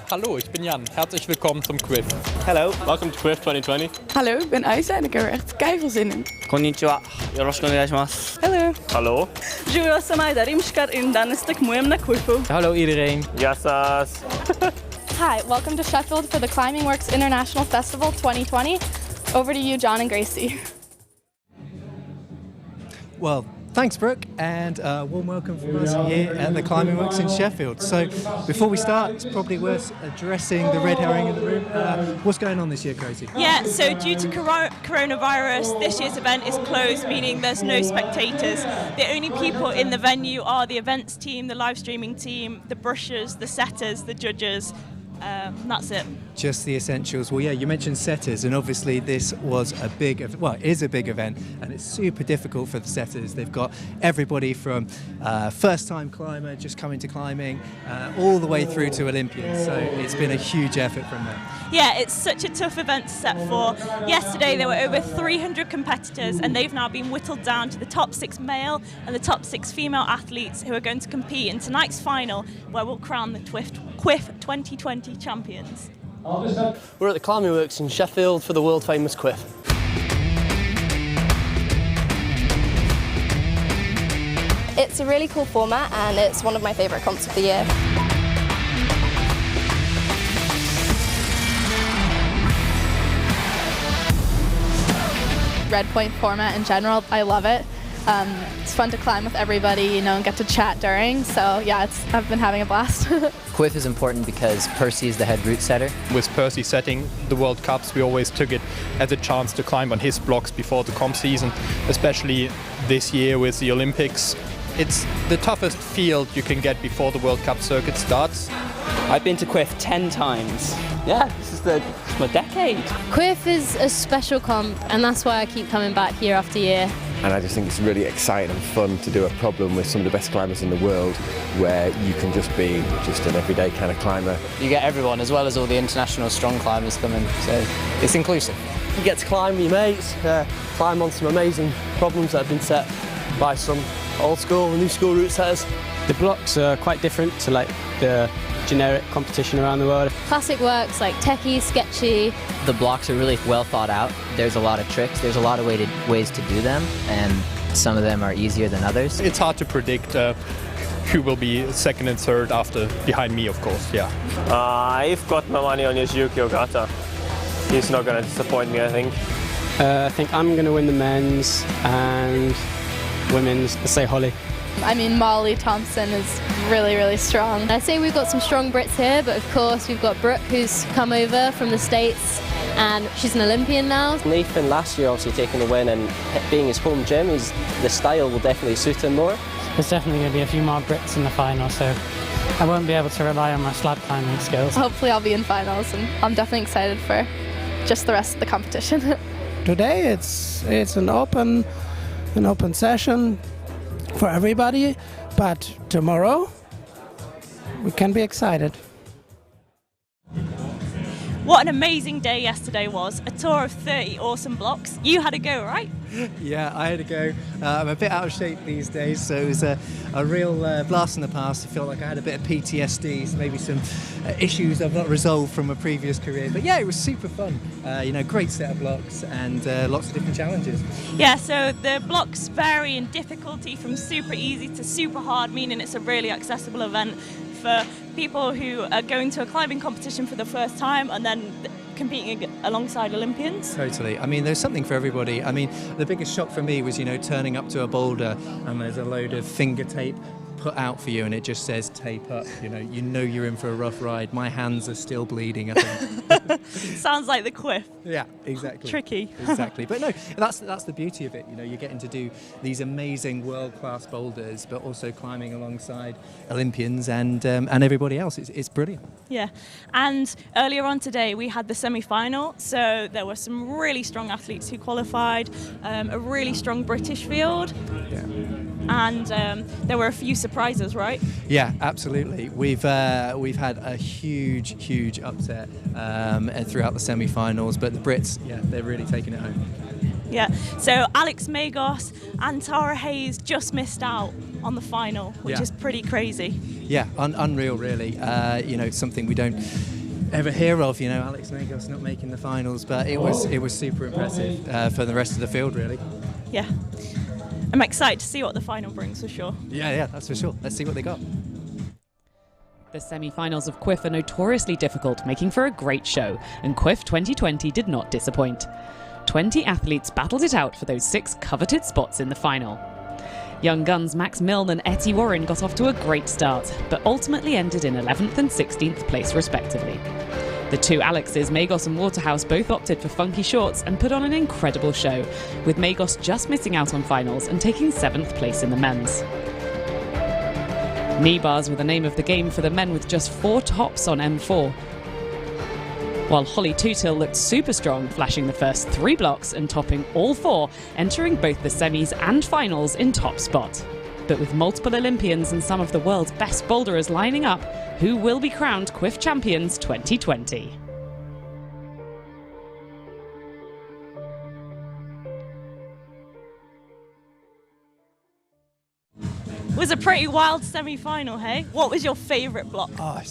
Hallo, ich bin Jan. Herzlich willkommen zum CWIF. Hello, welcome to CWIF 2020. Hallo, ik ben Aysa en ik heb er echt keiveel zin in. Konnichiwa, yoroshiku onegaishimasu. Hallo. Hallo. Živijo se Majda Rimškar in danes tekmujem na CWIF-u. Hallo iedereen. Yassas. Hi, welcome to Sheffield for the Climbing Works International Festival 2020. Over to you, John and Gracie. Well, thanks, Brooke, and warm welcome from us here at the Climbing Works in Sheffield. So, before we start, it's probably worth addressing the red herring in the room. What's going on this year, Gracie? Yeah, so due to coronavirus, this year's event is closed, meaning there's no spectators. The only people in the venue are the events team, the live streaming team, the brushers, the setters, the judges. That's it. Just the essentials. Well, yeah, you mentioned setters, and obviously this was a big, is a big event, and it's super difficult for the setters. They've got everybody from first-time climber just coming to climbing, all the way through to Olympians. So it's been a huge effort from them. Yeah, it's such a tough event to set for. Yesterday there were over 300 competitors, and they've now been whittled down to the top 6 male and the top 6 female athletes who are going to compete in tonight's final, where we'll crown the CWIF 2020 champions. We're at the Climbing Works in Sheffield for the world famous CWIF. It's a really cool format and it's one of my favourite comps of the year. Red point format in general, I love it. It's fun to climb with everybody, you know, and get to chat during. So yeah, I've been having a blast. CWIF is important because Percy is the head route setter. With Percy setting the World Cups, we always took it as a chance to climb on his blocks before the comp season, especially this year with the Olympics. It's the toughest field you can get before the World Cup circuit starts. I've been to CWIF 10 times. Yeah, it's my decade. CWIF is a special comp, and that's why I keep coming back year after year. And I just think it's really exciting and fun to do a problem with some of the best climbers in the world, where you can just be just an everyday kind of climber. You get everyone, as well as all the international strong climbers coming, so it's inclusive. You get to climb with your mates, climb on some amazing problems that have been set by some old school and new school route setters. The blocks are quite different to like the generic competition around the world. Classic works like techie, sketchy. The blocks are really well thought out. There's a lot of tricks, there's a lot of ways to do them, and some of them are easier than others. It's hard to predict who will be second and third behind me, of course, yeah. I've got my money on Yasuki Ogata. He's not going to disappoint me, I think. I think I'm going to win the men's and women's, let's say Holly. I mean, Molly Thompson is really, really strong. I say we've got some strong Brits here, but of course we've got Brooke, who's come over from the States, and she's an Olympian now. Nathan last year obviously taking the win, and being his home gym, the style will definitely suit him more. There's definitely going to be a few more Brits in the final, so I won't be able to rely on my slab climbing skills. Hopefully I'll be in finals, and I'm definitely excited for just the rest of the competition. Today it's an open session for everybody, but tomorrow we can be excited. What an amazing day yesterday was. A tour of 30 awesome blocks. You had a go, right? Yeah, I had a go. I'm a bit out of shape these days, so it was a real blast in the past. I felt like I had a bit of PTSD, so maybe some issues I've not resolved from a previous career. But yeah, it was super fun. Great set of blocks and lots of different challenges. Yeah, so the blocks vary in difficulty from super easy to super hard, meaning it's a really accessible event for people who are going to a climbing competition for the first time and then competing alongside Olympians. Totally. I mean, there's something for everybody. I mean, the biggest shock for me was, turning up to a boulder and there's a load of finger tape put out for you and it just says tape up. You know you're in for a rough ride. My hands are still bleeding, I think. Sounds like the CWIF. Yeah, exactly. Tricky. Exactly. But no, that's the beauty of it. You're getting to do these amazing world-class boulders, but also climbing alongside Olympians and everybody else. It's brilliant. Yeah. And earlier on today we had the semi-final, so there were some really strong athletes who qualified, a really strong British field. Yeah. And there were a few surprises, right? Yeah, absolutely. We've had a huge upset throughout the semi-finals, but the Brits, they're really taking it home. Yeah, so Alex Magos and Tara Hayes just missed out on the final, which is pretty crazy. Yeah, unreal really. Something we don't ever hear of. You know, Alex Nagos not making the finals, but it was super impressive for the rest of the field, really. Yeah. I'm excited to see what the final brings for sure. Yeah, that's for sure. Let's see what they got. The semi-finals of CWIF are notoriously difficult, making for a great show, and CWIF 2020 did not disappoint. 20 athletes battled it out for those 6 coveted spots in the final. Young guns Max Milne and Etty Warren got off to a great start, but ultimately ended in 11th and 16th place respectively. The two Alexes, Magos and Waterhouse, both opted for funky shorts and put on an incredible show, with Magos just missing out on finals and taking 7th place in the men's. Knee bars were the name of the game for the men, with just 4 tops on M4. While Holly Tootill looked super strong, flashing the first 3 blocks and topping all 4, entering both the semis and finals in top spot. But with multiple Olympians and some of the world's best boulderers lining up, who will be crowned CWIF champions 2020? It was a pretty wild semi-final, hey? What was your favourite block? Oh,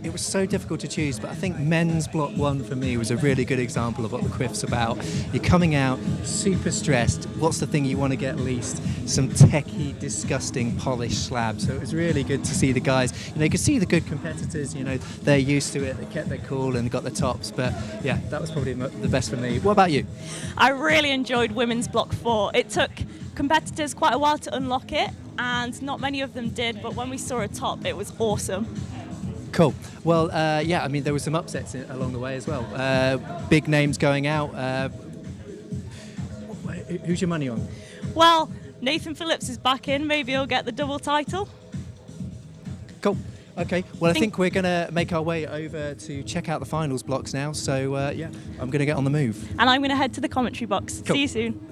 it was so difficult to choose, but I think men's block 1 for me was a really good example of what the CWIF's about. You're coming out super stressed. What's the thing you want to get least? Some techie, disgusting, polished slabs. So it was really good to see the guys. You know, you could see the good competitors. You know, they're used to it. They kept their cool and got the tops. But yeah, that was probably the best for me. What about you? I really enjoyed women's block 4. It took competitors quite a while to unlock it, and not many of them did. But when we saw a top, it was awesome. Cool. Well, yeah, I mean, there were some upsets along the way as well. Big names going out. Who's your money on? Well, Nathan Phillips is back in. Maybe he'll get the double title. Cool. Okay. Well, I think we're going to make our way over to check out the finals blocks now. So, yeah, I'm going to get on the move. And I'm going to head to the commentary box. Cool. See you soon.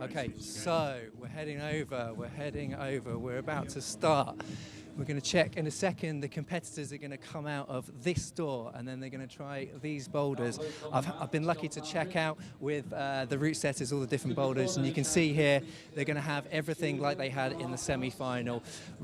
Okay, so we're heading over, we're about to start. We're going to check in a second. The competitors are going to come out of this door and then they're going to try these boulders. I've been lucky to check out with the route setters all the different boulders, and you can see here they're going to have everything like they had in the semi-final.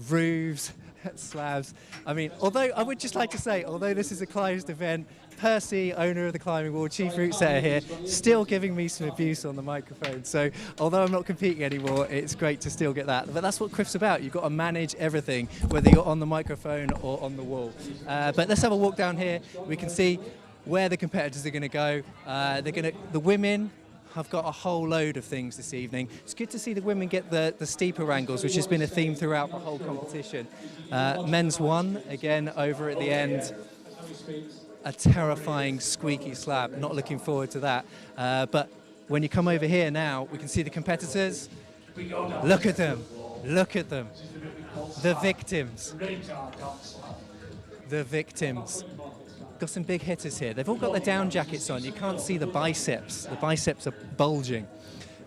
Roofs, slabs. I mean, although I would just like to say, although this is a closed event, Percy, owner of the Climbing Wall, chief route setter here, still giving me some abuse on the microphone. So although I'm not competing anymore, it's great to still get that. But that's what CWIF's about. You've got to manage everything, whether you're on the microphone or on the wall. But let's have a walk down here. We can see where the competitors are going to go. The women have got a whole load of things this evening. It's good to see the women get the steeper angles, which has been a theme throughout the whole competition. Men's 1, again, over at the end. A terrifying squeaky slab. Not looking forward to that. But when you come over here now, we can see the competitors. Look at them. Look at them. The victims. The victims. Got some big hitters here. They've all got their down jackets on. You can't see the biceps. The biceps are bulging.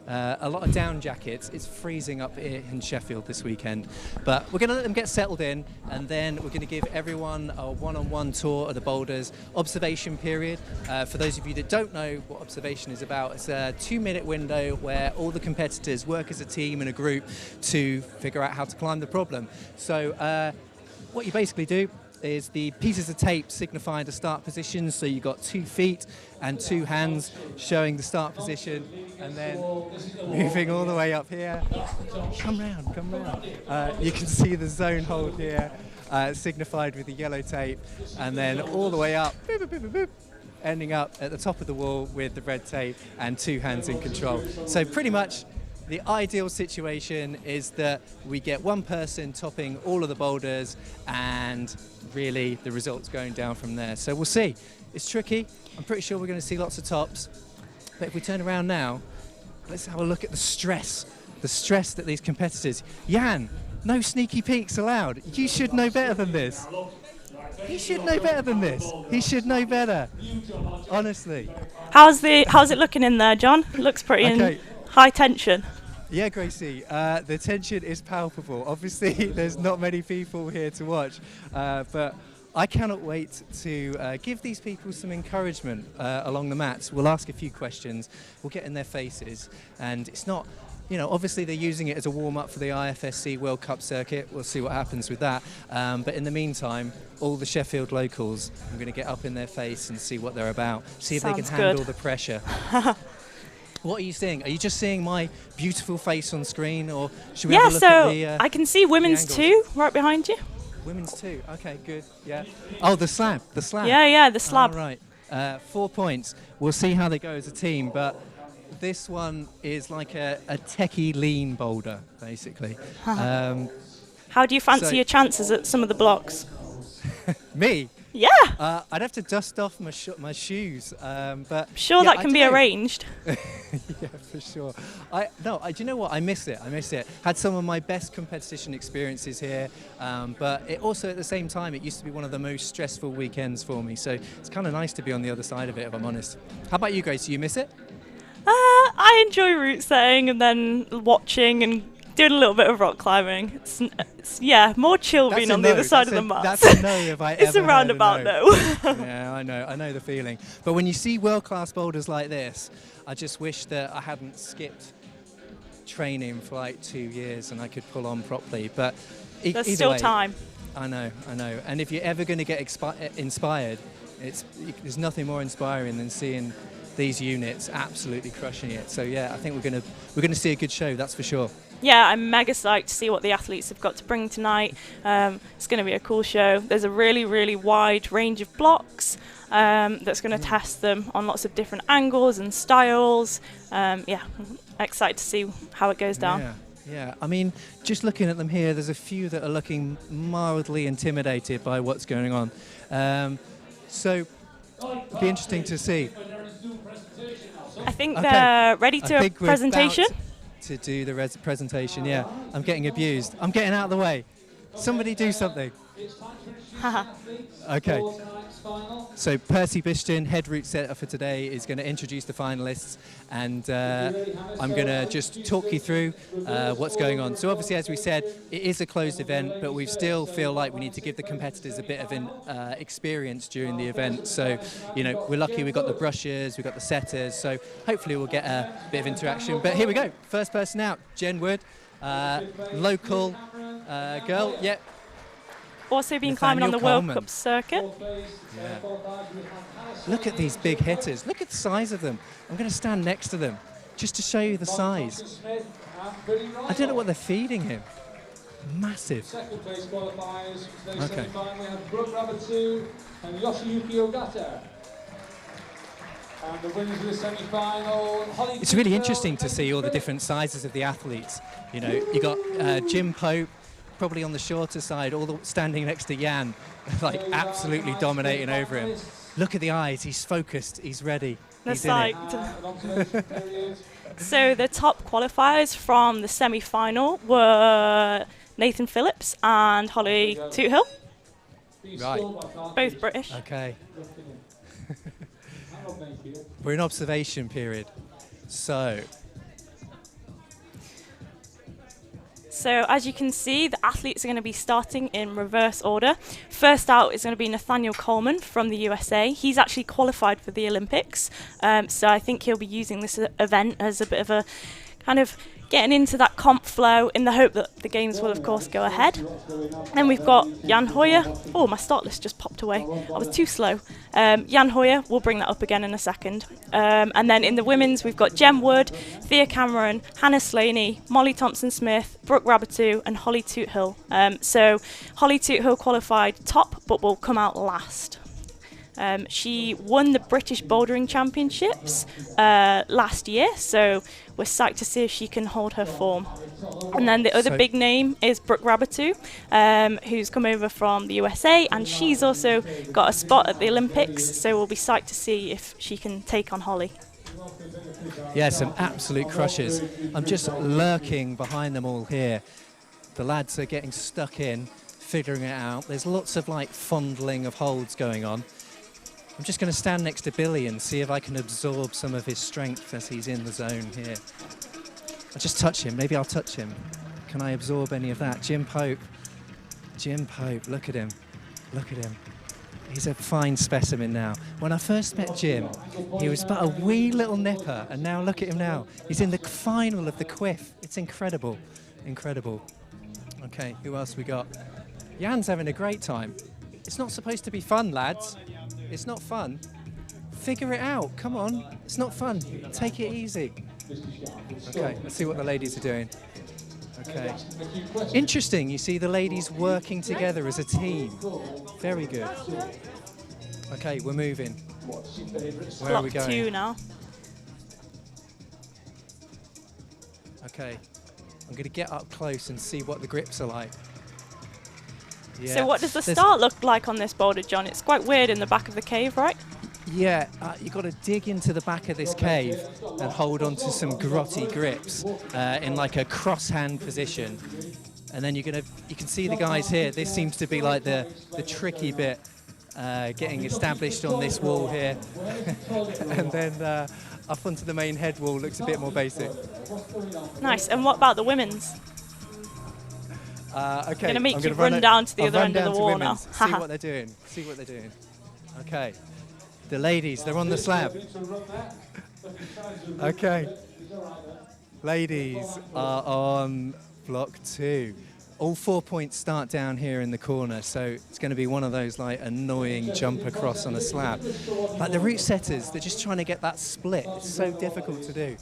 A lot of down jackets. It's freezing up here in Sheffield this weekend. But we're going to let them get settled in, and then we're going to give everyone a one-on-one tour of the boulders. Observation period. For those of you that don't know what observation is about, it's a 2-minute window where all the competitors work as a team and a group to figure out how to climb the problem. So what you basically do is the pieces of tape signify the start position, so you've got 2 feet and 2 hands showing the start position, and then moving all the way up here. Come round. You can see the zone hold here, signified with the yellow tape, and then all the way up, boop, boop, boop, boop, ending up at the top of the wall with the red tape and 2 hands in control. So pretty much the ideal situation is that we get one person topping all of the boulders, and really the results going down from there. So we'll see. It's tricky. I'm pretty sure we're going to see lots of tops. But if we turn around now, let's have a look at the stress that these competitors. Jan, no sneaky peeks allowed. You should know better than this. He should know better than this. He should know better. Honestly. How's it looking in there, John? Looks pretty in high tension. Yeah, Gracie, the tension is palpable. Obviously, there's not many people here to watch, but I cannot wait to give these people some encouragement along the mats. We'll ask a few questions, we'll get in their faces, and it's not you know, obviously they're using it as a warm-up for the IFSC World Cup circuit. We'll see what happens with that. But in the meantime, all the Sheffield locals, I'm going to get up in their face and see what they're about. See if they can handle the pressure. What are you seeing? Are you just seeing my beautiful face on screen, or should we have a look at the I can see women's 2 right behind you. Women's 2, okay, good, yeah. Oh, the slab. Yeah, the slab. Oh, right, 4 points. We'll see how they go as a team, but this one is like a techie lean boulder, basically. How do you fancy your chances at some of the blocks? Me? Yeah. I'd have to dust off my shoes, but sure, yeah, that can be arranged. Yeah, for sure. Do you know what? I miss it. Had some of my best competition experiences here, but it also at the same time it used to be one of the most stressful weekends for me. So it's kind of nice to be on the other side of it, if I'm honest. How about you, Grace? Do you miss it? I enjoy route setting and then watching and doing a little bit of rock climbing. It's more chill being on the other side of the map. That's a no if I It's ever a roundabout no. no. Yeah, I know the feeling. But when you see world-class boulders like this, I just wish that I hadn't skipped training for like 2 years and I could pull on properly. But there's still time. I know. And if you're ever going to get inspired, there's nothing more inspiring than seeing these units absolutely crushing it. So yeah, I think we're going to see a good show, that's for sure. Yeah, I'm mega psyched to see what the athletes have got to bring tonight. It's going to be a cool show. There's a really, really wide range of blocks that's going to test them on lots of different angles and styles. Excited to see how it goes down. Yeah, I mean, just looking at them here, there's a few that are looking mildly intimidated by what's going on. So it'll be interesting to see. I think they're ready to a presentation. To do the presentation, yeah. I'm getting abused. I'm getting out of the way. Somebody do something. Okay. So Percy Bishton, head route setter for today, is going to introduce the finalists, and I'm going to just talk you through what's going on. So obviously, as we said, it is a closed event, but we still feel like we need to give the competitors a bit of an experience during the event. So, you know, we're lucky we've got the brushers, we've got the setters, so hopefully we'll get a bit of interaction. But here we go. First person out, Jen Wood, local girl. Yeah. Also been climbing on the World Cup circuit. Yeah. Look at these big hitters. Look at the size of them. I'm going to stand next to them just to show you the size. I don't know what they're feeding him. Massive. Second place qualifiers. Okay. We have Brooke Rabbatu and Yoshiyuki Ogata. And the winners of the semi-final, Holly. It's really interesting to see all the different sizes of the athletes. You know, you got Jim Pope, probably on the shorter side, standing next to Jan, like absolutely dominating over him. Look at the eyes, he's focused, he's ready. He's in it. So the top qualifiers from the semi-final were Nathan Phillips and Holly Toothill. Right. Both British. Okay. We're in observation period. So as you can see, the athletes are going to be starting in reverse order. First out is going to be Nathaniel Coleman from the USA. He's actually qualified for the Olympics, so I think he'll be using this event as a bit of a kind of getting into that comp flow in the hope that the games will of course go ahead. Then we've got Jan Hoyer. Oh, my start list just popped away. I was too slow. Jan Hoyer, we'll bring that up again in a second. And then in the women's, we've got Jem Wood, Thea Cameron, Hannah Slaney, Molly Thompson-Smith, Brooke Rabbatu and Holly Toothill. So Holly Toothill qualified top but will come out last. She won the British Bouldering Championships last year, so we're psyched to see if she can hold her form. And then the other big name is Brooke Rabbatu, who's come over from the USA, and she's also got a spot at the Olympics, so we'll be psyched to see if she can take on Holly. Yeah, some absolute crushers. I'm just lurking behind them all here. The lads are getting stuck in, figuring it out. There's lots of like fondling of holds going on. I'm just going to stand next to Billy and see if I can absorb some of his strength as he's in the zone here. I'll just touch him. Maybe I'll touch him. Can I absorb any of that? Jim Pope, look at him. Look at him. He's a fine specimen now. When I first met Jim, he was but a wee little nipper, and now look at him now. He's in the final of the CWIF. It's incredible, incredible. Okay, who else we got? Jan's having a great time. It's not supposed to be fun, lads. It's not fun. Figure it out, come on. It's not fun, take it easy. Okay, let's see what the ladies are doing. Okay. Interesting, you see the ladies working together as a team. Very good. Okay, we're moving. Where are we going? Block 2 now. Okay, I'm going to get up close and see what the grips are like. Yeah. So what does the start look like on this boulder, John? It's quite weird in the back of the cave, right? Yeah, you've got to dig into the back of this cave and hold on to some grotty grips in like a cross-hand position. And then you can see the guys here. This seems to be like the tricky bit, getting established on this wall here. And then up onto the main head wall looks a bit more basic. Nice. And what about the women's? Okay, going to make you run down to the other end of the wall now. See what they're doing. See what they're doing. Okay. The ladies, they're on the slab. Okay. Ladies are on block 2. All 4 points start down here in the corner, so it's going to be one of those like annoying jump across on a slab. Like the route setters, they're just trying to get that split. It's so difficult to do.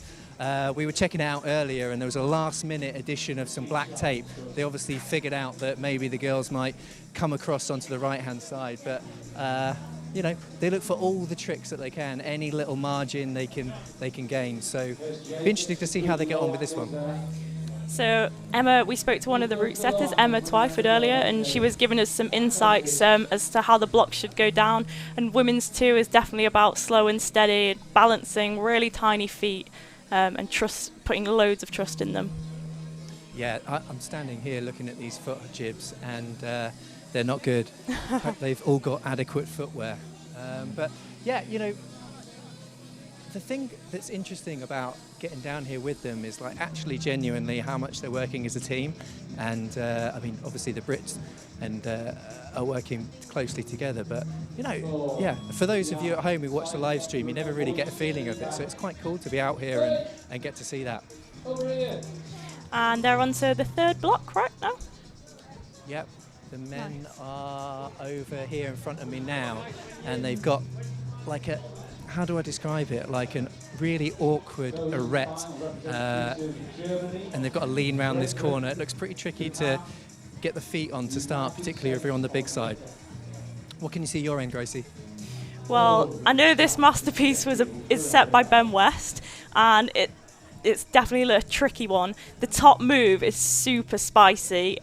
We were checking it out earlier, and there was a last-minute addition of some black tape. They obviously figured out that maybe the girls might come across onto the right-hand side, but you know, they look for all the tricks that they can, any little margin they can gain. So, it'll be interesting to see how they get on with this one. So Emma, we spoke to one of the route setters, Emma Twyford, earlier, and she was giving us some insights as to how the block should go down. And women's 2 is definitely about slow and steady, balancing really tiny feet, and putting loads of trust in them. Yeah, I'm standing here looking at these foot jibs, and they're not good. They've all got adequate footwear. But yeah, you know, the thing that's interesting about getting down here with them is like actually genuinely how much they're working as a team. And I mean, obviously the Brits and are working closely together, but you know, yeah, for those of you at home who watch the live stream, you never really get a feeling of it. So it's quite cool to be out here and get to see that. And they're on to the 3rd block right now. Yep. The men are over here in front of me now, and they've got like a, how do I describe it? Like a really awkward arete, and they've got to lean around this corner. It looks pretty tricky to get the feet on to start, particularly if you're on the big side. What can you see your end, Gracie? Well, I know this masterpiece is set by Ben West, and it's definitely a tricky one. The top move is super spicy.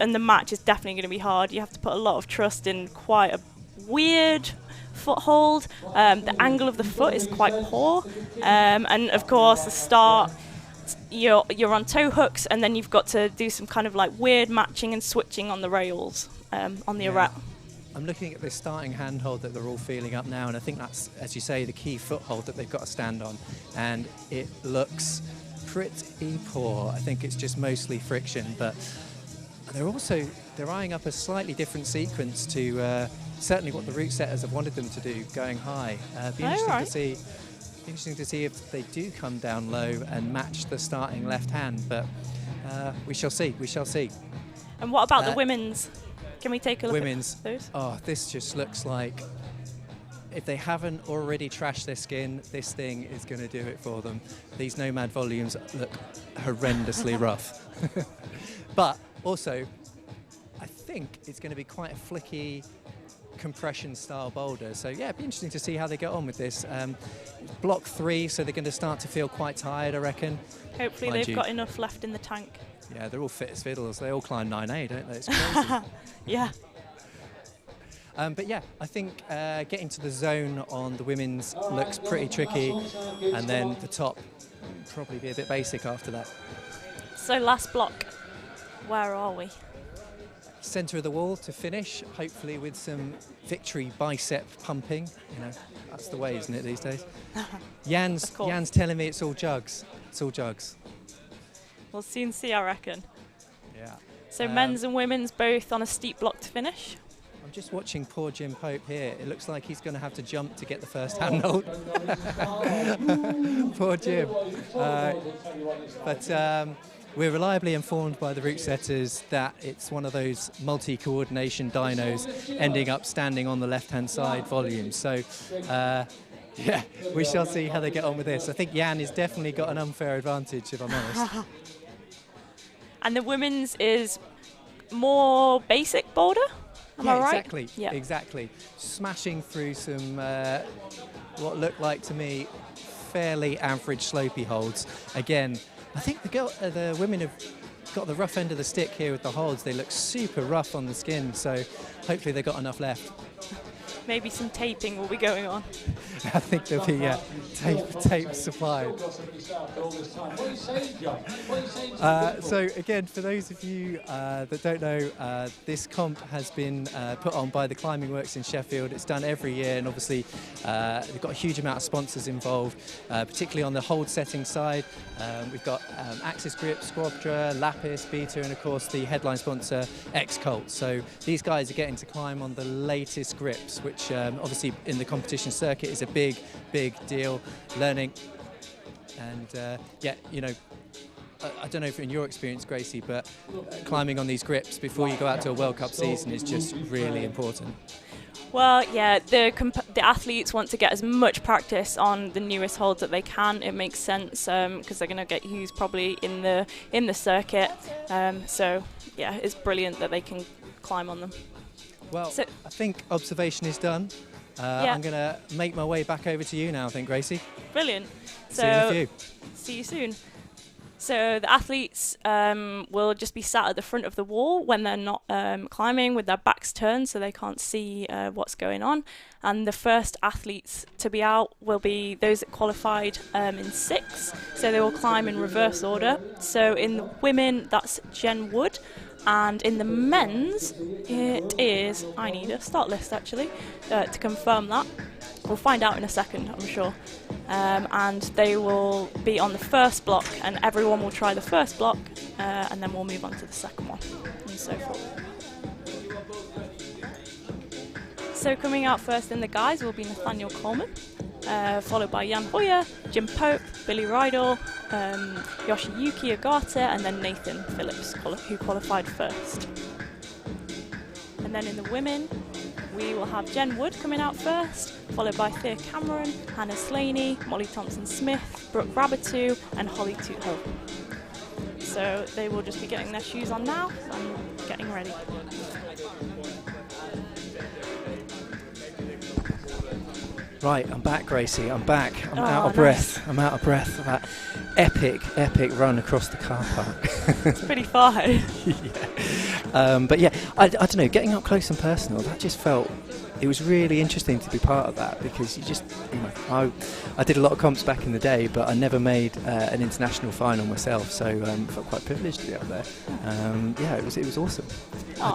And the match is definitely going to be hard. You have to put a lot of trust in quite a weird foothold. The angle of the foot is quite poor. And of course, the start, you're on toe hooks, and then you've got to do some kind of like weird matching and switching on the rails on the arete. I'm looking at this starting handhold that they're all feeling up now, and I think that's, as you say, the key foothold that they've got to stand on. And it looks pretty poor. I think it's just mostly friction, but they're eyeing up a slightly different sequence to certainly what the route setters have wanted them to do, going high. Be interesting to see if they do come down low and match the starting left hand, but we shall see. We shall see. And what about the women's? Can we take a look at those? Oh, this just looks like if they haven't already trashed their skin, this thing is going to do it for them. These Nomad volumes look horrendously rough. But also, I think it's going to be quite a flicky compression style boulder. So yeah, it'd be interesting to see how they get on with this. Block 3, so they're going to start to feel quite tired, I reckon. Hopefully they've got enough left in the tank. Yeah, they're all fit as fiddles. They all climb 9A, don't they? It's crazy. Yeah. But yeah, I think getting to the zone on the women's looks pretty tricky, and then the top probably be a bit basic after that. So last block, where are we? Centre of the wall to finish, hopefully with some victory bicep pumping. You know, that's the way, isn't it, these days? Jan's telling me it's all jugs. It's all jugs. We'll soon see, I reckon. Yeah. So men's and women's both on a steep block to finish. I'm just watching poor Jim Pope here. It looks like he's going to have to jump to get the first handhold. Poor Jim. But we're reliably informed by the route setters that it's one of those multi-coordination dynos ending up standing on the left-hand side volume. So, yeah, we shall see how they get on with this. I think Jan has definitely got an unfair advantage, if I'm honest. And the women's is more basic boulder? Am I right? Exactly. Yeah, exactly. Smashing through some what looked like to me fairly average slopey holds. Again, I think the women have got the rough end of the stick here with the holds. They look super rough on the skin, so hopefully they've got enough left. Maybe some taping will be going on. I think there'll be tape supplied. So again, for those of you that don't know, this comp has been put on by the Climbing Works in Sheffield. It's done every year, and obviously they've got a huge amount of sponsors involved, particularly on the hold setting side. We've got Axis Grip, Squadra, Lapis, Beta, and of course the headline sponsor X-Colt. So these guys are getting to climb on the latest grips, which obviously in the competition circuit is a big deal. Learning, and yeah, you know, I don't know if in your experience, Gracie, but climbing on these grips before you go out to a World Cup season is just really important. Well, yeah, the athletes want to get as much practice on the newest holds that they can. It makes sense because they're going to get used probably in the circuit. So yeah, it's brilliant that they can climb on them. Well, so, I think observation is done. Yeah. I'm going to make my way back over to you now, I think, Gracie. Brilliant. See you in a few. See you soon. So the athletes will just be sat at the front of the wall when they're not climbing with their backs turned so they can't see what's going on. And the first athletes to be out will be those that qualified in 6. So they will climb in reverse order. So in the women, that's Jen Wood. And in the men's, it is, I need a start list actually to confirm that. We'll find out in a second, I'm sure. And they will be on the first block, and everyone will try the first block, and then we'll move on to the second one, and so forth. So coming out first in the guys will be Nathaniel Coleman, followed by Jan Hoyer, Jim Pope, Billy Rydell, Yoshiyuki Ogata, and then Nathan Phillips, who qualified first. And then in the women, we will have Jen Wood coming out first, followed by Thea Cameron, Hannah Slaney, Molly Thompson-Smith, Brooke Rabbatu, and Holly Toothill. So they will just be getting their shoes on now and getting ready. Right, I'm back, Gracie. I'm back. I'm out of breath. I'm out of breath for that epic run across the car park. It's pretty far. Yeah. But yeah, I don't know, getting up close and personal, that just felt, it was really interesting to be part of that, because you just, you know, I did a lot of comps back in the day, but I never made an international final myself, so I felt quite privileged to be up there. Yeah, it was awesome.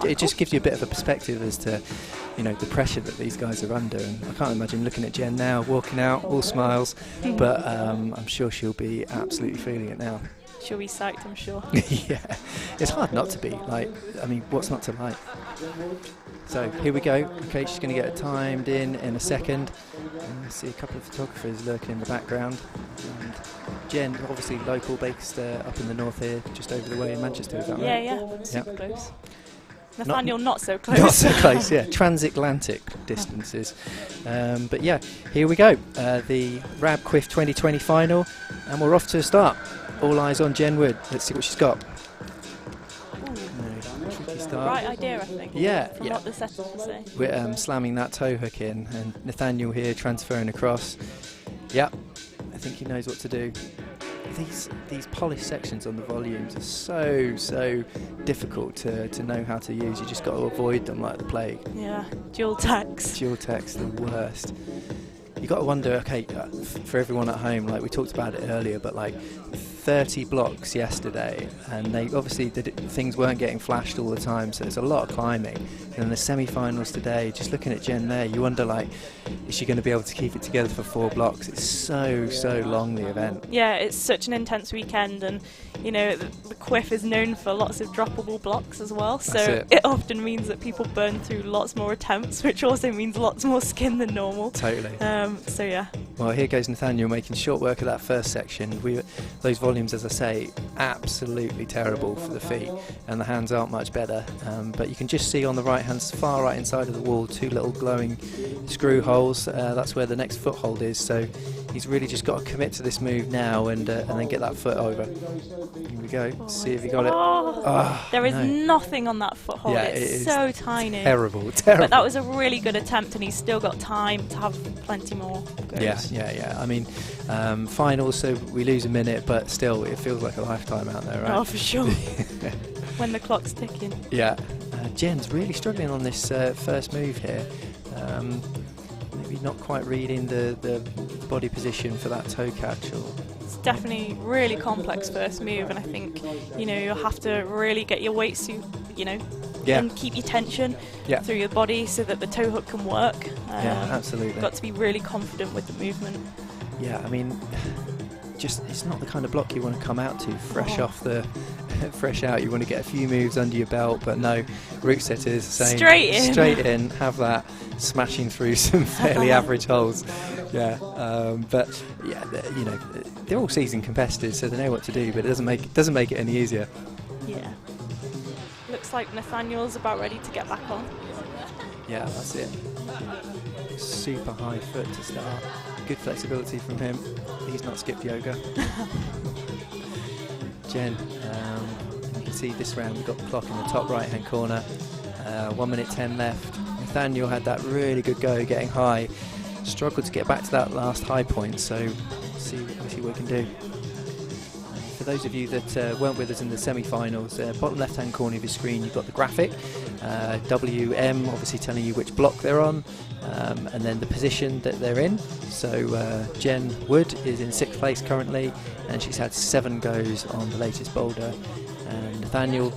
It just gives you a bit of a perspective as to, you know, the pressure that these guys are under, and I can't imagine looking at Jen now, walking out, all smiles, but I'm sure she'll be absolutely feeling it now. She'll be psyched, I'm sure. Yeah, it's hard not to be. Like, I mean, what's not to like? So here we go. Okay, she's going to get it timed in a second. I see a couple of photographers lurking in the background. And Jen, obviously local, based up in the north here, just over the way in Manchester. Is that right? Yeah, super close. Nathaniel, not so close. Not so close, yeah. Transatlantic distances. But yeah, here we go. The RAB CWIF 2020 final, and we're off to a start. All eyes on Jen Wood. Let's see what she's got. Right idea, I think. Yeah, from what the setters will say. We're slamming that toe hook in, and Nathaniel here transferring across. Yep, I think he knows what to do. These polished sections on the volumes are so difficult to know how to use. You just got to avoid them like the plague. Yeah, dual tacks. Dual tacks, the worst. You got to wonder, okay, for everyone at home, like we talked about it earlier, but like 30 blocks yesterday, and they obviously things weren't getting flashed all the time, so there's a lot of climbing. And in the semi-finals today, just looking at Jen there, you wonder, like, is she going to be able to keep it together for 4 blocks? It's so long, the event. Yeah, it's such an intense weekend, and you know the QWIF is known for lots of droppable blocks as well, so it often means that people burn through lots more attempts, which also means lots more skin than normal. Totally. So yeah. Well, here goes Nathaniel making short work of that first section. Those volumes, as I say, absolutely terrible for the feet, and the hands aren't much better. But you can just see on the far right hand side of the wall, 2 little glowing screw holes. That's where the next foothold is. So he's really just got to commit to this move now, and then get that foot over. Here we go. See if he got it. There is nothing on that foothold. Yeah, it's so tiny. Terrible. But that was a really good attempt, and he's still got time to have plenty more goes. Yeah. I mean, finals, so we lose a minute, but still, it feels like a lifetime out there, right? Oh, for sure. When the clock's ticking. Yeah. Jen's really struggling on this first move here. Maybe not quite reading the body position for that toe catch. It's definitely really complex first move, and I think you'll have to really get your weight suit, and keep your tension through your body so that the toe hook can work. Absolutely. You've got to be really confident with the movement. Yeah, I mean, it's not the kind of block you want to come out to fresh out. You want to get a few moves under your belt, but no, root setters saying straight in, have that smashing through some fairly average holes. But they're all seasoned competitors, so they know what to do, but it doesn't make it any easier. Yeah. Looks like Nathaniel's about ready to get back on. Yeah, that's it. Super high foot to start. Good flexibility from him. He's not skipped yoga. Jen, you can see this round we've got the clock in the top right hand corner. 1 minute 10 left. Nathaniel had that really good go getting high. Struggled to get back to that last high point, so we'll see what we can do. For those of you that weren't with us in the semi-finals, bottom left-hand corner of your screen you've got the graphic, WM obviously telling you which block they're on, and then the position that they're in. So Jen Wood is in 6th place currently, and she's had 7 goes on the latest boulder. And Nathaniel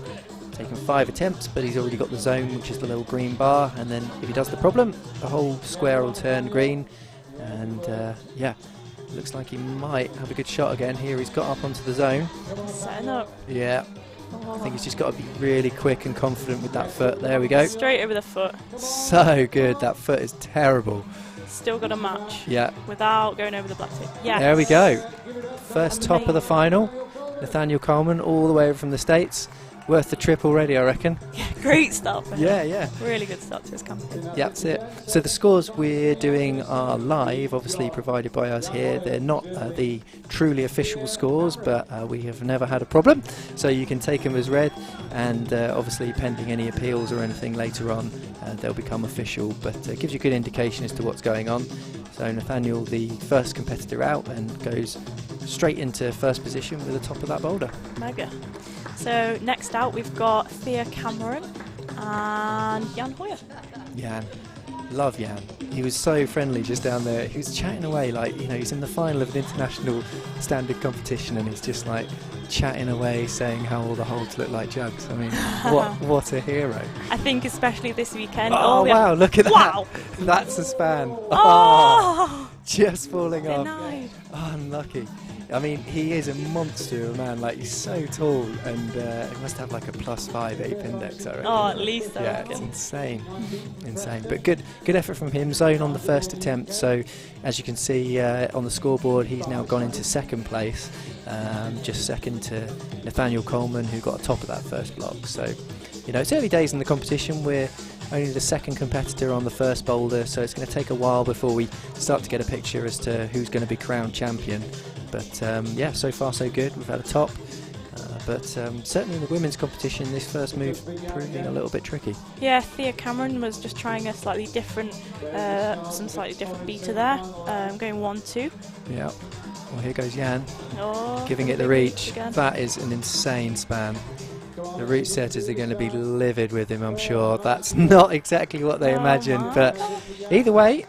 taken 5 attempts, but he's already got the zone, which is the little green bar, and then if he does the problem, the whole square will turn green. And looks like he might have a good shot again. Here he's got up onto the zone. Setting up. Yeah. I think he's just got to be really quick and confident with that foot. There we go. Straight over the foot. So good. That foot is terrible. Still got a match. Yeah. Without going over the black tip. Yeah. There we go. First top of the final. Nathaniel Coleman all the way over from the States. Worth the trip already, I reckon. Yeah, great start for him. Yeah. Really good start to his campaign. Yeah, that's it. So the scores we're doing are live, obviously provided by us here. They're not the truly official scores, but we have never had a problem. So you can take them as read, and obviously pending any appeals or anything later on, they'll become official. But it gives you a good indication as to what's going on. So Nathaniel, the first competitor out, and goes straight into first position with the top of that boulder. Mega. So next out we've got Thea Cameron and Jan Hoyer. Jan. Love Jan. He was so friendly just down there. He was chatting away like, he's in the final of an international standard competition, and he's just like chatting away, saying how all the holds look like jugs. I mean, what a hero. I think especially this weekend. Oh wow, look at that. Wow. That's a span. Just falling off. Oh, unlucky. I mean, he is a monster of a man. Like, he's so tall, and he must have like a +5 ape index, I reckon. Oh, at least. Yeah, it's insane. But good effort from him. Zone on the first attempt. So, as you can see on the scoreboard, he's now gone into 2nd place, just second to Nathaniel Coleman, who got top of that first block. So, it's early days in the competition. We're only the 2nd competitor on the first boulder, so it's going to take a while before we start to get a picture as to who's going to be crowned champion. But so far so good. We've had a top, but certainly in the women's competition, this first move proving a little bit tricky. Yeah, Thea Cameron was just trying a slightly different, some slightly different beater there, going 1-2. Yeah. Well, here goes Jan, giving it the reach. That is an insane span. The root setters are going to be livid with him, I'm sure. That's not exactly what they imagined, but either way,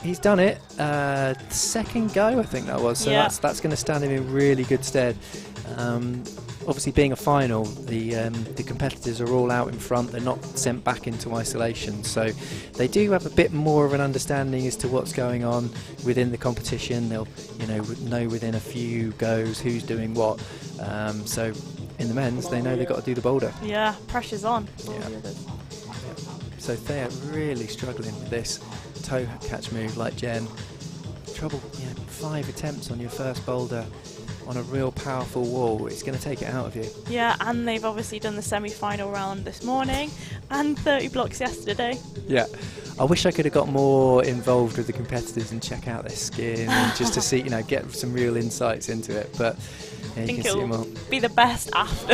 he's done it. 2nd go, I think that was. So that's going to stand him in really good stead. Obviously, being a final, the competitors are all out in front. They're not sent back into isolation, so they do have a bit more of an understanding as to what's going on within the competition. They'll, know within a few goes who's doing what. So in the men's, they know they've got to do the boulder. Yeah, pressure's on. Yeah. So they're really struggling with this toe catch move, like Jen. Trouble, 5 attempts on your first boulder on a real powerful wall, it's going to take it out of you. Yeah, and they've obviously done the semi-final round this morning and 30 blocks yesterday. Yeah, I wish I could have got more involved with the competitors and check out their skin and just to see, get some real insights into it. But I think it'll be the best after.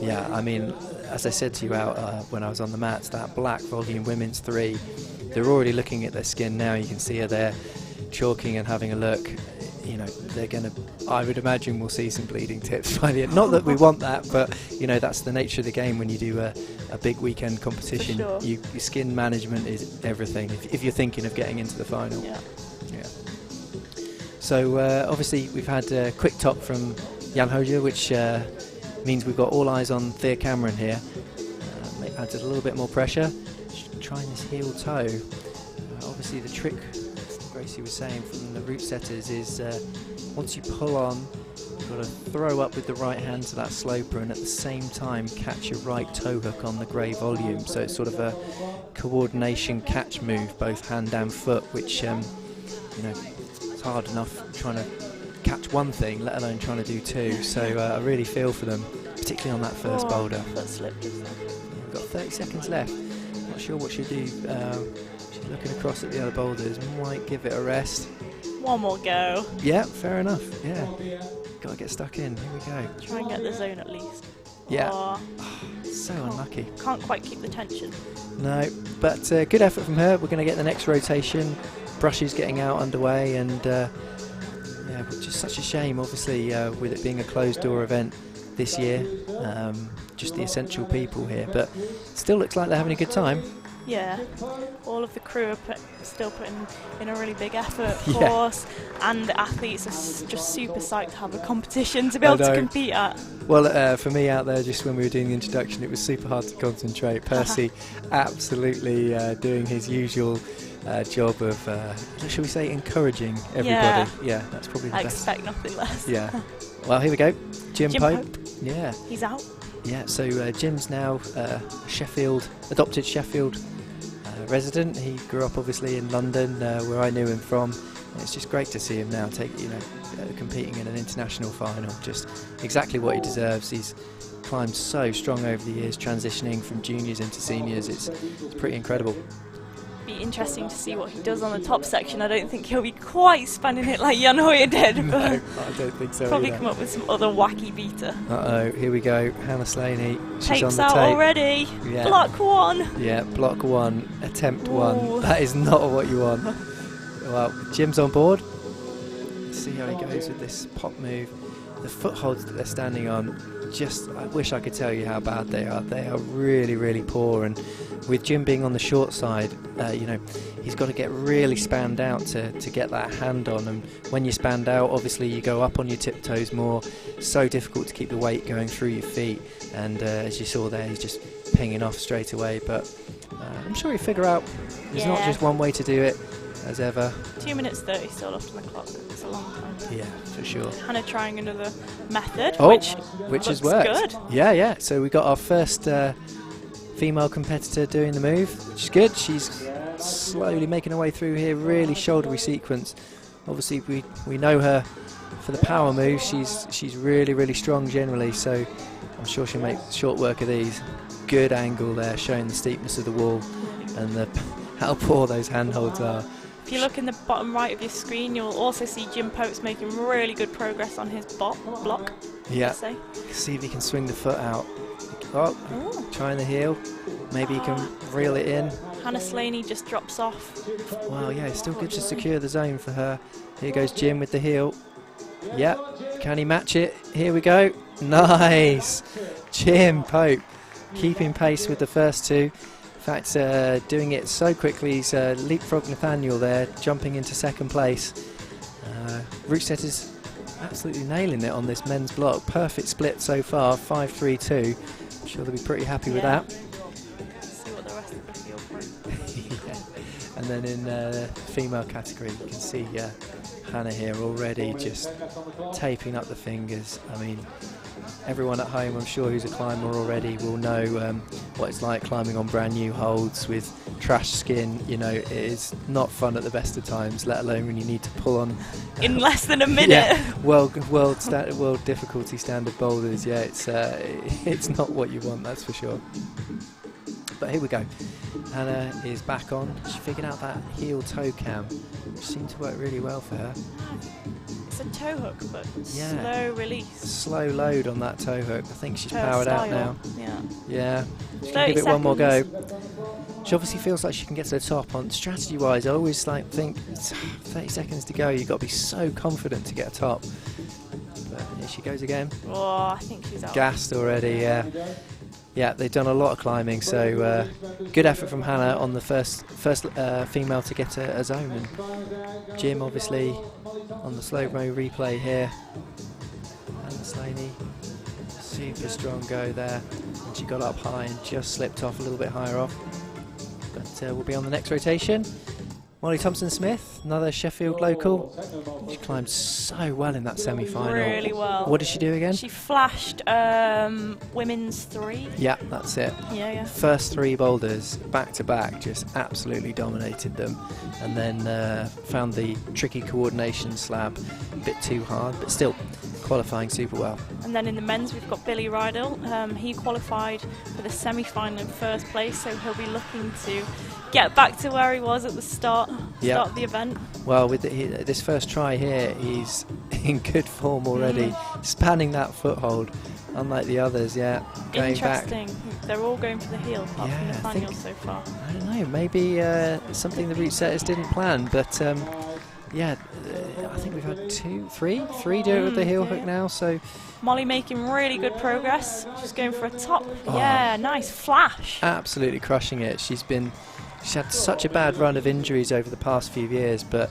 Yeah, I mean, as I said to you out when I was on the mats, that black volume women's 3, they're already looking at their skin now. You can see her there chalking and having a look. They're going to, I would imagine we'll see some bleeding tips by the end. Not that we want that, but that's the nature of the game when you do a big weekend competition. For sure. Your skin management is everything if you're thinking of getting into the final. Yeah. So obviously we've had a quick top from Jan Hoja, which means we've got all eyes on Thea Cameron here. Adds a little bit more pressure. Trying this heel toe. Obviously the trick Gracie was saying from the route setters is once you pull on, you've got to throw up with the right hand to that sloper and at the same time catch your right toe hook on the grey volume. So it's sort of a coordination catch move, both hand and foot, which it's hard enough trying to catch one thing, let alone trying to do two. So I really feel for them, particularly on that first boulder. Foot slip just then. We've got 30 seconds left. Not sure what she'll do. Looking across at the other boulders, might give it a rest. One more go. Yeah, fair enough. Yeah, gotta get stuck in. Here we go. Try and get the zone at least. Yeah. Oh, so unlucky. Can't quite keep the tension. No, but good effort from her. We're going to get the next rotation. Brushes getting out underway, and which is such a shame. Obviously, with it being a closed door event this year, just the essential people here, but still looks like they're having a good time. Yeah, all of the crew are still putting in a really big effort, of course, and the athletes are just super psyched to have a competition to be able to compete at. Well, for me out there, just when we were doing the introduction, it was super hard to concentrate. Percy absolutely doing his usual job of, shall we say, encouraging everybody. Yeah, that's probably the I best. expect nothing less. Yeah. Well, here we go. Jim Pope. Yeah. He's out. Yeah, so Jim's now adopted Sheffield resident. He grew up obviously in London, where I knew him from. And it's just great to see him now competing in an international final. Just exactly what he deserves. He's climbed so strong over the years, transitioning from juniors into seniors. It's pretty incredible. Be interesting to see what he does on the top section. I don't think he'll be quite spanning it like Jan Hoja did. No, I don't think so. Probably either. come up with some other wacky beater. Uh-oh, here we go. Hannah Slaney. She's Tapes on the out tape already. Yeah. Block 1. Yeah, block 1, attempt Ooh. 1. That is not what you want. Well, Jim's on board. Let's see how he goes with this pop move. The footholds that they're standing on, I wish I could tell you how bad they are. They are really, really poor. And with Jim being on the short side, he's got to get really spanned out to get that hand on. And when you spanned out, obviously you go up on your tiptoes more. So difficult to keep the weight going through your feet. And as you saw there, he's just pinging off straight away. But I'm sure he'll figure out there's not just one way to do it, as ever. 2 minutes 30 still left on the clock. It's a long time. Yeah, for sure. Hannah trying another method, which has looks worked. Good. Yeah. So we got our first female competitor doing the move, which is good. She's slowly making her way through here, really shouldery sequence. Obviously, we know her for the power move. She's really, really strong generally, so I'm sure she'll make short work of these. Good angle there, showing the steepness of the wall and how poor those handholds are. If you look in the bottom right of your screen, you'll also see Jim Pope's making really good progress on his block. Yeah, see if he can swing the foot out. Trying the heel. Maybe he can reel it in. Hannah Slaney just drops off. Well, yeah, it's still good to secure the zone for her. Here goes Jim with the heel. Yep, can he match it? Here we go. Nice! Jim Pope keeping pace with the first two. In fact, doing it so quickly, he's leapfrogged Nathaniel there, jumping into second place. Route setters absolutely nailing it on this men's block. Perfect split so far, 5-3-2. I'm sure they'll be pretty happy with that. See what the rest of the field brings. Yeah. And then in the female category, you can see Hannah here already just taping up the fingers. I mean, everyone at home, I'm sure, who's a climber already will know what it's like climbing on brand new holds with trash skin. You know, it is not fun at the best of times, let alone when you need to pull on in less than a minute. Yeah, world difficulty standard boulders. Yeah, it's not what you want, that's for sure. But here we go. Hannah is back on. She figured out that heel toe cam, which seemed to work really well for her. It's a toe hook, but Yeah. slow release. Slow load on that toe hook. I think she's Her powered out style. now. Yeah. Yeah. She's 30 going to give it one more go. seconds. She obviously feels like she can get to the top. On strategy-wise, I always think it's 30 seconds to go. You've got to be so confident to get a top. But here she goes again. Oh, I think she's out. Gassed already, yeah. Yeah, they've done a lot of climbing, so good effort from Hannah on the first female to get a zone. And Jim, obviously, on the slow-mo replay here. Hannah Slaney, super strong go there. And she got up high and just slipped off a little bit higher off. But we'll be on the next rotation. Molly Thompson-Smith, another Sheffield local. She climbed so well in that semi-final. Really well. What did she do again? She flashed women's 3. Yeah, that's it. Yeah. First 3 boulders back to back, just absolutely dominated them, and then found the tricky coordination slab a bit too hard, but still qualifying super well. And then in the men's, we've got Billy Rydell. He qualified for the semi-final in first place, so he'll be looking to get back to where he was at the start of the event. Well, with this first try here, he's in good form already, spanning that foothold, unlike the others. Yeah, going Interesting. back. They're all going for the heel, apart from Nathaniel so far. I don't know, maybe something the route setters didn't plan, but yeah, I think we've had three do it with the heel hook now. So Molly making really good progress. She's going for a top. Yeah, nice flash. Absolutely crushing it. She's had such a bad run of injuries over the past few years, but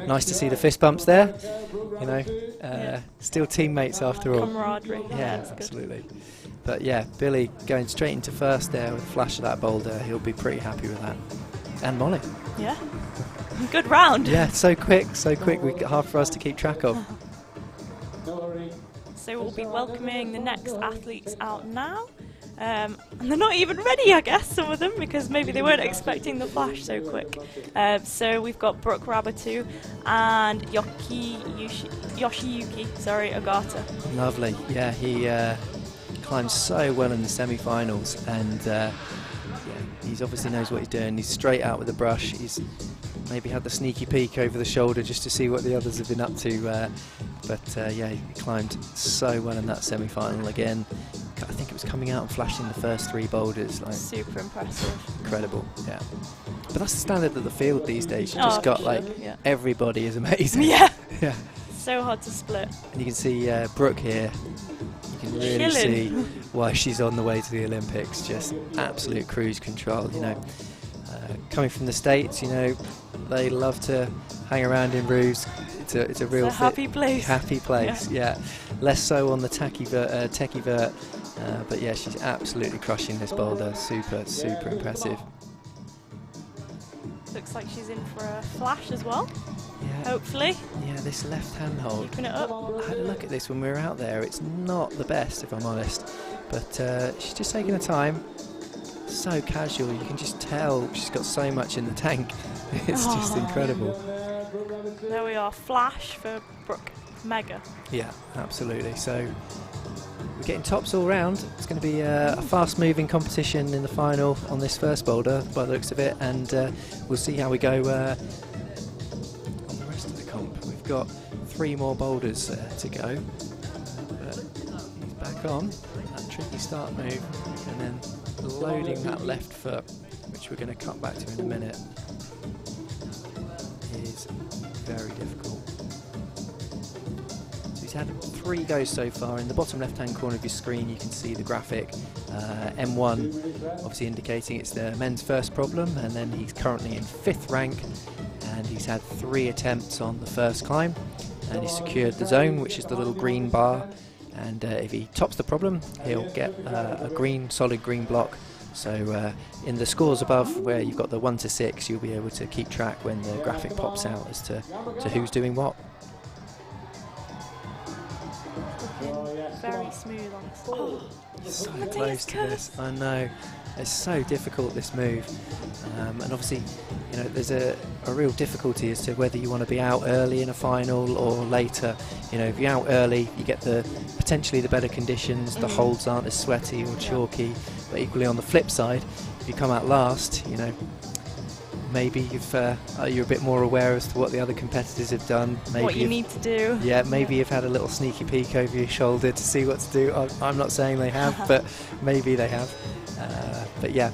nice to see the fist bumps there. You know, still teammates after all. Camaraderie. Yeah, absolutely. But yeah, Billy going straight into first there with a flash of that boulder. He'll be pretty happy with that. And Molly. Yeah. Good round. Yeah, so quick. Hard for us to keep track of. So we'll be welcoming the next athletes out now. And they're not even ready, I guess, some of them, because maybe they weren't expecting the flash so quick. So we've got Brooke Rabatu and Yoshiyuki Ogata. Lovely. Yeah, he climbed so well in the semi-finals, and he obviously knows what he's doing. He's straight out with the brush. He's maybe had the sneaky peek over the shoulder just to see what the others have been up to. But yeah, he climbed so well in that semi-final again. I think it was coming out and flashing the first 3 boulders. Like, super impressive. Incredible, yeah. But that's the standard of the field these days. You've just got everybody is amazing. Yeah. Yeah. So hard to split. And you can see Brooke here. You can really see why she's on the way to the Olympics. Just absolute cruise control, you know. Coming from the States, you know, they love to hang around in roofs. It's a real happy place. Happy place, yeah. Less so on the techie vert. But yeah, she's absolutely crushing this boulder. Super impressive. Looks like she's in for a flash as well. Yeah. Hopefully. Yeah, this left hand hold. Keeping it up. I had a look at this when we were out there. It's not the best, if I'm honest. But she's just taking her time. So casual. You can just tell she's got so much in the tank. It's just incredible. There we are. Flash for Brooke. Mega. Yeah, absolutely. So we're getting tops all round. It's going to be a fast-moving competition in the final on this first boulder, by the looks of it, and we'll see how we go on the rest of the comp. We've got 3 more boulders to go. But he's back on that tricky start move, and then loading that left foot, which we're going to cut back to in a minute, is very difficult. He's had 3 goes so far. In the bottom left-hand corner of your screen, you can see the graphic. M1, obviously indicating it's the men's first problem, and then he's currently in 5th rank, and he's had 3 attempts on the first climb. and he's secured the zone, which is the little green bar, and if he tops the problem, he'll get a solid green block. So in the scores above, where you've got the 1 to 6, you'll be able to keep track when the graphic pops out as to who's doing what. Very smooth on this. Oh, So close to this, I know. It's so difficult, this move, and obviously, you know, there's a real difficulty as to whether you want to be out early in a final or later. You know, if you're out early, you get potentially the better conditions. The holds aren't as sweaty or chalky, but equally on the flip side, if you come out last, you know, maybe you're a bit more aware as to what the other competitors have done. Maybe what you need to do. Yeah, maybe you've had a little sneaky peek over your shoulder to see what to do. I'm not saying they have, but maybe they have. But yeah,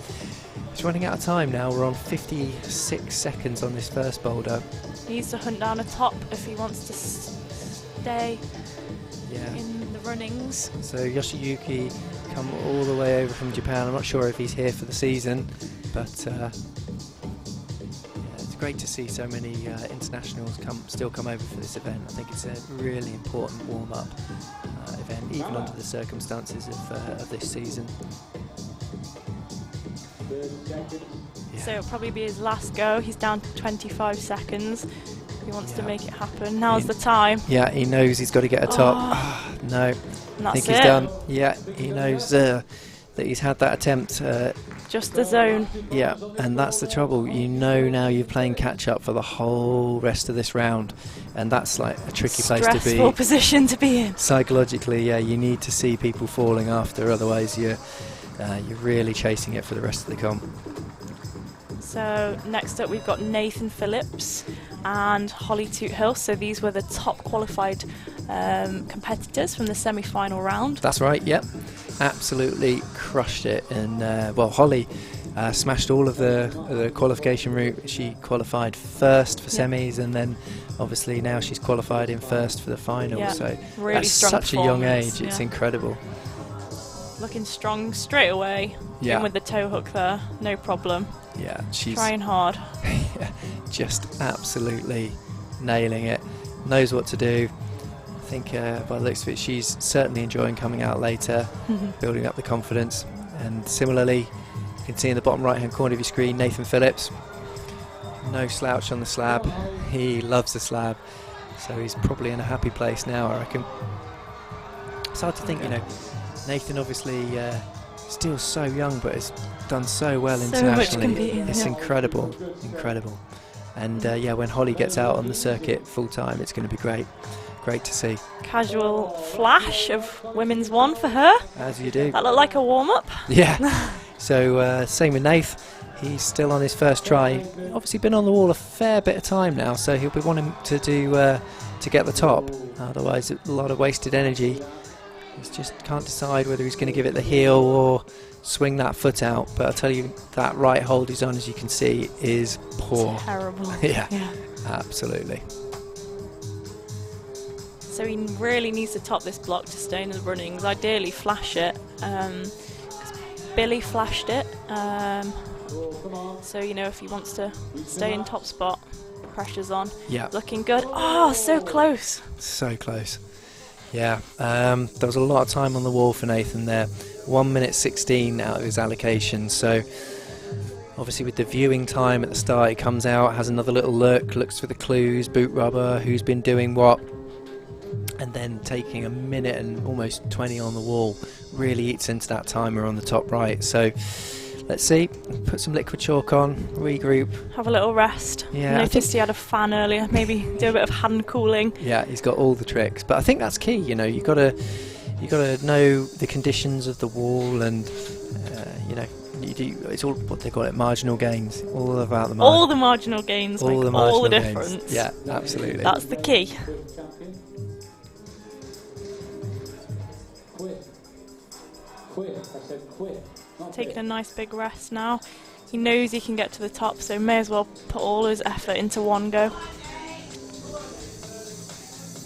it's running out of time now. We're on 56 seconds on this first boulder. He needs to hunt down a top if he wants to stay in the runnings. So Yoshiyuki come all the way over from Japan. I'm not sure if he's here for the season, but it's great to see so many internationals still come over for this event. I think it's a really important warm-up event, even under the circumstances of this season. So it'll probably be his last go. He's down to 25 seconds. He wants to make it happen. Now's the time. Yeah, he knows he's got to get a top. No, I think he's done. Yeah, he knows that he's had that attempt. Just the zone. Yeah, and that's the trouble. You know now you're playing catch-up for the whole rest of this round, and that's like a tricky place to be. Stressful position to be in. Psychologically, yeah, you need to see people falling after, otherwise you're really chasing it for the rest of the comp. So next up we've got Nathan Phillips and Holly Toothill. So these were the top qualified competitors from the semi-final round. That's right, yep. Absolutely crushed it. And well, Holly smashed all of the qualification route. She qualified first for semis, and then obviously now she's qualified in first for the final. Yeah, so really at such a young age, it's yeah. incredible. Looking strong straight away. Yeah. Going with the toe hook there, no problem. Yeah, she's trying hard. Yeah, just absolutely nailing it. Knows what to do. I think by the looks of it, she's certainly enjoying coming out later, building up the confidence. And similarly, you can see in the bottom right-hand corner of your screen, Nathan Phillips. No slouch on the slab. He loves the slab, so he's probably in a happy place now, I reckon. It's hard to think, you know. Nathan obviously still so young, but has done so well internationally. It's incredible, incredible. And yeah, when Holly gets out on the circuit full time, it's going to be great. Great to see. Casual flash of women's one for her. As you do. That looked like a warm-up. Yeah. So same with Nath. He's still on his first try. Obviously been on the wall a fair bit of time now, so he'll be wanting to do to get the top. Otherwise, a lot of wasted energy. He just can't decide whether he's going to give it the heel or swing that foot out. But I'll tell you, that right hold he's on, as you can see, is poor. Terrible. Yeah, absolutely. So he really needs to top this block to stay in the runnings. Ideally, flash it. Billy flashed it. So, you know, if he wants to stay in top spot, pressure's on. Yeah. Looking good. Oh, so close. So close. Yeah, there was a lot of time on the wall for Nathan there. 1 minute 16 out of his allocation. So obviously with the viewing time at the start, he comes out, has another little look, looks for the clues, boot rubber, who's been doing what, and then taking a minute and almost 20 on the wall really eats into that timer on the top right. So let's see, put some liquid chalk on, regroup. Have a little rest. Yeah, Noticed he had a fan earlier, maybe do a bit of hand cooling. Yeah, he's got all the tricks, but I think that's key, you know, you got to know the conditions of the wall, and you know, it's all what they call it, marginal gains, all about the all the marginal gains, all make the marginal all the gains. difference. Yeah, absolutely. That's the key. Taking a nice big rest now. He knows he can get to the top, so may as well put all his effort into one go.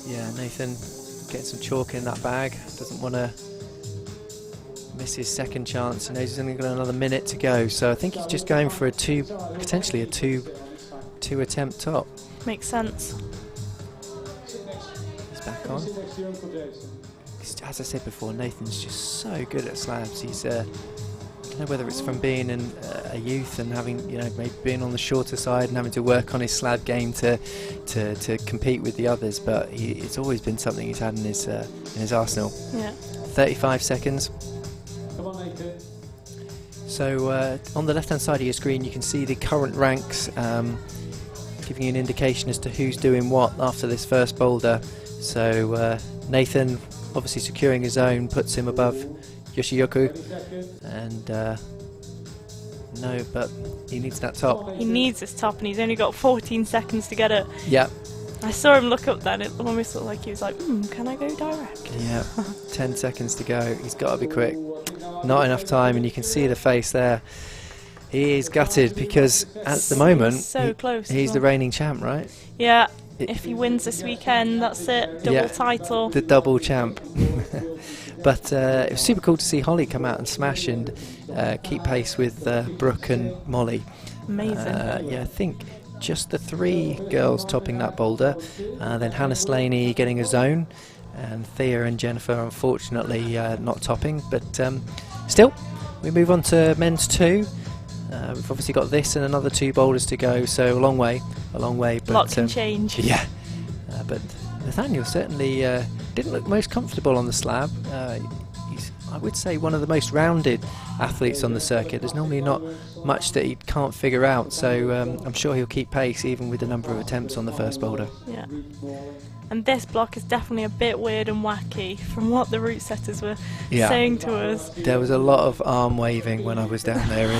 Yeah, Nathan getting some chalk in that bag. Doesn't want to miss his second chance. He knows he's only got another minute to go, so I think he's just going for potentially a two attempt top. Makes sense. back on. As I said before, Nathan's just so good at slabs. He's, I don't know whether it's from being a youth and having, maybe being on the shorter side and having to work on his slab game to compete with the others, but it's always been something he's had in his arsenal. Yeah. 35 seconds. So on the left-hand side of your screen, you can see the current ranks, giving you an indication as to who's doing what after this first boulder. So Nathan, obviously securing his own, puts him above Yoshioku, and no, but he needs that top. He needs this top, and he's only got 14 seconds to get it. Yeah. I saw him look up then, it almost looked like he was like, can I go direct? Yeah, 10 seconds to go. He's got to be quick. Not enough time, and you can see the face there. He is gutted because at the moment so close he's the reigning champ, right? Yeah, if he wins this weekend, that's it, double title. The double champ. But it was super cool to see Holly come out and smash and keep pace with Brooke and Molly. Amazing. Yeah, I think just the 3 girls topping that boulder. Then Hannah Slaney getting a zone, and Thea and Jennifer unfortunately not topping. But still, we move on to men's 2. We've obviously got this and another 2 boulders to go, so a long way. But, lot can change. Yeah, but Nathaniel certainly didn't look most comfortable on the slab. He's, I would say, one of the most rounded athletes on the circuit. There's normally not much that he can't figure out, so I'm sure he'll keep pace even with the number of attempts on the first boulder. Yeah. And this block is definitely a bit weird and wacky from what the route setters were saying to us. There was a lot of arm waving when I was down there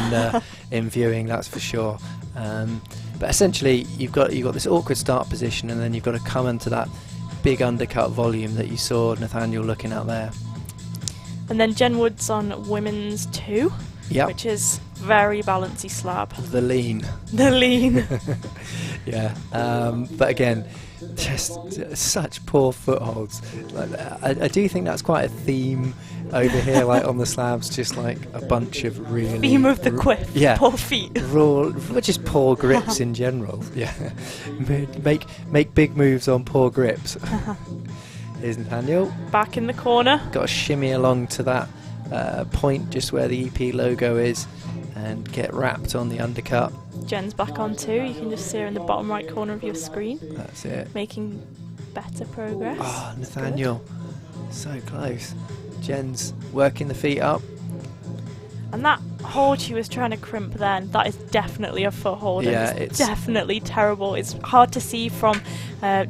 in viewing, that's for sure. But essentially, you've got this awkward start position, and then you've got to come into that big undercut volume that you saw Nathaniel looking at there. And then Jen Wood's on women's 2, which is very balancy slab. The lean. Yeah, but again, just such poor footholds. I do think that's quite a theme over here, like on the slabs, just like a bunch of really... Theme of the QWIF, yeah, poor feet. Just poor grips in general. Yeah, make big moves on poor grips. Here's Nathaniel. Back in the corner. Got to shimmy along to that point just where the EP logo is and get wrapped on the undercut. Jen's back on 2. You can just see her in the bottom right corner of your screen. That's it. Making better progress. Oh, Nathaniel. So close. Jen's working the feet up. And that hold she was trying to crimp then, that is definitely a foothold. Yeah, and it's definitely terrible. It's hard to see from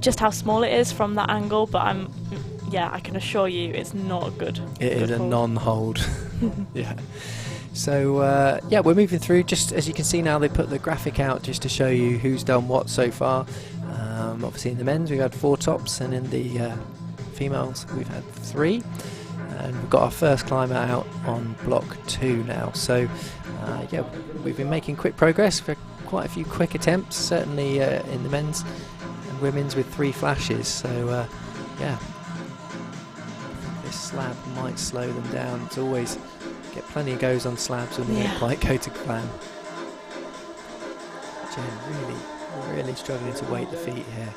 just how small it is from that angle, but I can assure you it's not good. It is a hold. Non-hold. Yeah. So we're moving through. Just as you can see now, they put the graphic out just to show you who's done what so far. Obviously in the men's we've had 4 tops, and in the females we've had 3. And we've got our first climber out on block 2 now. So we've been making quick progress for quite a few quick attempts, certainly in the men's and women's with 3 flashes. So I think this slab might slow them down. It's always get plenty of goes on slabs when they don't quite go to plan. Jen really struggling to weight the feet here.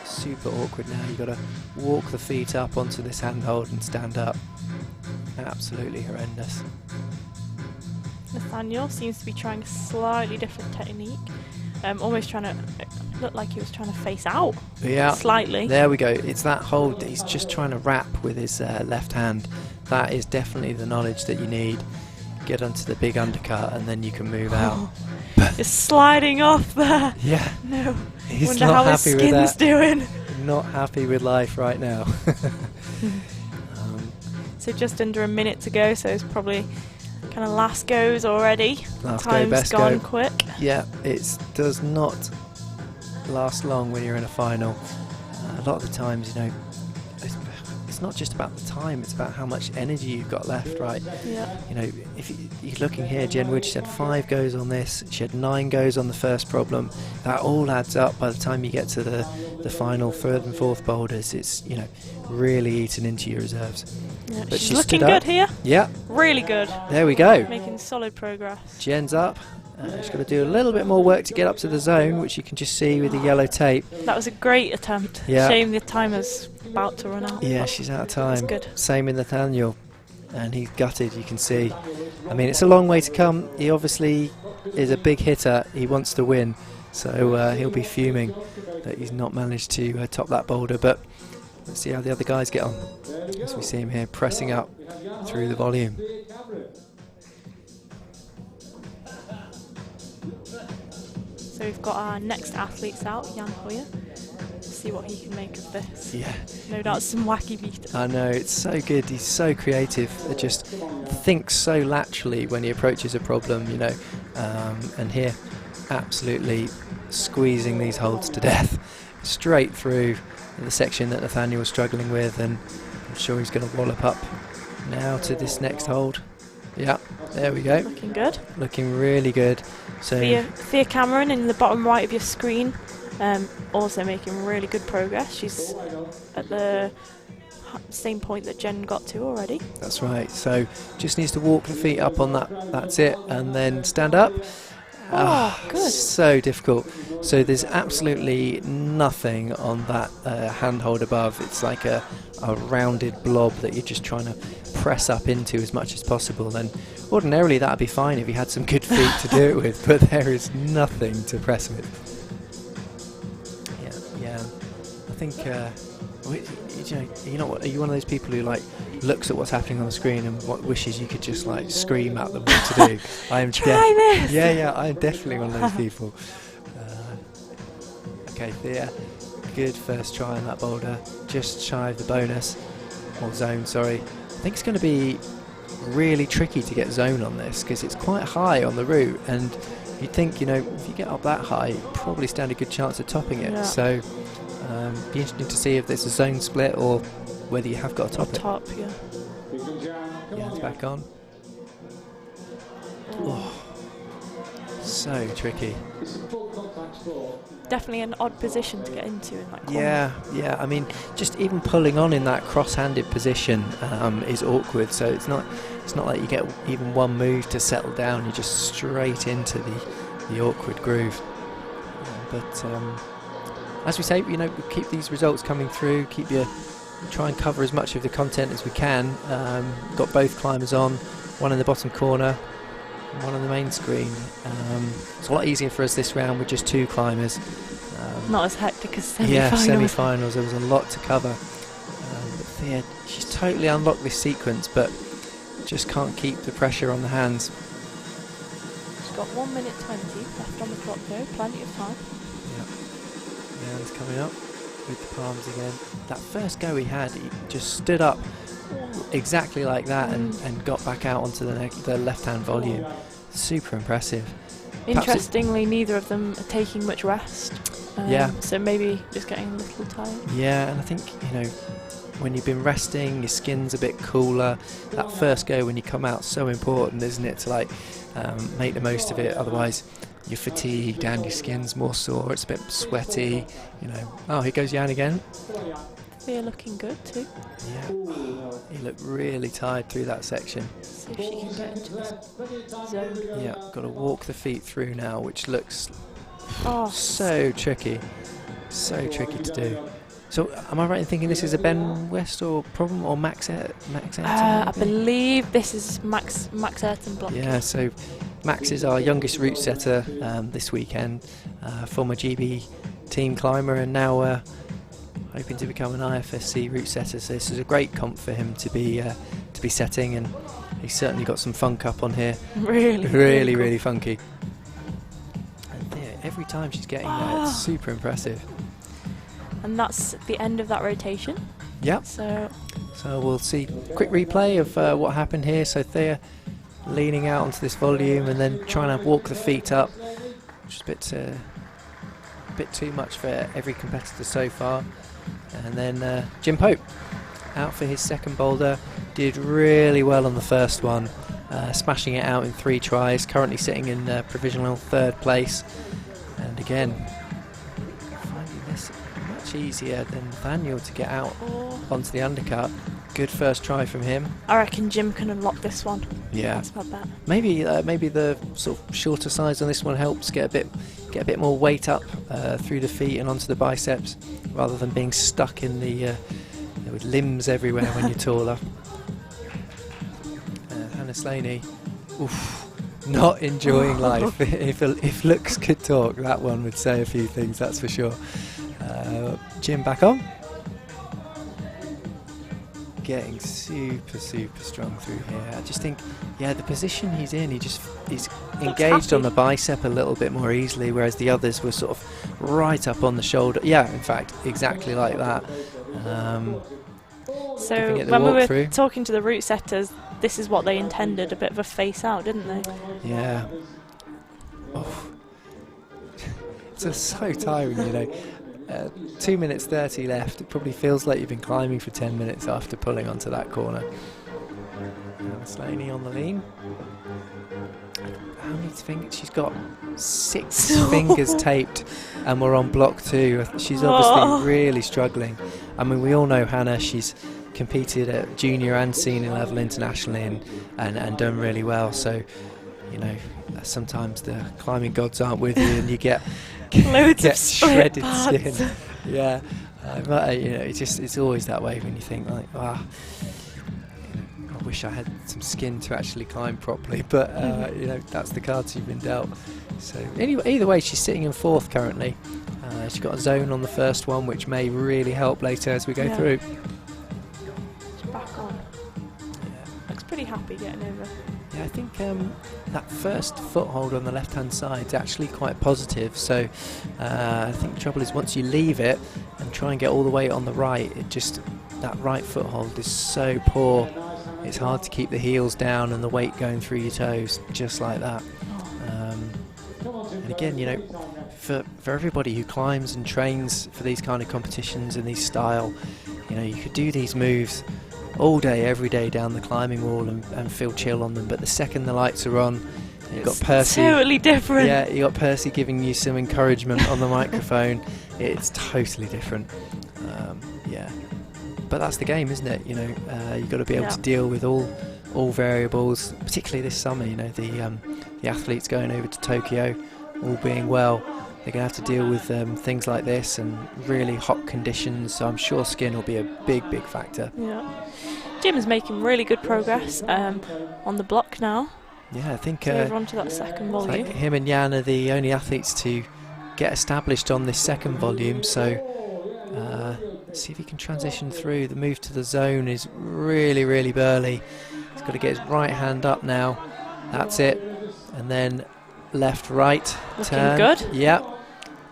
Super awkward now. You've got to walk the feet up onto this handhold and stand up. Absolutely horrendous. Nathaniel seems to be trying a slightly different technique. Almost trying to look like he was trying to face out. Yeah, slightly. There we go. It's that hold that he's just trying to wrap with his left hand. That is definitely the knowledge that you need. Get onto the big undercut and then you can move out. It's sliding off there. Yeah. No. He's Wonder not how happy his with that. skin's doing. Not happy with life right now. So just under a minute to go, so it's probably kind of last goes already. Last go, Time's best gone go. quick. Yeah, it does not last long when you're in a final. A lot of the times, it's not just about the time, it's about how much energy you've got left, right? Yeah. If you're looking here, Jen Wood, she had 5 goes on this, she had 9 goes on the first problem. That all adds up by the time you get to the final 3rd and 4th boulders. It's, really eaten into your reserves. Yeah, But she's she looking stood up. good here. Yeah. Really good. There we go. Making solid progress. Jen's up, She's got to do a little bit more work to get up to the zone, which you can just see with the yellow tape. That was a great attempt. Yeah. Shame the timer's about to run out. Yeah, she's out of time. That's good. Same with Nathaniel, and he's gutted, you can see. I mean, it's a long way to come. He obviously is a big hitter. He wants to win, so he'll be fuming that he's not managed to top that boulder. But let's see how the other guys get on, as we see him here pressing up through the volume. So we've got our next athletes out, Jan Hoyer. See what he can make of this. Yeah. No doubt some wacky beat. I know, it's so good. He's so creative. He just thinks so laterally when he approaches a problem, you know. And here, absolutely squeezing these holds to death. Straight through the section that Nathaniel was struggling with, and I'm sure he's going to wallop up now to this next hold. Yeah, there we go. Looking good. Looking really good. So Thea Cameron in the bottom right of your screen, also making really good progress. She's at the same point that Jen got to already. that's right. So just needs to walk the feet up on that. That's it, and then stand up. Good. So difficult. So there's absolutely nothing on that handhold above. It's like a rounded blob that you're just trying to press up into as much as possible. And ordinarily that would be fine if you had some good feet to do it with, but there is nothing to press with. Yeah. I think are you one of those people who like looks at what's happening on the screen and wishes you could just like scream at them what to do? I am Try this. Yeah, I am definitely one of those people. Okay, Thea, good first try on that boulder, just shy of the bonus, or zone, sorry. I think it's going to be really tricky to get zone on this because it's quite high on the route, and you'd think, you know, if you get up that high, you probably stand a good chance of topping it. Yeah. So be interesting to see if there's a zone split or whether you have got to top it. Top, yeah. Yeah, it's back on. Oh, so tricky. Definitely an odd position to get into in that corner. Yeah. I mean, just even pulling on in that cross-handed position is awkward. So it's not like you get even one move to settle down. You're just straight into the awkward groove. But as we say, you know, we keep these results coming through. Try and cover as much of the content as we can. Got both climbers on, one in the bottom corner, one on the main screen. It's a lot easier for us this round with just two climbers. Not as hectic as semi-finals. Yeah, semi-finals. There was a lot to cover. But Thea, she's totally unlocked this sequence, but just can't keep the pressure on the hands. She's got 1 minute 20 left on the clock though, plenty of time. Yeah, it's coming up with the palms again. That first go he had, he just stood up exactly like that and got back out onto the left-hand volume. Super impressive. Interestingly, neither of them are taking much rest. Yeah. So maybe just getting a little tired. Yeah, and I think, you know, when you've been resting, your skin's a bit cooler. That first go when you come out, so important, isn't it, to like make the most of it. Otherwise, you're fatigued and your skin's more sore. It's a bit sweaty, you know. Oh, here goes Jan again. They're looking good too. Yeah, he looked really tired through that section. See if she can get into this zone. Yeah, got to walk the feet through now, which looks so tricky. So tricky to do. So, am I right in thinking this is a Ben West or problem, or Max Ayrton? I believe this is Max Ayrton block. Yeah, so Max is our youngest route setter this weekend, former GB team climber, and now hoping to become an IFSC route setter. So this is a great comp for him to be setting, and he's certainly got some funk up on here. Really funky. And yeah, every time she's getting there, it's super impressive. And that's the end of that rotation. Yep. So we'll see a quick replay of what happened here. So Thea leaning out onto this volume and then trying to walk the feet up, which is a bit too much for every competitor so far. And then Jim Pope out for his second boulder, did really well on the first one, smashing it out in 3 tries, currently sitting in provisional 3rd place. And again, finding this much much easier than Nathaniel to get out onto the undercut. Good first try from him. I reckon Jim can unlock this one. Yeah. That's my bet. Maybe the sort of shorter size on this one helps get a bit more weight up through the feet and onto the biceps, rather than being stuck in the with limbs everywhere when you're taller. Hannah Slaney, not enjoying life. If looks could talk, that one would say a few things, that's for sure. Jim back on. Getting super strong through here. I just think, the position he's in, he's engaged on the bicep a little bit more easily, whereas the others were sort of right up on the shoulder. Yeah, in fact, exactly like that. So when we were talking to the route setters, this is what they intended, a bit of a face out, didn't they? Yeah. It's just so tiring, you know. 2 minutes 30 left. It probably feels like you've been climbing for 10 minutes after pulling onto that corner. Slaney on the lean. How many fingers? She's got 6 fingers taped, and we're on block 2. She's obviously really struggling. I mean, we all know Hannah. She's competed at junior and senior level internationally and done really well. So, you know, sometimes the climbing gods aren't with you, and you get loads of shredded skin. Yeah, but, you know, it's always that way when you think like, I wish I had some skin to actually climb properly, but you know, that's the cards you've been dealt. So anyway, either way, she's sitting in 4th currently. She's got a zone on the first one, which may really help later as we go through. She's back on. Looks pretty happy getting over. Yeah, I think that first foothold on the left-hand side is actually quite positive. So I think the trouble is once you leave it and try and get all the way on the right, that right foothold is so poor. It's hard to keep the heels down and the weight going through your toes, just like that. And again, you know, for everybody who climbs and trains for these kind of competitions and these style, you know, you could do these moves all day, every day down the climbing wall and feel chill on them. But the second the lights are on, you've got Percy. Totally different. Yeah, you got Percy giving you some encouragement on the microphone. It's totally different. Yeah, but that's the game, isn't it? You know, you've got to be able to deal with all variables, particularly this summer. You know, the athletes going over to Tokyo, all being well, they're going to have to deal with things like this and really hot conditions. So I'm sure skin will be a big factor. Yeah. Jim is making really good progress on the block now. Yeah, I think so on to that second volume. Like him and Jan are the only athletes to get established on this second volume. So let's see if he can transition through. The move to the zone is really burly. He's got to get his right hand up now. That's it. And then left, right. Looking turn. Good. Yep.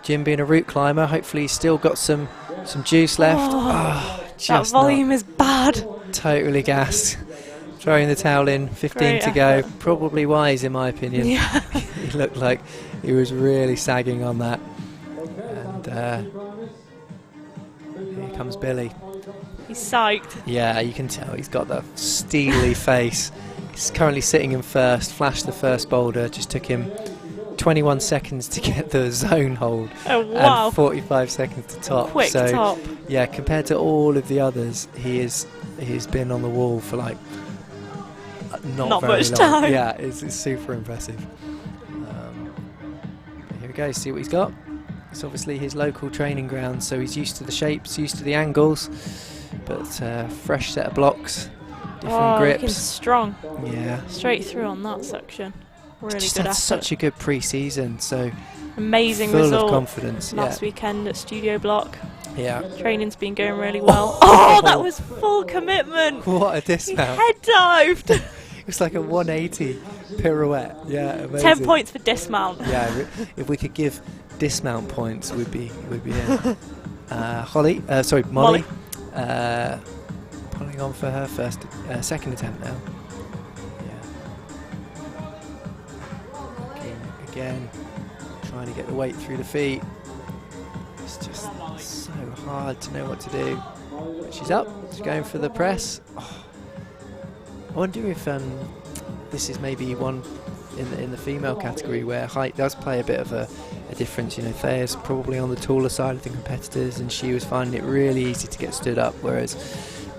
Jim being a route climber, hopefully he's still got some juice left. That volume is bad. Totally gassed. Throwing the towel in, 15 to go. Probably wise in my opinion. Yeah. He looked like he was really sagging on that. And here comes Billy. He's psyched. Yeah, you can tell he's got that steely face. He's currently sitting in first, flashed the first boulder, just took him 21 seconds to get the zone hold. Oh, wow. And 45 seconds to top. Quick top. Yeah, compared to all of the others, he's been on the wall for like not very much long. time. Yeah, it's super impressive. Here we go, see what he's got. It's obviously his local training ground, so he's used to the shapes, used to the angles, but fresh set of blocks, different grips. Looking strong. Yeah. Straight through on that section. Really just good had effort. such a good pre-season, so amazing full result of confidence. last weekend at Studio Block. Yeah. Training's been going really well. Oh, that was full commitment. What a dismount. He head dived. It was like a 180 pirouette. Yeah, amazing. 10 points for dismount. Yeah, if we could give dismount points, we'd be in. Molly. Pulling on for her second attempt now. Yeah. Again, trying to get the weight through the feet. It's just so hard to know what to do. But she's up. She's going for the press. Oh. I wonder if this is maybe one in the female category where height does play a bit of a a difference. You know, Thea's probably on the taller side of the competitors, and she was finding it really easy to get stood up, whereas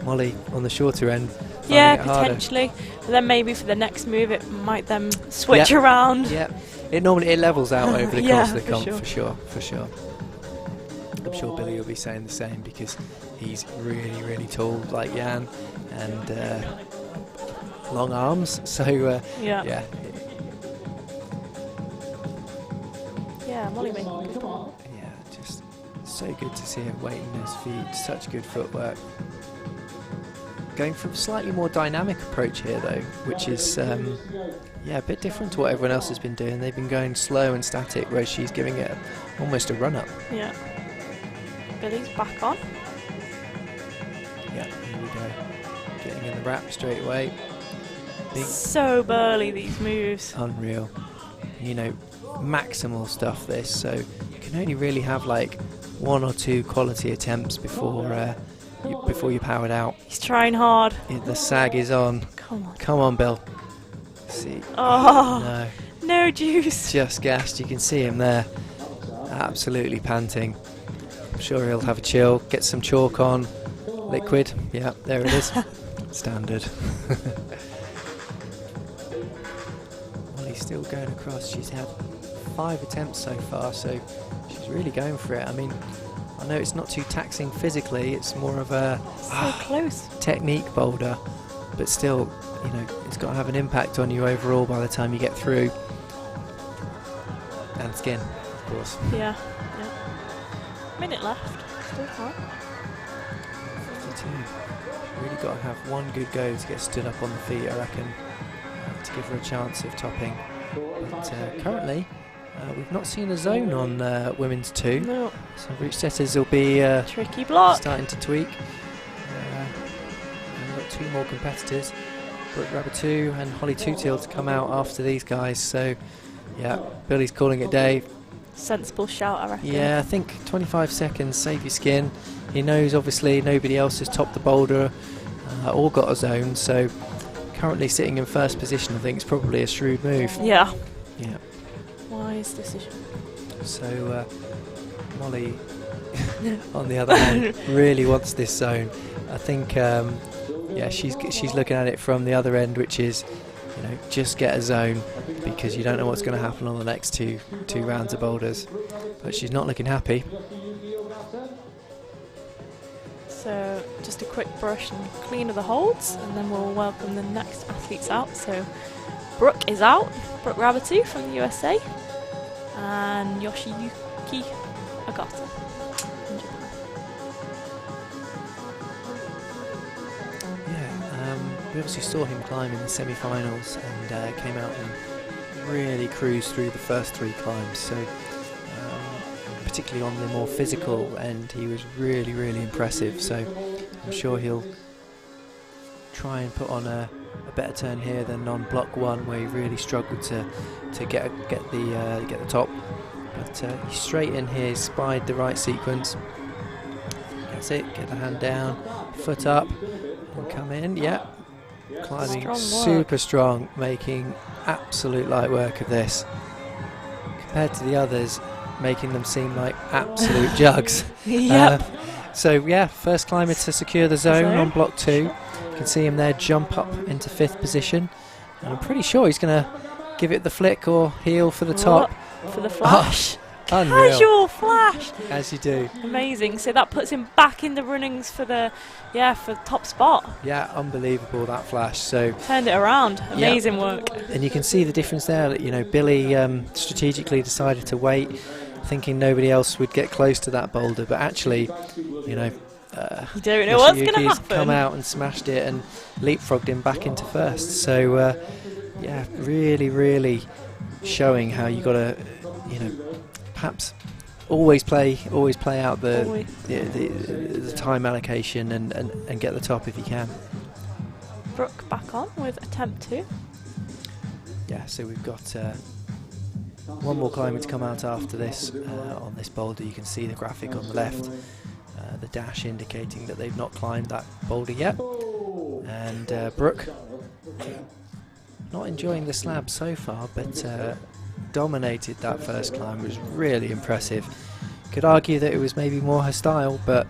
Molly on the shorter end. Yeah, it harder. potentially. But then maybe for the next move, it might then switch around. Yeah, it levels out over the course of the comp, for sure. I'm sure Billy will be saying the same, because he's really, really tall, like Jan, and long arms. So Yeah, Molly making good ball. Yeah, just so good to see her weighting those feet. Such good footwork. Going for a slightly more dynamic approach here, though, which is a bit different to what everyone else has been doing. They've been going slow and static, whereas she's giving it almost a run-up. Yeah. Billy's back on. Yeah, here we go. Getting in the wrap straight away. So burly, these moves. Unreal. You know, maximal stuff this, so you can only really have like 1 or 2 quality attempts before you're powered out. He's trying hard. The sag is on. Come on, Bill. See. Oh, no juice. Just gassed. You can see him there, absolutely panting. I'm sure he'll have a chill, get some chalk on, liquid. Yeah, there it is. Standard. Molly's still going across. She's had 5 attempts so far, so she's really going for it. I mean, I know it's not too taxing physically, it's more of a close technique boulder, but still, you know, it's got to have an impact on you overall by the time you get through. And skin, of course. Yeah. Minute left. Still hard. 52. Really got to have one good go to get stood up on the feet, I reckon, to give her a chance of topping. But currently, we've not seen a zone on women's 2. No. So reach setters will be tricky block. Starting to tweak. We've got 2 more competitors, Brooke Rabatu and Holly Tootil, to come out after these guys. So yeah, Billy's calling it day. Sensible shout, I reckon. Yeah, I think 25 seconds, save your skin. He knows obviously nobody else has topped the boulder or got a zone, so currently sitting in first position, I think it's probably a shrewd move. Yeah. Yeah. Wise decision. So Molly, on the other hand, really wants this zone. I think, she's looking at it from the other end, which is, you know, just get a zone, because you don't know what's going to happen on the next two rounds of boulders. But she's not looking happy. So just a quick brush and clean of the holds, and then we'll welcome the next athletes out. So Brooke is out, Brooke Rabatu from the USA, and Yoshiyuki Agata from Japan. We obviously saw him climb in the semi-finals and came out and really cruised through the first 3 climbs. So particularly on the more physical end, he was really, really impressive. So I'm sure he'll try and put on a better turn here than on block 1, where he really struggled to get the top. But he's straight in here, spied the right sequence. That's it. Get the hand down, foot up, and come in. Yeah. Climbing super strong, making absolute light work of this. Compared to the others, making them seem like absolute jugs. Yep. First climber to secure the zone on block 2. You can see him there jump up into 5th position. And I'm pretty sure he's going to give it the flick or heel for the top. For the flash. Unreal. Casual flash. As you do. Amazing. So that puts him back in the runnings for the top spot. Yeah, unbelievable, that flash. So turned it around. Amazing work. And you can see the difference there. You know, Billy strategically decided to wait, thinking nobody else would get close to that boulder, but actually, you know, you don't know what's going to happen. Come out and smashed it and leapfrogged him back into first. So really, really showing how you got to, you know, perhaps always play out the time allocation and get the top if you can. Brooke back on with attempt 2. Yeah, so we've got 1 more climber to come out after this on this boulder. You can see the graphic on the left, the dash indicating that they've not climbed that boulder yet. And Brooke, not enjoying the slab so far, but dominated that first climb. It was really impressive. Could argue that it was maybe more her style, but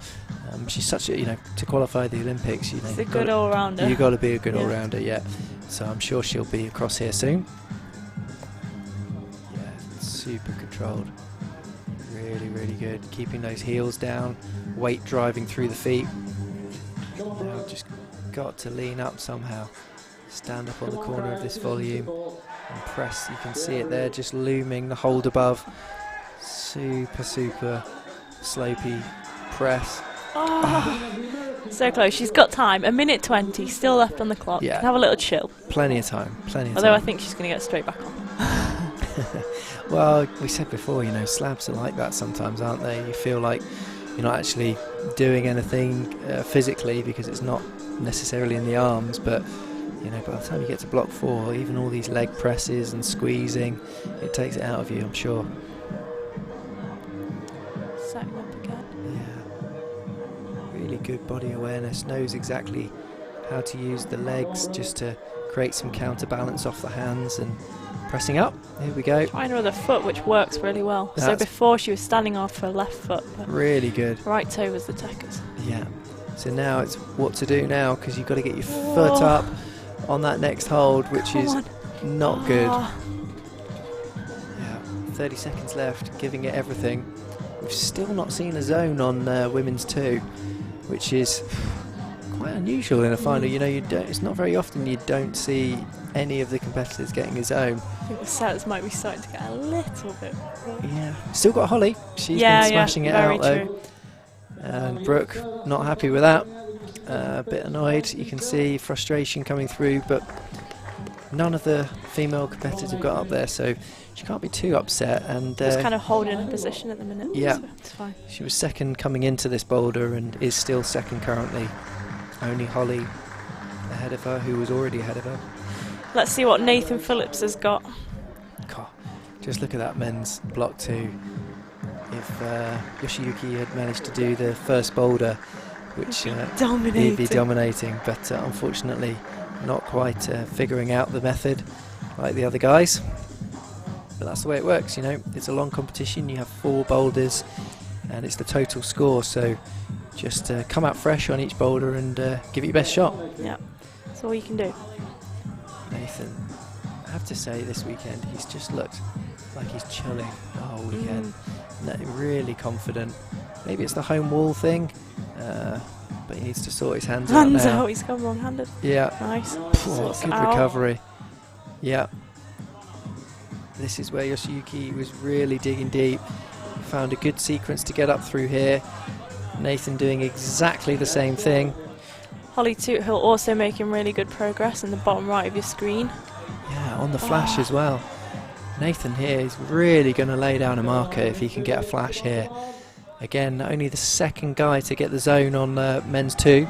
she's such a, to qualify the Olympics, she's a good all-rounder. You've got to be a good all-rounder, yeah. So I'm sure she'll be across here soon. Yeah, super controlled. Really, really good. Keeping those heels down, weight driving through the feet. Now just got to lean up somehow. Stand up on the corner of this volume and press. You can see it there, just looming, the hold above. Super, super slopey press. Oh, so close. She's got time. 1:20 still left on the clock. Yeah. Can have a little chill. Plenty of time. Plenty of Although time. I think she's going to get straight back on. Well, we said before, slabs are like that sometimes, aren't they? You feel like you're not actually doing anything physically because it's not necessarily in the arms, but by the time you get to block 4, even all these leg presses and squeezing, it takes it out of you, I'm sure. Setting up again. Yeah. Really good body awareness, knows exactly how to use the legs just to create some counterbalance off the hands and pressing up. Here we go. Trying her other foot, which works really well. So before she was standing off her left foot. Really good. Right toe was the techers. Yeah. So now it's what to do now, because you've got to get your foot up on that next hold, which is not good. Yeah. 30 seconds left, giving it everything. We've still not seen a zone on women's 2, which is quite unusual in a final. It's not very often you don't see any of the competitors getting a zone. I think the setters might be starting to get a little bit. Yeah. Still got Holly. She's been smashing it out though. And Brooke not happy with that. A bit annoyed. You can see frustration coming through, but none of the female competitors have got up there, so she can't be too upset. And just kind of holding her position at the minute. Yeah, so it's fine. She was second coming into this boulder and is still second currently. Only Holly ahead of her, who was already ahead of her. Let's see what Nathan Phillips has got. God, just look at that men's block 2. If Yoshiyuki had managed to do the first boulder, which he'd be dominating, but unfortunately not quite figuring out the method like the other guys. But that's the way it works, it's a long competition. You have 4 boulders and it's the total score, so just come out fresh on each boulder and give it your best shot. Yeah, that's all you can do. Nathan, I have to say, this weekend he's just looked like he's chilling the whole weekend. Really confident. Maybe it's the home wall thing, but he needs to sort his hands out now. Hands out, he's gone wrong-handed. Yeah. Nice. Good recovery. Yeah. This is where Yoshiyuki was really digging deep. Found a good sequence to get up through here. Nathan doing exactly the same thing. Holly Toothill also making really good progress in the bottom right of your screen. Yeah, on the flash as well. Nathan here is really going to lay down a marker if he can get a flash here. Again, only the second guy to get the zone on men's 2.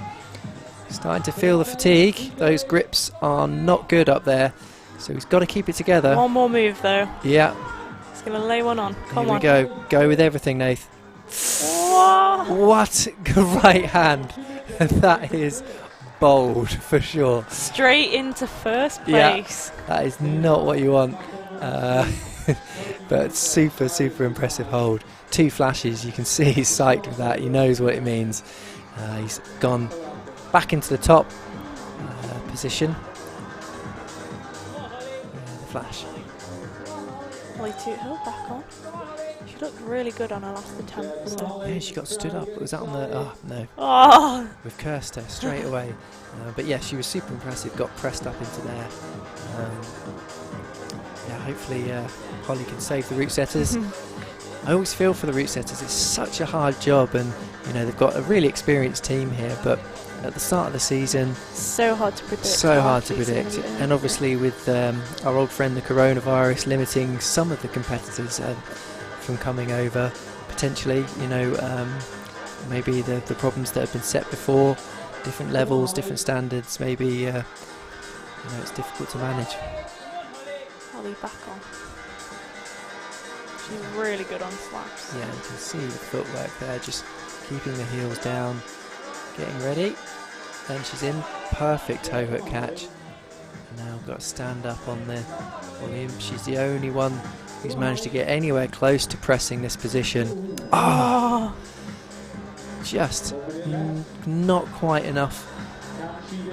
Starting to feel the fatigue. Those grips are not good up there, so he's got to keep it together. One more move though. Yeah. He's going to lay one on. Come on. Here we go. Go with everything, Nath. What right hand. That is bold for sure. Straight into first place. Yeah, that is not what you want. But super, super impressive hold. 2 flashes. You can see he's psyched with that. He knows what it means. He's gone back into the top position. The flash. Holly Toothill back on. She looked really good on her last attempt. So. Yeah, she got stood up. Was that on the... Oh, no. Oh. We've cursed her straight away. But yeah, she was super impressive. Got pressed up into there. Yeah, hopefully Holly can save the route setters. I always feel for the route setters. It's such a hard job, and they've got a really experienced team here, but at the start of the season, so hard to predict. So hard to predict, and obviously with our old friend the coronavirus limiting some of the competitors from coming over, potentially, maybe the problems that have been set before, different levels, different standards, maybe it's difficult to manage. Holly back on. She's really good on slabs. Yeah, you can see the footwork there, just keeping the heels down, getting ready. Then she's in, perfect toe hook catch. And now got to stand up on the volume. She's the only one who's managed to get anywhere close to pressing this position. Oh! Just not quite enough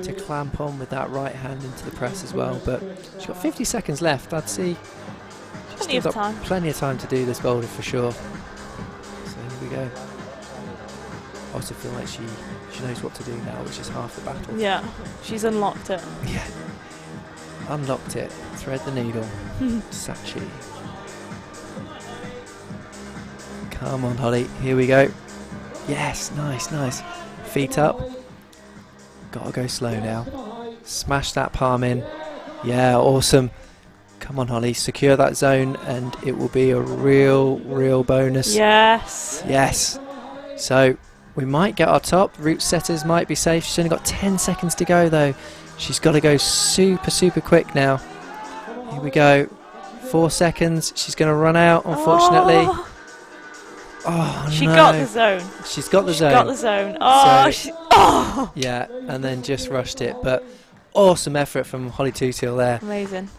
to clamp on with that right hand into the press as well, but she's got 50 seconds left. I'd see Plenty of time. Plenty of time to do this boulder for sure. So here we go. I also feel like she knows what to do now, which is half the battle. Yeah, she's unlocked it. Yeah. Unlocked it. Thread the needle. Sachi. Come on, Holly. Here we go. Yes, nice, nice. Feet up. Gotta go slow now. Smash that palm in. Yeah, awesome. Come on, Holly. Secure that zone and it will be a real bonus. Yes. Yes. So we might get our top. Route setters might be safe. She's only got 10 seconds to go though. She's got to go super quick now. Here we go. 4 seconds. She's going to run out, unfortunately. Oh, she no. got the zone. She's got the zone. Got the zone. Oh, so, yeah, and then just rushed it. But awesome effort from Holly Tootill there. Amazing.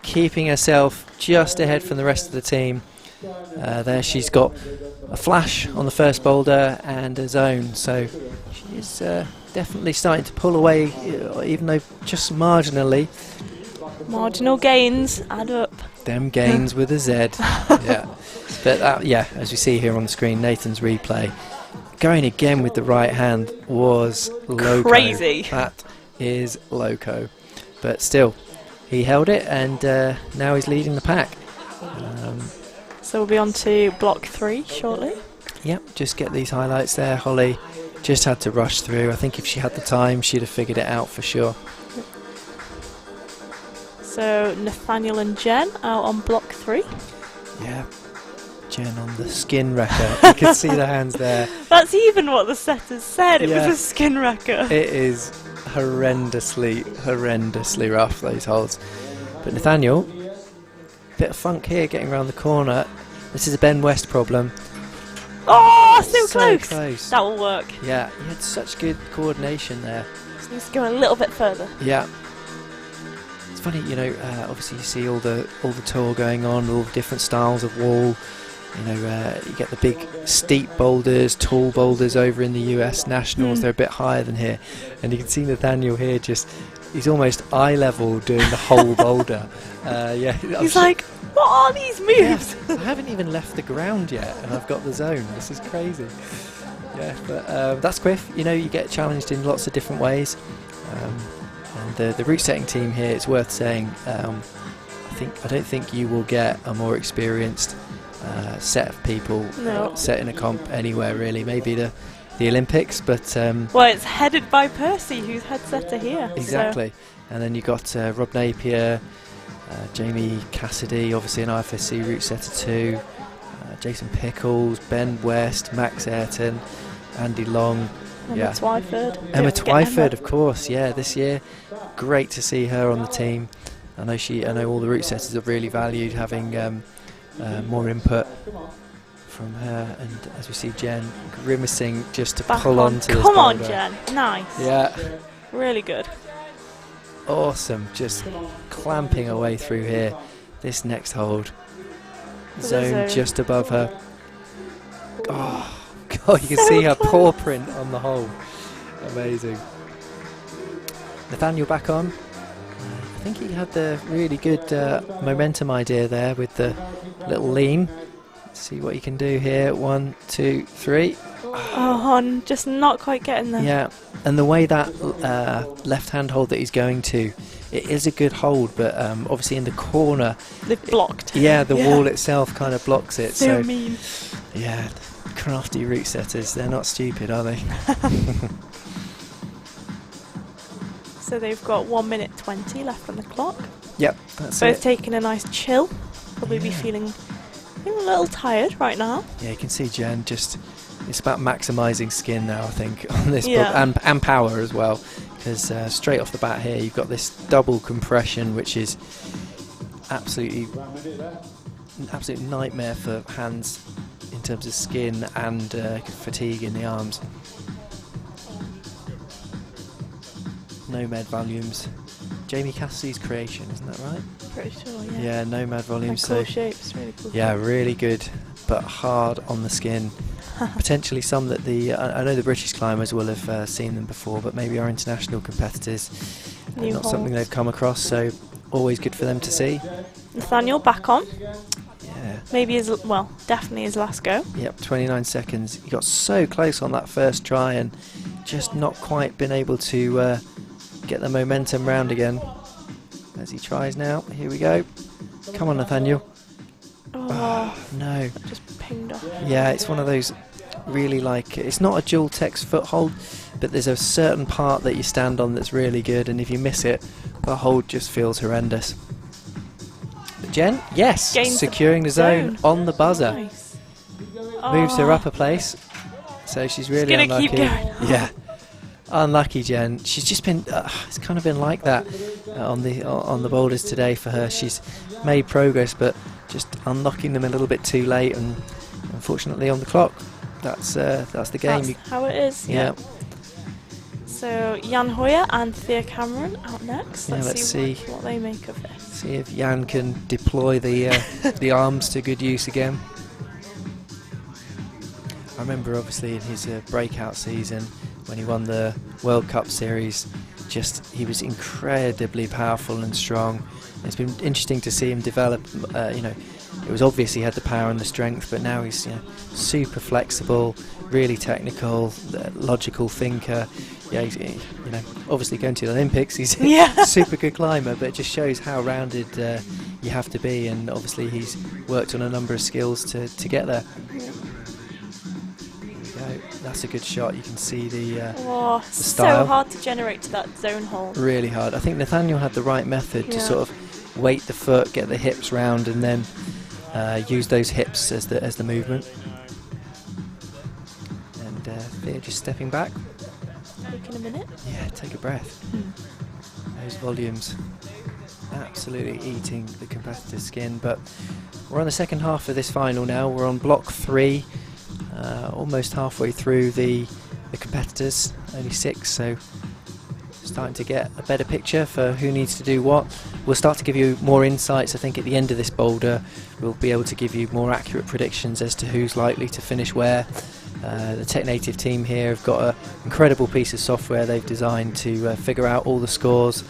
Keeping herself just ahead from the rest of the team. There she's got a flash on the first boulder and a zone. So she is definitely starting to pull away, even though just marginally. Marginal gains add up. Them gains with a Z. Yeah. But yeah, as we see here on the screen, Nathan's replay, going again with the right hand was loco. Crazy. That is loco. But still, he held it, and now he's leading the pack. So we'll be on to block 3 shortly. Yep, just get these highlights there. Holly just had to rush through. I think if she had the time, she'd have figured it out for sure. So Nathaniel and Jen out on block 3. Yeah. Jen on the skin wrecker. You can see the hands there. That's even what the setters said. It Yeah. was a skin wrecker. It is horrendously rough, those holes. But Nathaniel, bit of funk here getting around the corner. This is a Ben West problem. Oh, so close. That will work. Yeah, he had such good coordination there. Just needs to go a little bit further. Yeah. It's funny, you know, obviously you see all the tour going on, all the different styles of wall. You know, you get the big steep boulders, tall boulders over in the US Nationals. They're a bit higher than here. And you can see Nathaniel here he's almost eye level doing the whole boulder. Yeah, He's like, what are these moves? Yeah, I haven't even left the ground yet and I've got the zone. This is crazy. Yeah, but that's CWIF. You know, you get challenged in lots of different ways. And the route setting team here, it's worth saying, I don't think you will get a more experienced set of people set in a comp anywhere really. Maybe the Olympics, but well, it's headed by Percy, who's head setter here. Exactly. So. And then you got Rob Napier, Jamie Cassidy, obviously an IFSC route setter too, Jason Pickles, Ben West, Max Ayrton, Andy Long. Emma Twyford. Emma Twyford, of course. Yeah, this year, great to see her on the team. I know all the route setters have really valued having more input from her, and as we see Jen grimacing just to pull on to this Come on, boulder. Jen. Nice. Yeah. Really good. Awesome. Just clamping her way through here. This next hold. Zone just above her. Oh, God, you can see her paw print on the hole. Amazing. Nathaniel back on. I think he had the really good momentum idea there with the little lean. Let's see what he can do here. 1, 2, 3. Oh, and just not quite getting there. Yeah, and the way that left-hand hold that he's going to, it is a good hold, but obviously in the corner... They've blocked. Yeah, the wall itself kind of blocks it. So mean. Yeah, crafty route setters, they're not stupid, are they? So they've got 1 minute 20 left on the clock. Yep, that's Both it. taking a nice chill. Probably be feeling a little tired right now. Yeah, you can see Jen just... It's about maximising skin now, I think, on this book, and power as well, because straight off the bat here you've got this double compression, which is absolute nightmare for hands in terms of skin and fatigue in the arms. No med volumes. Jamie Cassidy's creation, isn't that right? pretty sure, yeah. Yeah, nomad volume. And cool shapes, really cool. Yeah, really good, but hard on the skin. Potentially some that I know the British climbers will have seen them before, but maybe our international competitors, not something they've come across, so always good for them to see. Nathaniel back on. Yeah. Maybe definitely his last go. Yep, 29 seconds. He got so close on that first try and just not quite been able to get the momentum round again. As he tries now, here we go. Come on, Nathaniel. Oh, no. Just pinged off. Yeah, it's one of those really it's not a dual text foothold, but there's a certain part that you stand on that's really good, and if you miss it, the hold just feels horrendous. But Jen, yes, securing the zone on the buzzer. Nice. Moves her up a place, so she's really unlucky. Keep going. Yeah. Unlucky Jen. She's just been it's kind of been like that on the boulders today for her. She's made progress, but just unlocking them a little bit too late, and unfortunately on the clock. That's the game. That's how it is. Yeah. So Jan Hoyer and Thea Cameron out next. Let's see what they make of this. See if Jan can deploy the arms to good use again. I remember obviously in his breakout season when he won the World Cup series, he was incredibly powerful and strong. It's been interesting to see him develop. It was obvious he had the power and the strength, but now he's super flexible, really technical, logical thinker. Yeah, he's obviously going to the Olympics. He's a super good climber, but it just shows how rounded you have to be, and obviously he's worked on a number of skills to get there. That's a good shot. You can see the style. So hard to generate to that zone hold. Really hard. I think Nathaniel had the right method to sort of weight the foot, get the hips round, and then use those hips as the movement. And they're just stepping back. Taking a minute. Yeah, take a breath. Those volumes absolutely eating the competitor's skin. But we're on the second half of this final now. We're on block 3. Almost halfway through the competitors, only 6, so starting to get a better picture for who needs to do what. We'll start to give you more insights. I think at the end of this boulder we'll be able to give you more accurate predictions as to who's likely to finish where. The Tech Native team here have got an incredible piece of software they've designed to figure out all the scores,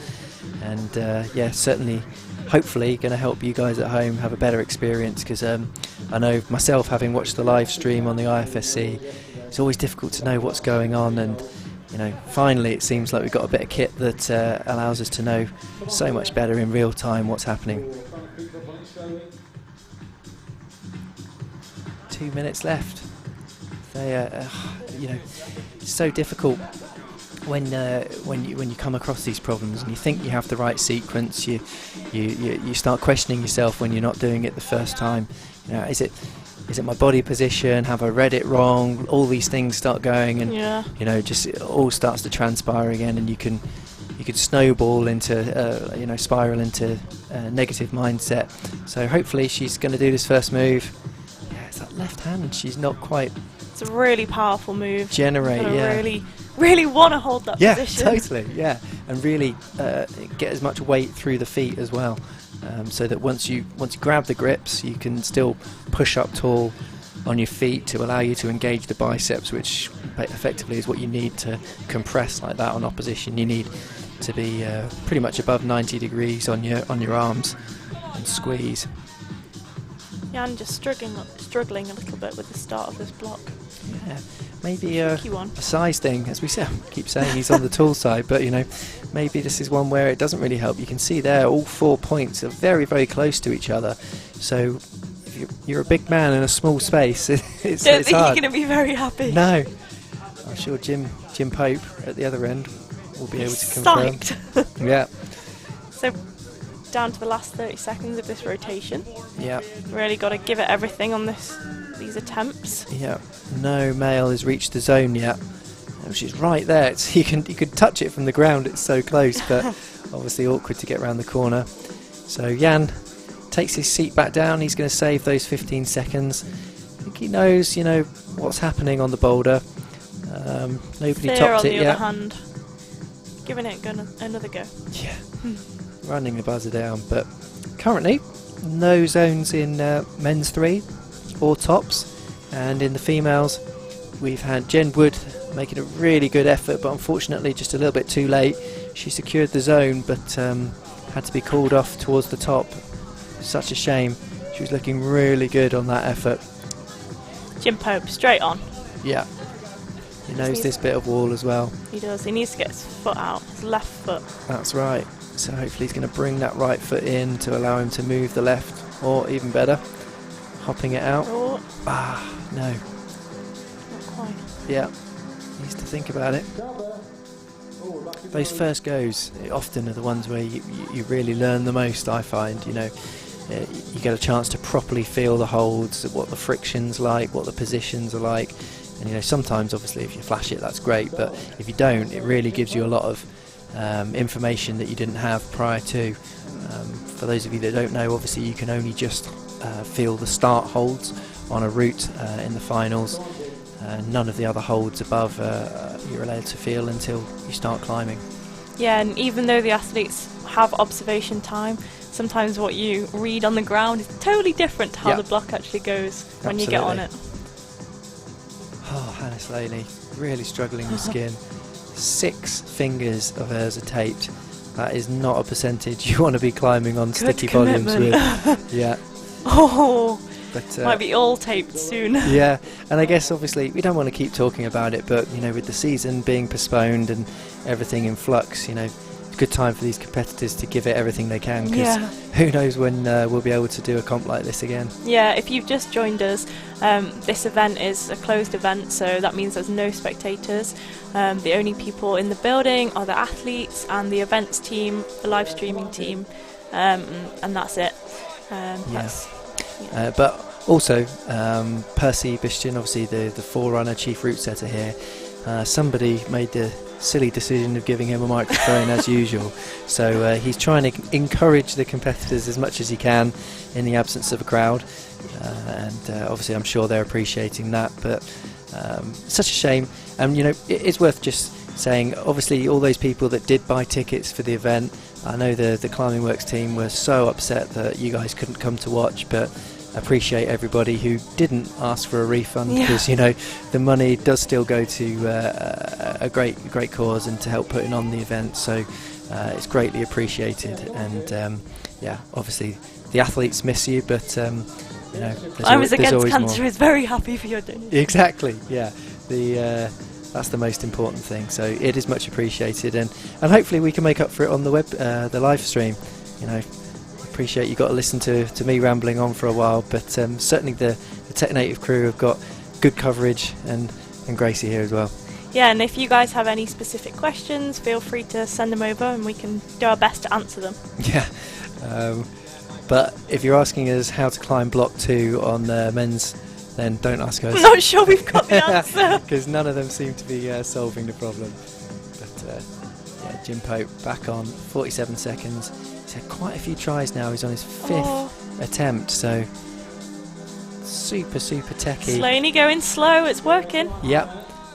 and certainly hopefully going to help you guys at home have a better experience, because I know myself, having watched the live stream on the IFSC, it's always difficult to know what's going on, and finally it seems like we've got a bit of kit that allows us to know so much better in real time what's happening. 2 minutes left. It's so difficult when you come across these problems and you think you have the right sequence, you start questioning yourself when you're not doing it the first time. Is it my body position? Have I read it wrong? All these things start going, and just it all starts to transpire again, and you can snowball into spiral into a negative mindset. So hopefully she's going to do this first move. Yeah, it's that left hand. She's not quite. It's a really powerful move. Generate, really want to hold that position. Yeah, totally, yeah. And really get as much weight through the feet as well, so that once you grab the grips, you can still push up tall on your feet to allow you to engage the biceps, which effectively is what you need to compress like that on opposition. You need to be pretty much above 90 degrees on your arms and squeeze. Jan just struggling a little bit with the start of this block. Yeah, maybe a size thing, as we keep saying he's on the tall side, but maybe this is one where it doesn't really help. You can see there all 4 points are very, very close to each other, so if you're a big man in a small space, it's Don't think hard. You're going to be very happy. No, I'm sure Jim Pope at the other end will be able to confirm. Psyched. Yeah. So down to the last 30 seconds of this rotation. Yeah. Really got to give it everything on these attempts. Yeah. No male has reached the zone yet, which is right there. You could touch it from the ground. It's so close, but obviously awkward to get around the corner. So Jan takes his seat back down. He's going to save those 15 seconds. I think he knows, what's happening on the boulder. Nobody topped it yet. on the other hand, giving it another go. Yeah. Running the buzzer down, but currently, no zones in men's 3 or tops, and in the females we've had Jen Wood making a really good effort, but unfortunately just a little bit too late. She secured the zone, but had to be called off towards the top. Such a shame. She was looking really good on that effort. Jim Pope, straight on. Yeah. He knows this bit of wall as well. He does. He needs to get his foot out, his left foot. That's right. So hopefully he's going to bring that right foot in to allow him to move the left, or even better, hopping it out. Oh. No. Not quite. Yeah. Needs to think about it. Those first goes often are the ones where you really learn the most, I find. You know, you get a chance to properly feel the holds, what the friction's like, what the positions are like. And you know, sometimes obviously if you flash it, that's great, but if you don't, it really gives you a lot of information that you didn't have prior to. For those of you that don't know, obviously you can only just feel the start holds on a route in the finals. None of the other holds above you're allowed to feel until you start climbing. Yeah, and even though the athletes have observation time, sometimes what you read on the ground is totally different to how the block actually goes when you get on it. Oh, Hannah Slaney, really struggling with skin. 6 fingers of hers are taped. That is not a percentage you want to be climbing on sticky volumes with. Yeah. Oh, but, might be all taped soon. Yeah, and I guess obviously we don't want to keep talking about it, but you know, with the season being postponed and everything in flux, you know, it's a good time for these competitors to give it everything they can, because who knows when we'll be able to do a comp like this again. Yeah, if you've just joined us, this event is a closed event, so that means there's no spectators. The only people in the building are the athletes and the events team, the live streaming team, and that's it. But also Percy Bishton, obviously the forerunner, chief route setter here, somebody made the silly decision of giving him a microphone as usual, so he's trying to encourage the competitors as much as he can in the absence of a crowd, and obviously I'm sure they're appreciating that, but such a shame. And you know, it's worth just saying, obviously all those people that did buy tickets for the event, I know the Climbing Works team were so upset that you guys couldn't come to watch, but appreciate everybody who didn't ask for a refund, because you know, the money does still go to a great cause and to help putting on the event, so it's greatly appreciated. And yeah, obviously the athletes miss you, but you know, I was Against Cancer is very happy for your donation. Exactly, yeah. That's the most important thing, so it is much appreciated, and hopefully we can make up for it on the web, the live stream. You know, appreciate you got to listen to me rambling on for a while, but certainly the Tech Native crew have got good coverage, and Gracie here as well. Yeah, and if you guys have any specific questions, feel free to send them over and we can do our best to answer them. Yeah, but if you're asking us how to climb block 2 on men's, then don't ask us. I'm not sure we've got the answer. Because none of them seem to be solving the problem. But yeah, Jim Pope back on 47 seconds. He's had quite a few tries now. He's on his 5th attempt, so super techy. Slaney going slow, it's working. Yep.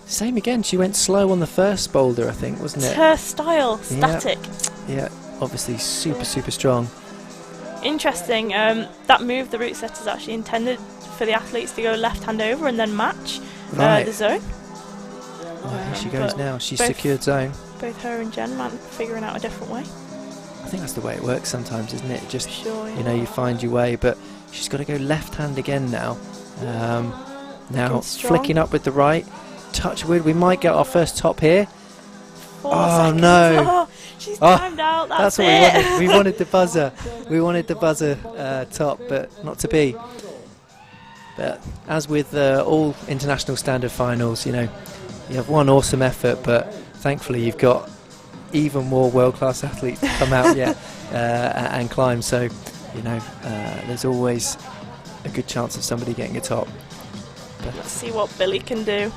Same again, she went slow on the first boulder, I think, wasn't it? It's her style, static. Yeah, obviously super strong. Interesting, that move the route setters actually intended for the athletes to go left hand over and then match the zone. Well, here she goes now, she's secured zone. Both her and Jen man figuring out a different way. I think that's the way it works sometimes, isn't it? Just, you know, you find your way, but she's got to go left hand again now. Now flicking up with the right. Touch wood, we might get our first top here. 4 seconds. No. Oh, she's timed out, that's what it. we wanted. We wanted the buzzer. We wanted the buzzer top, but not to be. But as with all international standard finals, you know, you have one awesome effort, but thankfully you've got even more world-class athletes to come out and climb. So, you know, there's always a good chance of somebody getting a top. But let's see what Billy can do.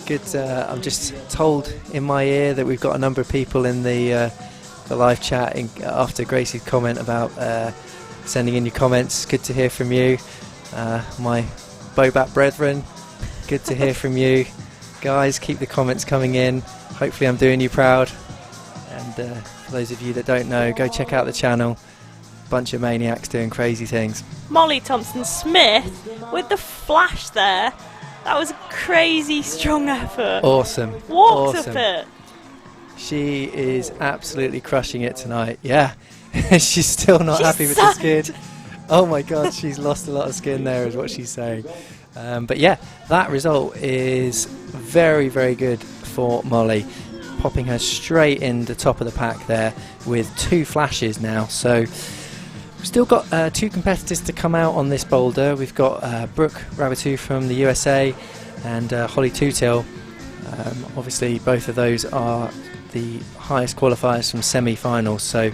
Good. I'm just told in my ear that we've got a number of people in the live chat after Gracie's comment about sending in your comments. Good to hear from you, my Bobat brethren. Good to hear from you guys. Keep the comments coming in. Hopefully I'm doing you proud. And for those of you that don't know, go check out the channel. Bunch of maniacs doing crazy things. Molly Thompson-Smith with the flash there. That was a crazy strong effort. Awesome. Walked awesome. up it. She is absolutely crushing it tonight. Yeah. She's still not happy with the skin. Oh my god, she's lost a lot of skin there is what she's saying. But yeah, that result is very, very good for Molly. Popping her straight in the top of the pack there with 2 flashes now. So we've still got 2 competitors to come out on this boulder. We've got Brooke Rabatou from the USA and Holly Tootill. Obviously both of those are the highest qualifiers from semi-finals, so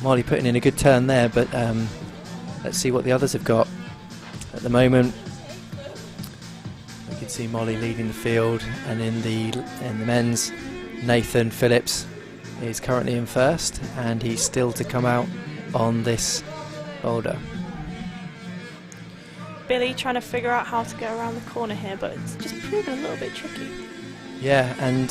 Molly putting in a good turn there, but let's see what the others have got. At the moment we can see Molly leading the field, and in the men's, Nathan Phillips is currently in first, and he's still to come out on this boulder. Billy trying to figure out how to go around the corner here, but it's just proven a little bit tricky. Yeah, and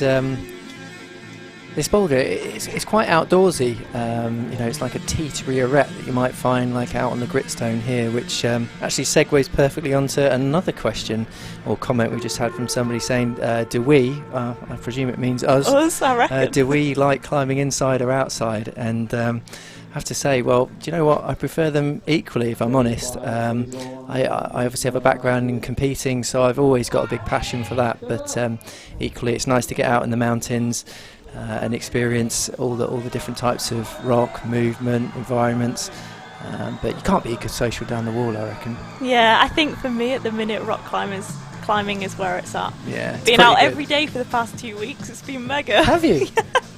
this boulder, it's quite outdoorsy. You know, it's like a teetery arete that you might find like out on the gritstone here, which actually segues perfectly onto another question or comment we just had from somebody saying, do we, I presume it means us, I reckon. Do we like climbing inside or outside? And I have to say, well, do you know what? I prefer them equally, if I'm honest. I obviously have a background in competing, so I've always got a big passion for that. But equally, it's nice to get out in the mountains and experience all the different types of rock, movement, environments. But you can't be a good social down the wall, I reckon. Yeah, I think for me at the minute, rock climbing is where it's at. Yeah, been out every day for the past 2 weeks. It's been mega. Have you?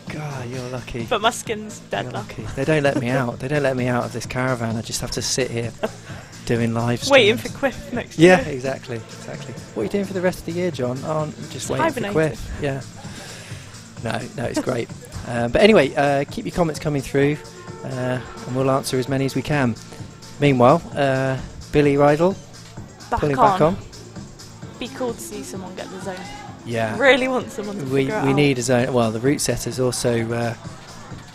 God, you're lucky. But my skin's dead now. They don't let me out. They don't let me out of this caravan. I just have to sit here doing live streams. Waiting for CWIF next year. Yeah, exactly. What are you doing for the rest of the year, John? Oh, I'm just waiting for CWIF. Yeah. No, it's great. But anyway, keep your comments coming through, and we'll answer as many as we can. Meanwhile, Billy Rydell pulling back on. Be cool to see someone get the zone. Yeah. Really want someone to figure it out. We need a zone. Well, the route setters also.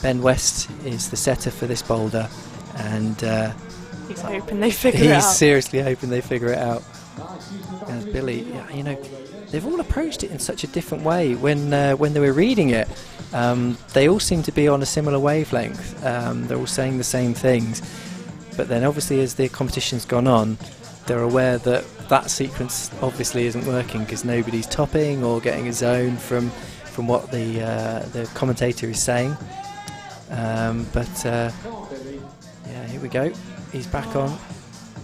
Ben West is the setter for this boulder, and he's hoping they figure it out. He's seriously hoping they figure it out. And Billy, you know, they've all approached it in such a different way. When they were reading it, they all seem to be on a similar wavelength. They're all saying the same things, but then obviously as the competition's gone on, they're aware that that sequence obviously isn't working because nobody's topping or getting a zone from what the commentator is saying. Yeah, here we go. He's back on.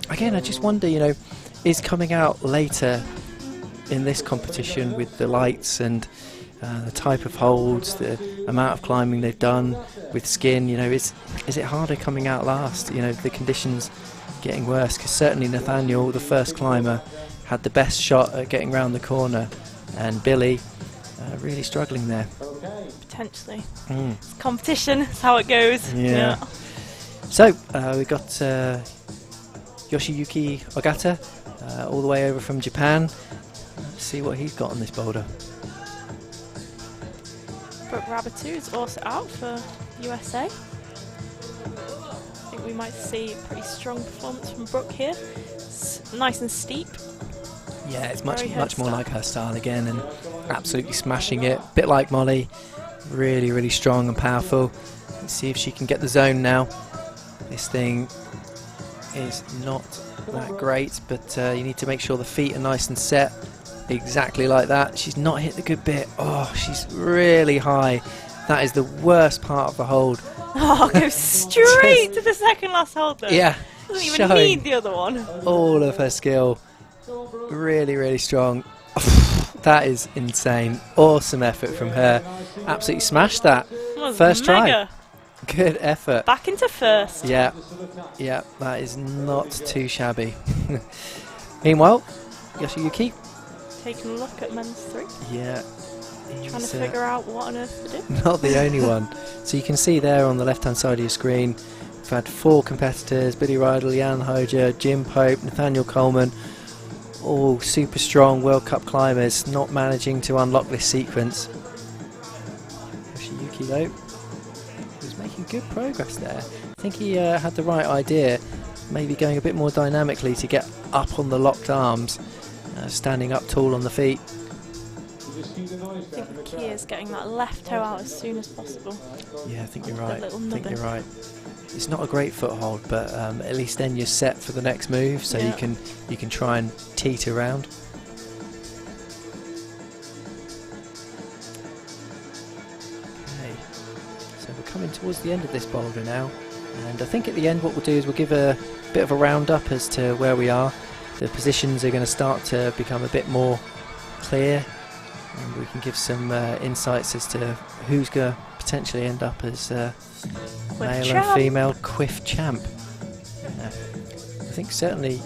Again, I just wonder, you know, is coming out later in this competition with the lights and the type of holds, the amount of climbing they've done with skin, you know, is it harder coming out last? You know, the conditions getting worse, because certainly Nathaniel, the first climber, had the best shot at getting round the corner, and Billy really struggling there. Potentially. It's competition, that's how it goes. Yeah. So we've got Yoshiyuki Ogata all the way over from Japan. Let's see what he's got on this boulder. Brooke Rabatou is also out for USA. I think we might see a pretty strong performance from Brooke here. It's nice and steep. Yeah, it's much more like her style again, and absolutely smashing it. Bit like Molly, really, really strong and powerful. Let's see if she can get the zone now. This thing is not that great, but you need to make sure the feet are nice and set. Exactly like that. She's not hit the good bit. Oh, she's really high. That is the worst part of the hold. Oh, go straight to the second last hold though. Yeah. Doesn't even need the other one. All of her skill. Really, really strong. That is insane. Awesome effort from her. Absolutely smashed that. First try. Good effort. Back into first. Yeah, that is not too shabby. Meanwhile, Yoshiyuki. Taking a look at men's 3. Yeah. Trying to figure out what on earth to do. Not the only one. So you can see there on the left hand side of your screen, we've had 4 competitors: Billy Rydell, Jan Hoja, Jim Pope, Nathaniel Coleman, all super strong World Cup climbers, not managing to unlock this sequence. Yoshiyuki though, making good progress there. I think he had the right idea, maybe going a bit more dynamically to get up on the locked arms, standing up tall on the feet. I think the key is getting that left toe out as soon as possible. Yeah, I think you're right. Little I think nubbin. you're right. It's not a great foothold, but at least then you're set for the next move, so Yeah. you can try and teet around. Okay, so we're coming towards the end of this boulder now, and I think at the end what we'll do is we'll give a bit of a roundup as to where we are. The positions are going to start to become a bit more clear, and we can give some insights as to who's going to potentially end up as male champ. and female CWIF champ. Yeah. I think certainly,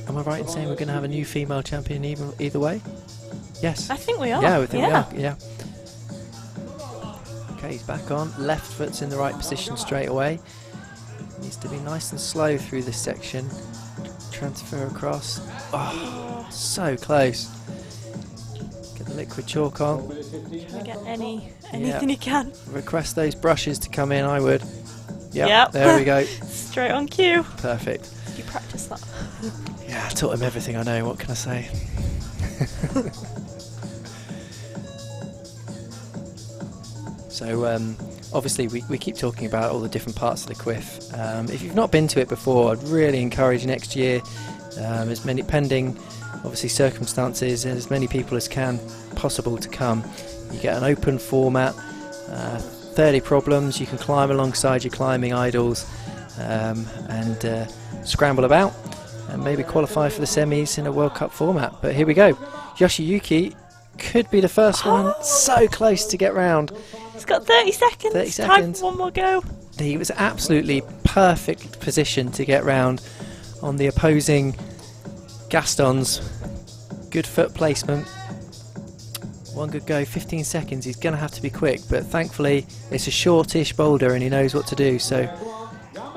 am I right in saying we're going to have a new female champion either way? Yes. I think we are. Yeah, I think we are. Yeah. Okay, he's back on. Left foot's in the right position straight away. Needs to be nice and slow through this section. Transfer across. Oh, so close. Get the liquid chalk on. Trying to get anything you can. Request those brushes to come in, I would. Yep. There we go. Straight on cue. Perfect. Did you practice that? Yeah, I taught him everything I know, what can I say? So obviously we keep talking about all the different parts of the CWIF. If you've not been to it before, I'd really encourage next year, as many pending obviously circumstances, as many people as can possible to come. You get an open format, 30 problems, you can climb alongside your climbing idols, and scramble about and maybe qualify for the semis in a World Cup format. But here we go. Yoshiyuki could be the first one. So close to get round. He's got 30 seconds. 30 Time seconds. for one more go. He was absolutely perfect position to get round on the opposing Gastons. Good foot placement. One good go, 15 seconds. He's going to have to be quick, but thankfully it's a shortish boulder and he knows what to do. So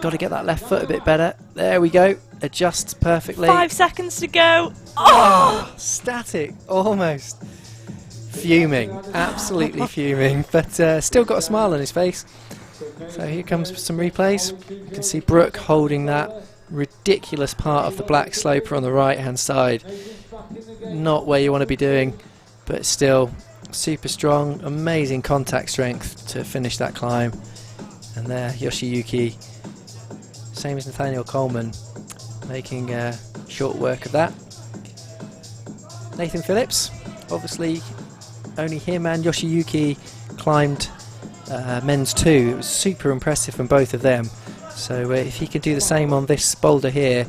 got to get that left foot a bit better. There we go. Adjusts perfectly. 5 seconds to go. Oh! Static, almost. Fuming, absolutely fuming, but still got a smile on his face. So here comes some replays. You can see Brooke holding that ridiculous part of the black sloper on the right hand side. Not where you want to be doing, but still super strong, amazing contact strength to finish that climb. And there, Yoshiyuki, same as Nathaniel Coleman, making short work of that. Nathan Phillips, obviously only him and Yoshiyuki climbed men's 2. It was super impressive from both of them. So if he can do the same on this boulder here,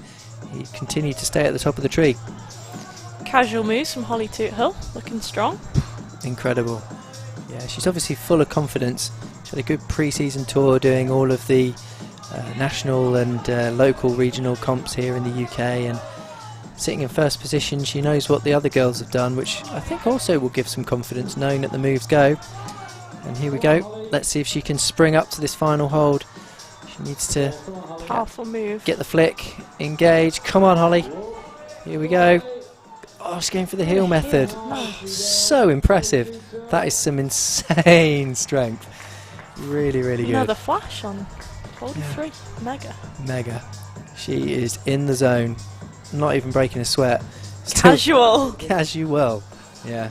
he'd continue to stay at the top of the tree. Casual moves from Holly Toothill, looking strong. Incredible. Yeah, she's obviously full of confidence. She had a good pre-season tour doing all of the national and local regional comps here in the UK, and sitting in first position. She knows what the other girls have done, which I think also will give some confidence, knowing that the moves go. And here we go. Let's see if she can spring up to this final hold. She needs to Powerful move. Get the flick, engage. Come on, Holly. Here we go. Oh, she's going for the heel method. Oh, so impressive. That is some insane strength. Really, really good. Another flash on boulder 3. Mega. Mega. She is in the zone. Not even breaking a sweat. Casual. Casual. Yeah.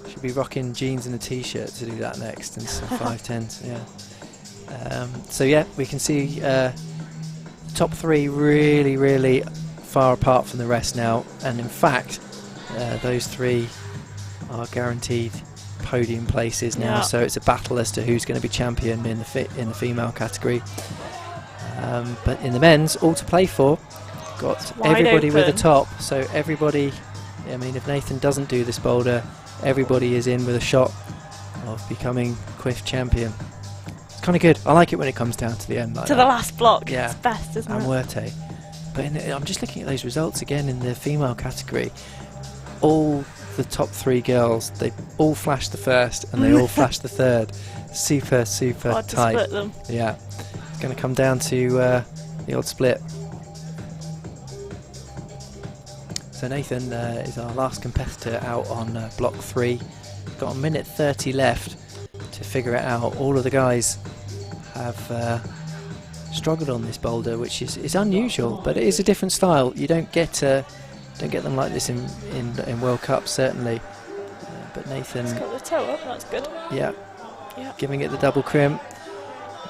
Should be rocking jeans and a t-shirt to do that next, and some 510s. Yeah. So yeah, we can see top 3 really, really far apart from the rest now, and in fact, those 3 are guaranteed podium places now. Yeah. So it's a battle as to who's going to be champion in the female category. But in the men's, all to play for. Got everybody with a top, so everybody, I mean, if Nathan doesn't do this boulder, everybody is in with a shot of becoming CWIF champion. It's kind of good. I like it when it comes down to the end like to that. the last block. Yeah. It's best, isn't it? Muerte. But I'm just looking at those results again in the female category. All the top 3 girls, they all flashed the first and they all flashed the third. Super, super Hard to tight. split them. Yeah. It's going to come down to the odd split. So Nathan is our last competitor out on block 3. Got a minute 30 left to figure it out. All of the guys have struggled on this boulder, which is unusual, but it is a different style. You don't get them like this in World Cup, certainly. But Nathan, It's got the toe up. That's good. yeah, Yeah. giving it the double crimp.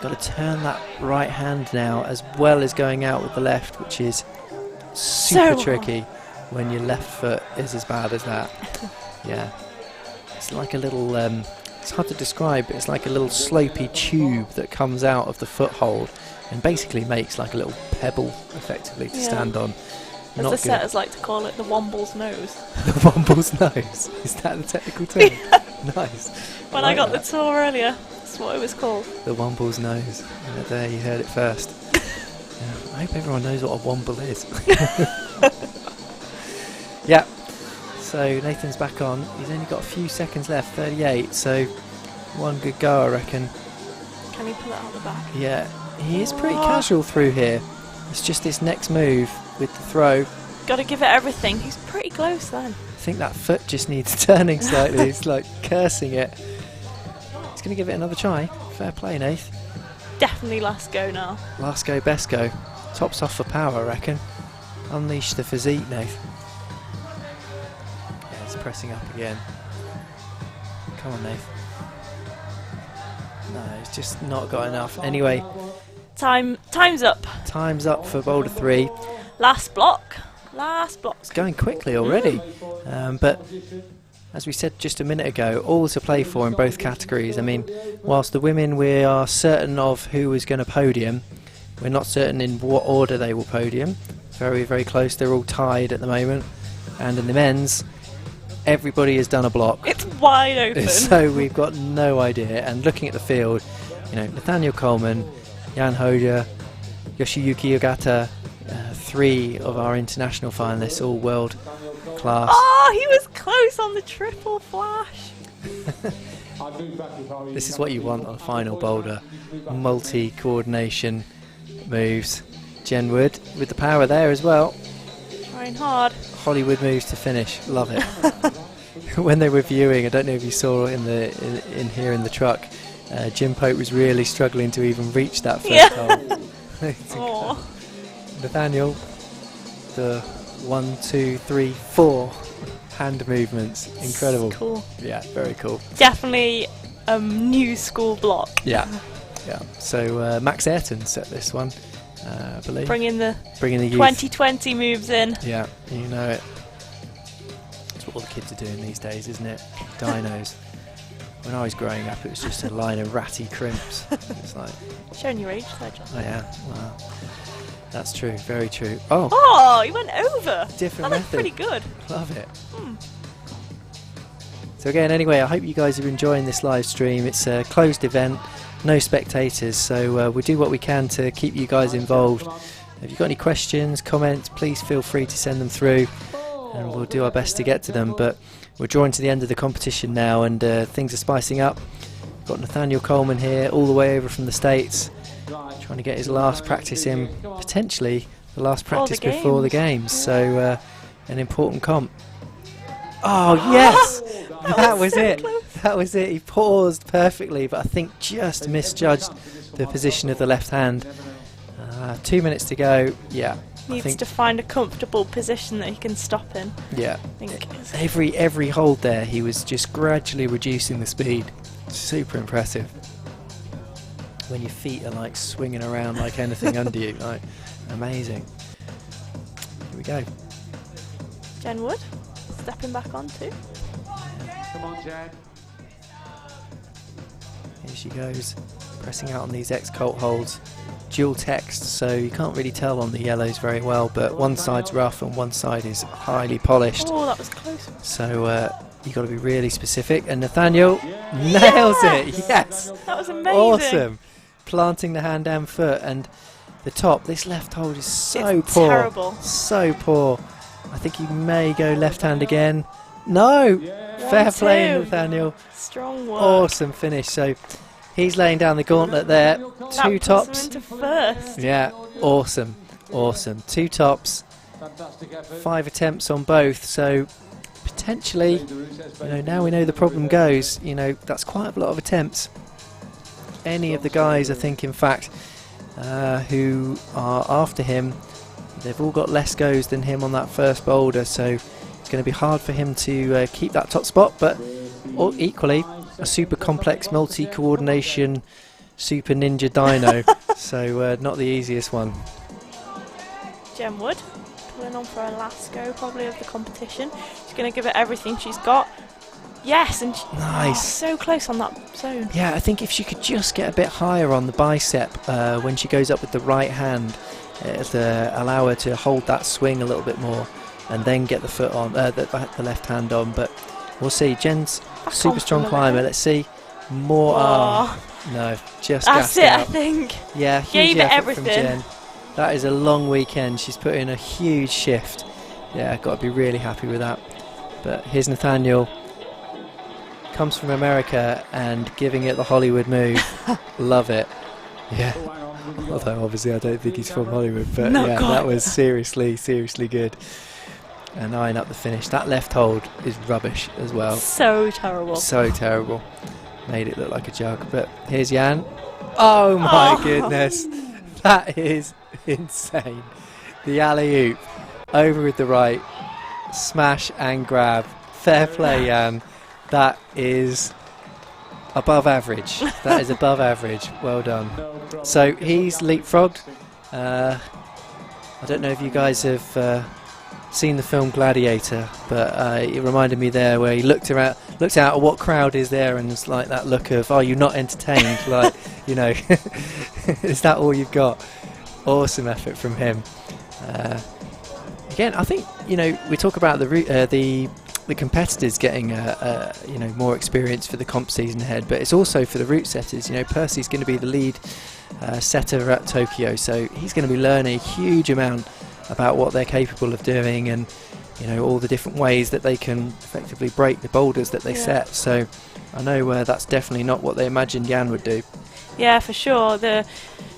Got to turn that right hand now, as well as going out with the left, which is super tricky when your left foot is as bad as that. Yeah, it's like a little. It's hard to describe, but it's like a little slopey tube that comes out of the foothold and basically makes like a little pebble, effectively, to stand on. As the setters like to call it, the womble's nose. The womble's nose. Is that the technical term? Nice. When I got the tour earlier, that's what it was called. The womble's nose. There, you heard it first. Yeah, I hope everyone knows what a womble is. Yeah. So Nathan's back on. He's only got a few seconds left, 38. So one good go, I reckon. Can he pull it out the back? Yeah, he is pretty casual through here. It's just this next move with the throw. Got to give it everything. He's pretty close then. I think that foot just needs turning slightly. It's like cursing it. He's going to give it another try. Fair play, Nath. Definitely last go now. Last go, best go. Tops off for power, I reckon. Unleash the physique, Nath. Yeah, he's pressing up again. Come on, Nath. No, he's just not got enough. Anyway. Time's up. Time's up for boulder 3. Last block. Last block. It's going quickly already. But as we said just a minute ago, all to play for in both categories. I mean, whilst the women, we are certain of who is going to podium, we're not certain in what order they will podium. Very, very close. They're all tied at the moment. And in the men's, everybody has done a block. It's wide open. So we've got no idea. And looking at the field, you know, Nathaniel Coleman, Jan Hoja, Yoshiyuki Ogata, 3 of our international finalists, all world class. Oh, he was close on the triple flash. This is what you want on a final boulder. Multi-coordination moves. Jen Wood with the power there as well. Trying hard. Hollywood moves to finish. Love it. When they were viewing, I don't know if you saw in here in the truck, Jim Pope was really struggling to even reach that first hole. Nathaniel, the 1, 2, 3, 4 hand movements, incredible. Cool. Yeah, very cool. Definitely a new school block. Yeah, yeah. So Max Ayrton set this one, I believe. Bringing the youth. 2020 moves in. Yeah, you know it. That's what all the kids are doing these days, isn't it? Dinos. When I was growing up, it was just a line of ratty crimps. It's like showing your age there, John. Oh yeah, wow. That's true, very true. Oh, he went over. Different That's method. pretty good. Love it. So again, anyway, I hope you guys are enjoying this live stream. It's a closed event, no spectators, so we do what we can to keep you guys involved. If you've got any questions, comments, please feel free to send them through, and we'll do our best to get to them. But we're drawing to the end of the competition now, and things are spicing up. We've got Nathaniel Coleman here, all the way over from the States, trying to get his last practice in, potentially the last practice before the games. So an important comp. Oh yes, that was it. That was it. He paused perfectly, but I think just misjudged the position of the left hand. 2 minutes to go. Yeah. Needs to find a comfortable position that he can stop in. Yeah. I think every hold there, he was just gradually reducing the speed. Super impressive. When your feet are like swinging around like anything under you, like amazing. Here we go. Jen Wood stepping back on too. Come on, Jen. Here she goes, pressing out on these X-Colt holds. Dual text, so you can't really tell on the yellows very well, but one side's rough and one side is highly polished. Oh, that was close. So you've got to be really specific, and Nathaniel nails it. Yes, that was amazing. Awesome. Planting the hand and foot, and the top. This left hold is so it's poor. Terrible. So poor. I think he may go left hand again. No, fair play, Nathaniel. Strong work. Awesome finish. So he's laying down the gauntlet there. That 2 tops. puts him into first. Yeah, awesome, awesome. 2 tops, 5 attempts on both. So potentially, you know, now we know the problem goes. You know, that's quite a lot of attempts. any of the guys, I think, in fact, who are after him. They've all got less goes than him on that first boulder, so it's going to be hard for him to keep that top spot, but equally a super complex multi-coordination super ninja dyno, so not the easiest one. Jem Wood pulling on for her last go probably of the competition. She's going to give it everything she's got. Yes, and nice. So close on that zone. Yeah, I think if she could just get a bit higher on the bicep when she goes up with the right hand, it'll allow her to hold that swing a little bit more and then get the foot on, the left hand on. But we'll see. Jen's super strong climber. Let's see more. No, just that's it, out. I think. Yeah, huge gave it effort from everything. Jen. That is a long weekend. She's put in a huge shift. Yeah, got to be really happy with that. But here's Nathaniel. Comes from America and giving it the Hollywood move. Love it. Yeah. Although obviously I don't think he's from Hollywood, but yeah, that was seriously good. And eyeing up the finish. That left hold is rubbish as well. So terrible. So terrible. Made it look like a jug. But here's Jan. Oh my goodness. That is insane. The alley-oop. Over with the right. Smash and grab. Fair play, Jan. That is above average. That is above average. Well done. So he's leapfrogged. I don't know if you guys have seen the film Gladiator, but it reminded me there where he looked out at what crowd is there, and it's like that look of, are you not entertained? Like, you know, is that all you've got? Awesome effort from him. Again, I think, you know, we talk about the competitors getting you know, more experience for the comp season ahead, but it's also for the route setters. You know, Percy's going to be the lead setter at Tokyo, so he's going to be learning a huge amount about what they're capable of doing, and you know, all the different ways that they can effectively break the boulders that they set. So I know that's definitely not what they imagined Jan would do. Yeah, for sure. The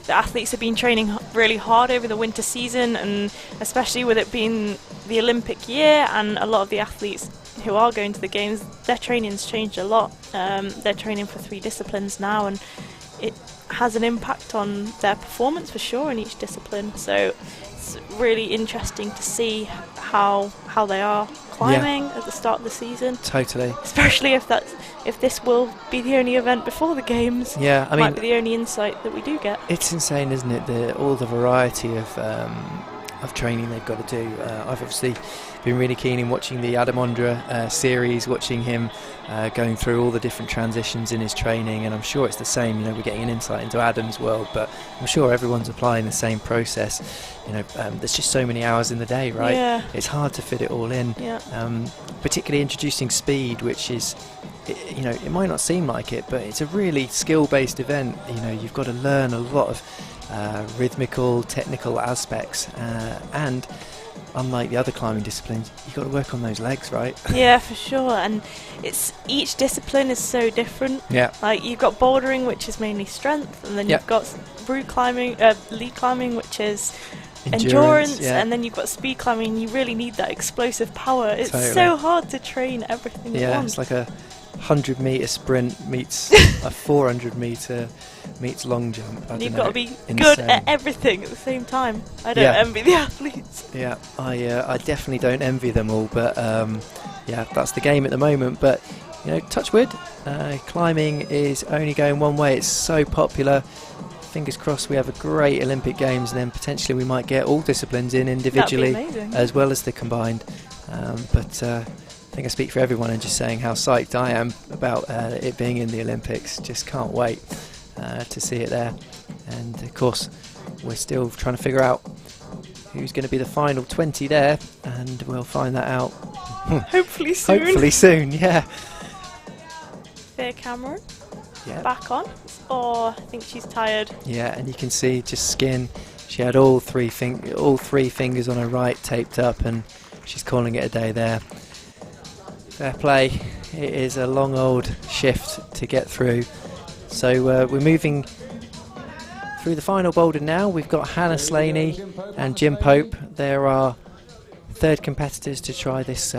athletes have been training really hard over the winter season, and especially with it being the Olympic year, and a lot of the athletes who are going to the games, their training's changed a lot. They're training for 3 disciplines now, and it has an impact on their performance for sure in each discipline. So it's really interesting to see how they are climbing at the start of the season. Totally. Especially if this will be the only event before the games. Yeah, I mean, might be the only insight that we do get. It's insane, isn't it? All the variety of training they've got to do. I've obviously been really keen in watching the Adam Ondra series, watching him going through all the different transitions in his training, and I'm sure it's the same. You know, we're getting an insight into Adam's world, but I'm sure everyone's applying the same process. You know, there's just so many hours in the day, right? Yeah. It's hard to fit it all in. Yeah. Particularly introducing speed, which is, you know, it might not seem like it, but it's a really skill-based event. You know, you've got to learn a lot of rhythmical, technical aspects, and unlike the other climbing disciplines, you've got to work on those legs, right? Yeah, for sure. And it's each discipline is so different. Yeah. Like you've got bouldering, which is mainly strength, and then you've got route climbing, lead climbing, which is endurance, and then you've got speed climbing. And you really need that explosive power. It's so hard to train everything at once. It's like a 100-meter sprint meets a 400-meter meets long jump. And you've got to be good at everything at the same time. I don't envy the athletes. Yeah, I definitely don't envy them all, but yeah, that's the game at the moment. But you know, touch wood, climbing is only going one way. It's so popular. Fingers crossed we have a great Olympic Games, and then potentially we might get all disciplines in individually as well as the combined. But I think I speak for everyone in just saying how psyched I am about it being in the Olympics. Just can't wait to see it there. And of course, we're still trying to figure out who's going to be the final 20 there, and we'll find that out hopefully soon. Hopefully soon, yeah. Fair Cameron, back on, or I think she's tired. Yeah, and you can see just skin. She had all three fingers on her right taped up, and she's calling it a day there. Fair play. It is a long old shift to get through. So we're moving through the final boulder now. We've got Hannah Slaney and Jim Pope. There are third competitors to try this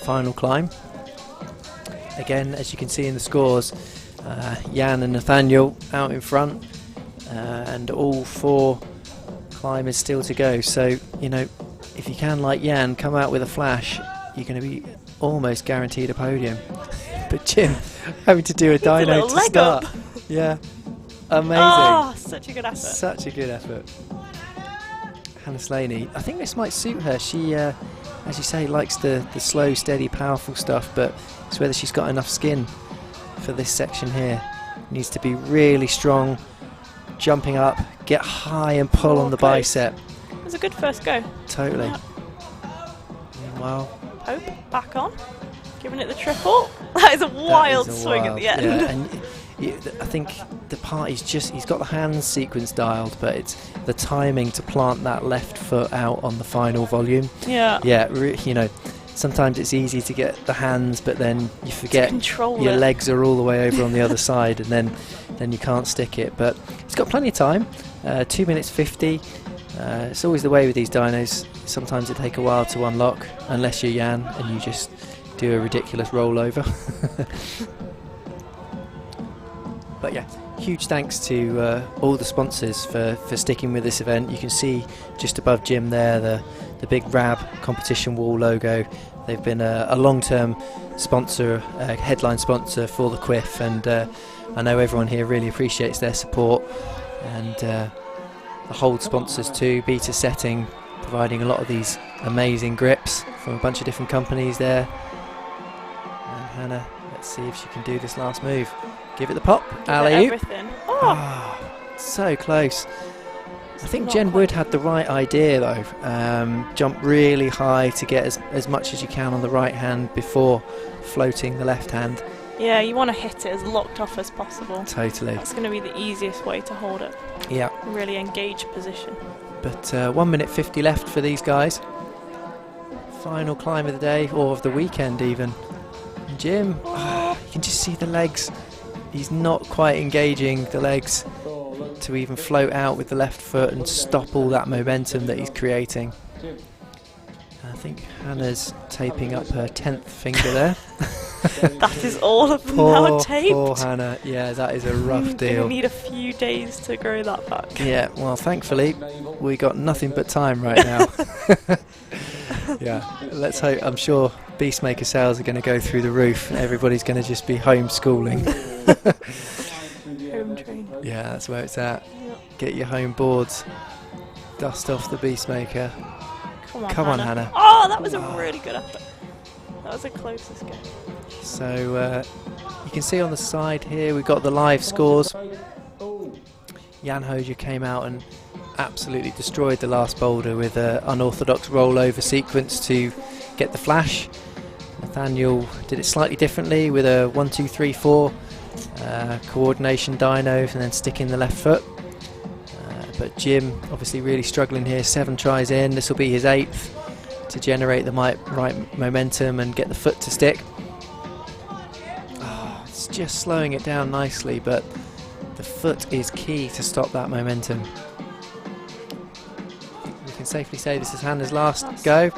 final climb. Again, as you can see in the scores, Jan and Nathaniel out in front, and all 4 climbers still to go. So, you know, if you can, like Jan, come out with a flash, you're going to be almost guaranteed a podium. But Jim having to do a dyno to start. Yeah, amazing. Oh, such a good effort. Such a good effort. Hannah Slaney, I think this might suit her. She, as you say, likes the slow, steady, powerful stuff, but it's whether she's got enough skin for this section here. Needs to be really strong, jumping up, get high and pull on the bicep. It was a good first go. Totally. Yeah. Meanwhile, Pope back on, giving it the triple. That is a wild swing at the end. Yeah, and I think the part he's got the hands sequence dialed, but it's the timing to plant that left foot out on the final volume. Yeah. Yeah, you know, sometimes it's easy to get the hands, but then you forget your legs are all the way over on the other side, and then you can't stick it. But he's got plenty of time, 2 minutes 50. It's always the way with these dynos. Sometimes it takes a while to unlock, unless you're Jan and you just do a ridiculous rollover. But yeah, huge thanks to all the sponsors for sticking with this event. You can see just above Jim there the big RAB competition wall logo. They've been a long-term sponsor, headline sponsor for the QWIF, and I know everyone here really appreciates their support, and the hold sponsors too, Beta Setting, providing a lot of these amazing grips from a bunch of different companies there. And Hannah, let's see if she can do this last move. Give it the pop. Alley-oop. Everything. Oh, so close. I think Jen Wood had the right idea though. Jump really high to get as much as you can on the right hand before floating the left hand. yeah, you want to hit it as locked off as possible. Totally. That's going to be the easiest way to hold it. Yeah. Really engage position. But 1 minute 50 left for these guys. Final climb of the day, or of the weekend even. And Jim, you can just see the legs. He's not quite engaging the legs to even float out with the left foot and stop all that momentum that he's creating. I think Hannah's taping up her 10th finger there. That is all of them now taped. Poor Hannah, yeah, that is a rough deal. We need a few days to grow that back. Yeah, well, thankfully, we got nothing but time right now. Yeah, let's hope. I'm sure Beastmaker sales are going to go through the roof. Everybody's going to just be homeschooling. Home train. Yeah, that's where it's at. Yep. Get your home boards, dust off the Beastmaker. Come on, Hannah. Oh, that was a really good effort. That was the closest go. So you can see on the side here we've got the live scores. Jan Hoja came out and absolutely destroyed the last boulder with an unorthodox rollover sequence to get the flash. Nathaniel did it slightly differently with a 1, 2, 3, 4 coordination dyno and then sticking the left foot. But Jim obviously really struggling here, 7 tries in. This will be his 8th to generate the right momentum and get the foot to stick. It's just slowing it down nicely, but the foot is key to stop that momentum. We can safely say this is Hannah's last go.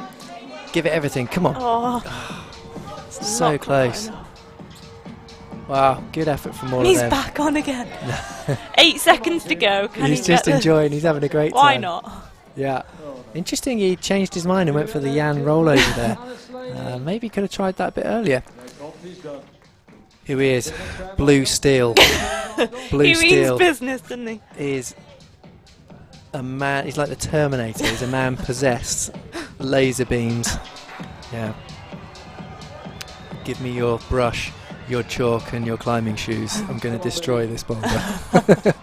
Give it everything, come on. Oh, so close. Wow, good effort from all of He's them. back on again. 8 seconds to go. He's just enjoying, he's having a great time. Why not? Yeah. Interesting, he changed his mind and went for the Jan rollover there. Maybe could have tried that a bit earlier. Here he is, Blue Steel. Blue he Steel. means business, doesn't he? Is a man, he's like the Terminator, he's a man possessed. Laser beams. Yeah. Give me your brush, your chalk and your climbing shoes. I'm going to destroy this boulder. I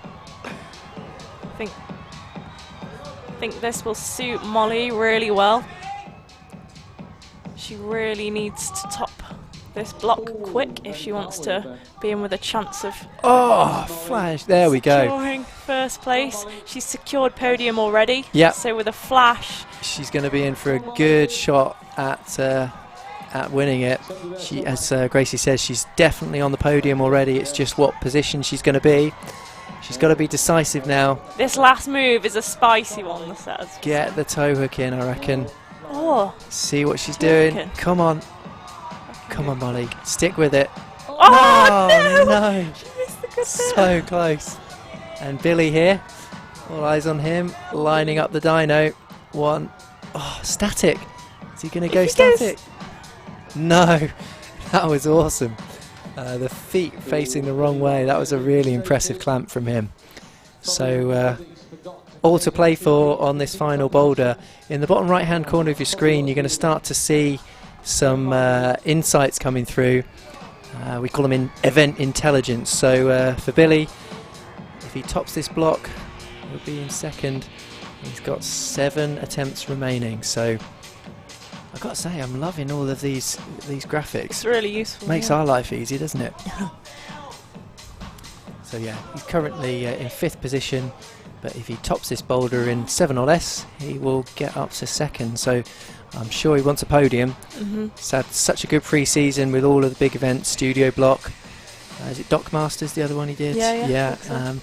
think this will suit Molly really well. She really needs to top this block quick if she wants to be in with a chance of flash, there we go. securing first place. She's secured podium already. Yeah. So with a flash, She's going to be in for a good shot at winning it. She, as Gracie says, she's definitely on the podium already. It's just what position she's going to be. She's got to be decisive now. this last move is a spicy one, the says. Get the toe hook in, I reckon. Oh. See what she's Toe doing. hooking. Come on. Come on, Molly. Stick with it. Oh, no! She So close. And Billy here, all eyes on him, lining up the dyno. One, oh, static. Is he going to go static? No, that was awesome. The feet facing the wrong way. That was a really impressive clamp from him. So all to play for on this final boulder. In the bottom right hand corner of your screen, you're going to start to see some insights coming through. We call them event intelligence. So for Billy, if he tops this block, he'll be in second. He's got 7 attempts remaining. So I've got to say, I'm loving all of these graphics. It's really useful. Makes our life easy, doesn't it? So yeah, he's currently in 5th position, but if he tops this boulder in 7 or less, he will get up to second. So I'm sure he wants a podium. He's had such a good pre-season with all of the big events, Studio Block. Is it Dock Masters, the other one he did? Yeah.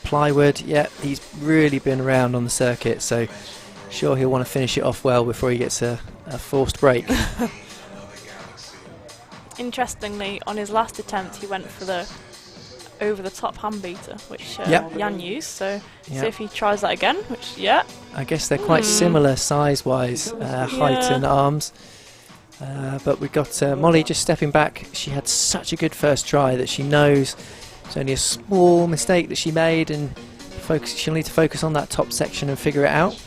Plywood, yeah, he's really been around on the circuit, so sure he'll want to finish it off well before he gets a forced break. Interestingly, on his last attempt, he went for the over-the-top hand beater, which Jan used. So see if he tries that again. Which, I guess they're quite similar size-wise, height and arms. But we've got Molly just stepping back. She had such a good first try that she knows it's only a small mistake that she made, and she'll need to focus on that top section and figure it out.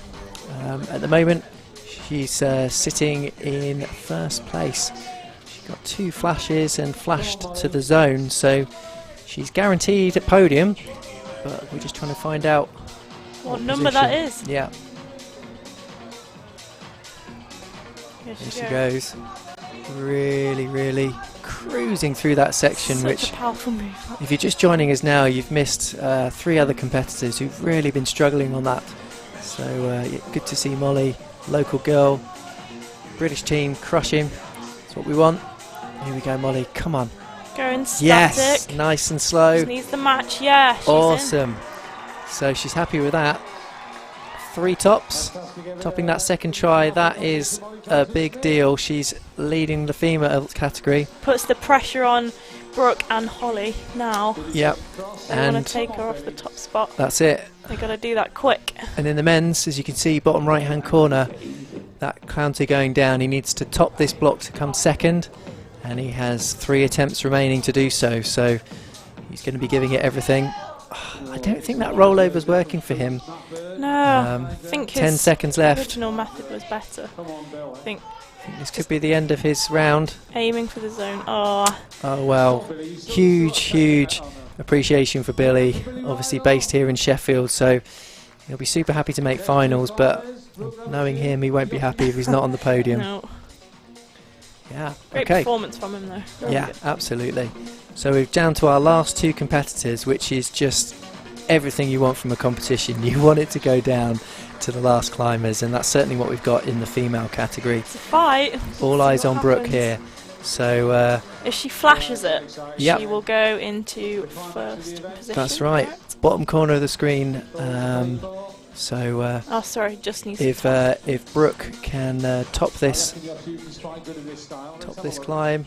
At the moment, she's sitting in 1st place. She got 2 flashes and flashed to the zone, so she's guaranteed a podium, but we're just trying to find out what number that is. Yeah. Here she goes. Really, really cruising through that section. Such a powerful move. If you're just joining us now, you've missed 3 other competitors who've really been struggling on that. So good to see Molly, local girl, British team, crushing. That's what we want. Here we go, Molly. Come on. Going static. Yes, nice and slow. Just needs the match. Yeah, she's awesome. in. So she's happy with that. 3 tops, topping that second try. That is a big deal. She's leading the female category. Puts the pressure on Brooke and Holly now. Yep. They want to take her off the top spot. That's it. They got to do that quick. And in the men's, as you can see, bottom right hand corner, that counter going down. He needs to top this block to come second, and he has 3 attempts remaining to do so. So he's going to be giving it everything. I don't think that rollover's working for him. No, I think 10 seconds left. Original method was better. I think this could be the end of his round. Aiming for the zone. Oh well, huge appreciation for Billy. Obviously based here in Sheffield, so he'll be super happy to make finals. But knowing him, he won't be happy if he's not on the podium. No. Yeah. Great performance from him, though. Really yeah, good. Absolutely. So we're down to our last 2 competitors, which is just everything you want from a competition. You want it to go down to the last climbers, and that's certainly what we've got in the female category. It's a fight. All eyes on Brooke here. So if she flashes it, yep, she will go into 1st position. That's right. Bottom corner of the screen. Oh, sorry, just needs if Brooke can top this climb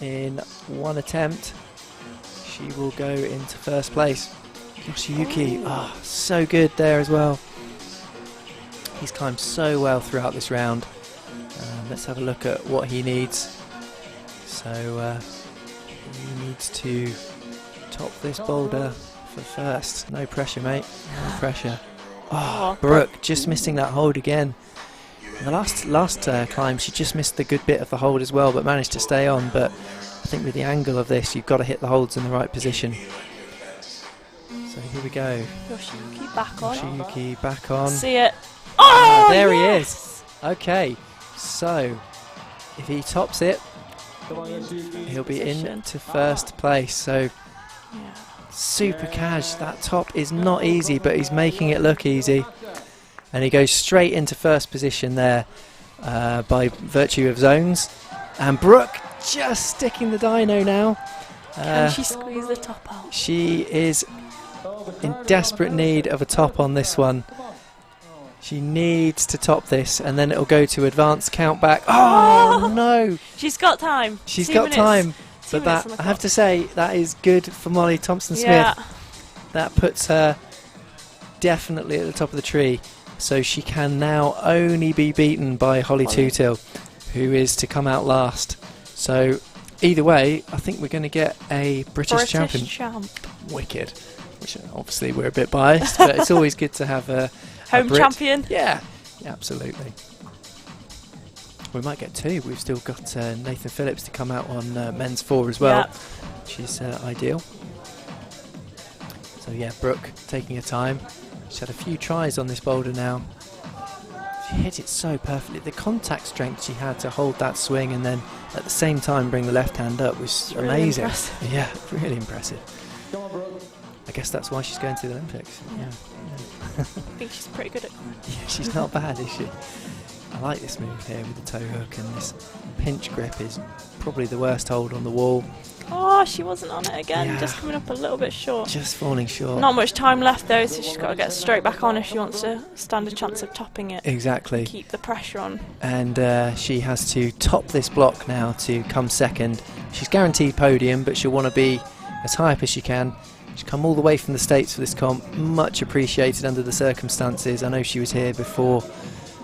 in 1 attempt, she will go into 1st place. Yoshiyuki, so good there as well. He's climbed so well throughout this round. Let's have a look at what he needs. So he needs to top this boulder for 1st. No pressure, mate. No pressure. Brooke just missing that hold again. In the last climb, she just missed the good bit of the hold as well, but managed to stay on. But I think with the angle of this, you've got to hit the holds in the right position. So here we go. Yoshiyuki back on. Yoshiyuki back on. See it. Oh, there yes! he is. Okay, so if he tops it, he'll be into 1st place. So super cash. That top is not easy, but he's making it look easy. And he goes straight into 1st position there by virtue of zones. And Brooke just sticking the dyno now. Can she squeeze the top out? She is in desperate need of a top on this one. She needs to top this, and then it'll go to advanced count back. Oh no! She's got time. She's got time. But that, I have to say, that is good for Molly Thompson-Smith. That puts her definitely at the top of the tree. So she can now only be beaten by Holly Tootill, who is to come out last. So either way, I think we're going to get a British champion. Wicked. Which obviously we're a bit biased, but it's always good to have a home Brit. champion. Yeah, absolutely. We might get two. We've still got Nathan Phillips to come out on men's 4 as well, which is ideal. So yeah, Brooke taking her time. She's had a few tries on this boulder now. She hit it so perfectly. The contact strength she had to hold that swing and then at the same time bring the left hand up was really amazing. Impressive. Yeah, really impressive. I guess that's why she's going to the Olympics. Yeah. I think she's pretty good at climbing. Yeah, she's not bad, is she? I like this move here with the toe hook, and this pinch grip is probably the worst hold on the wall. Oh, she wasn't on it again, just coming up a little bit short. Just falling short. Not much time left though, so she's got to get straight back on if she wants to stand a chance of topping it. Exactly. Keep the pressure on. And she has to top this block now to come second. She's guaranteed podium, but she'll want to be as high up as she can. She's come all the way from the States for this comp, much appreciated under the circumstances. I know she was here before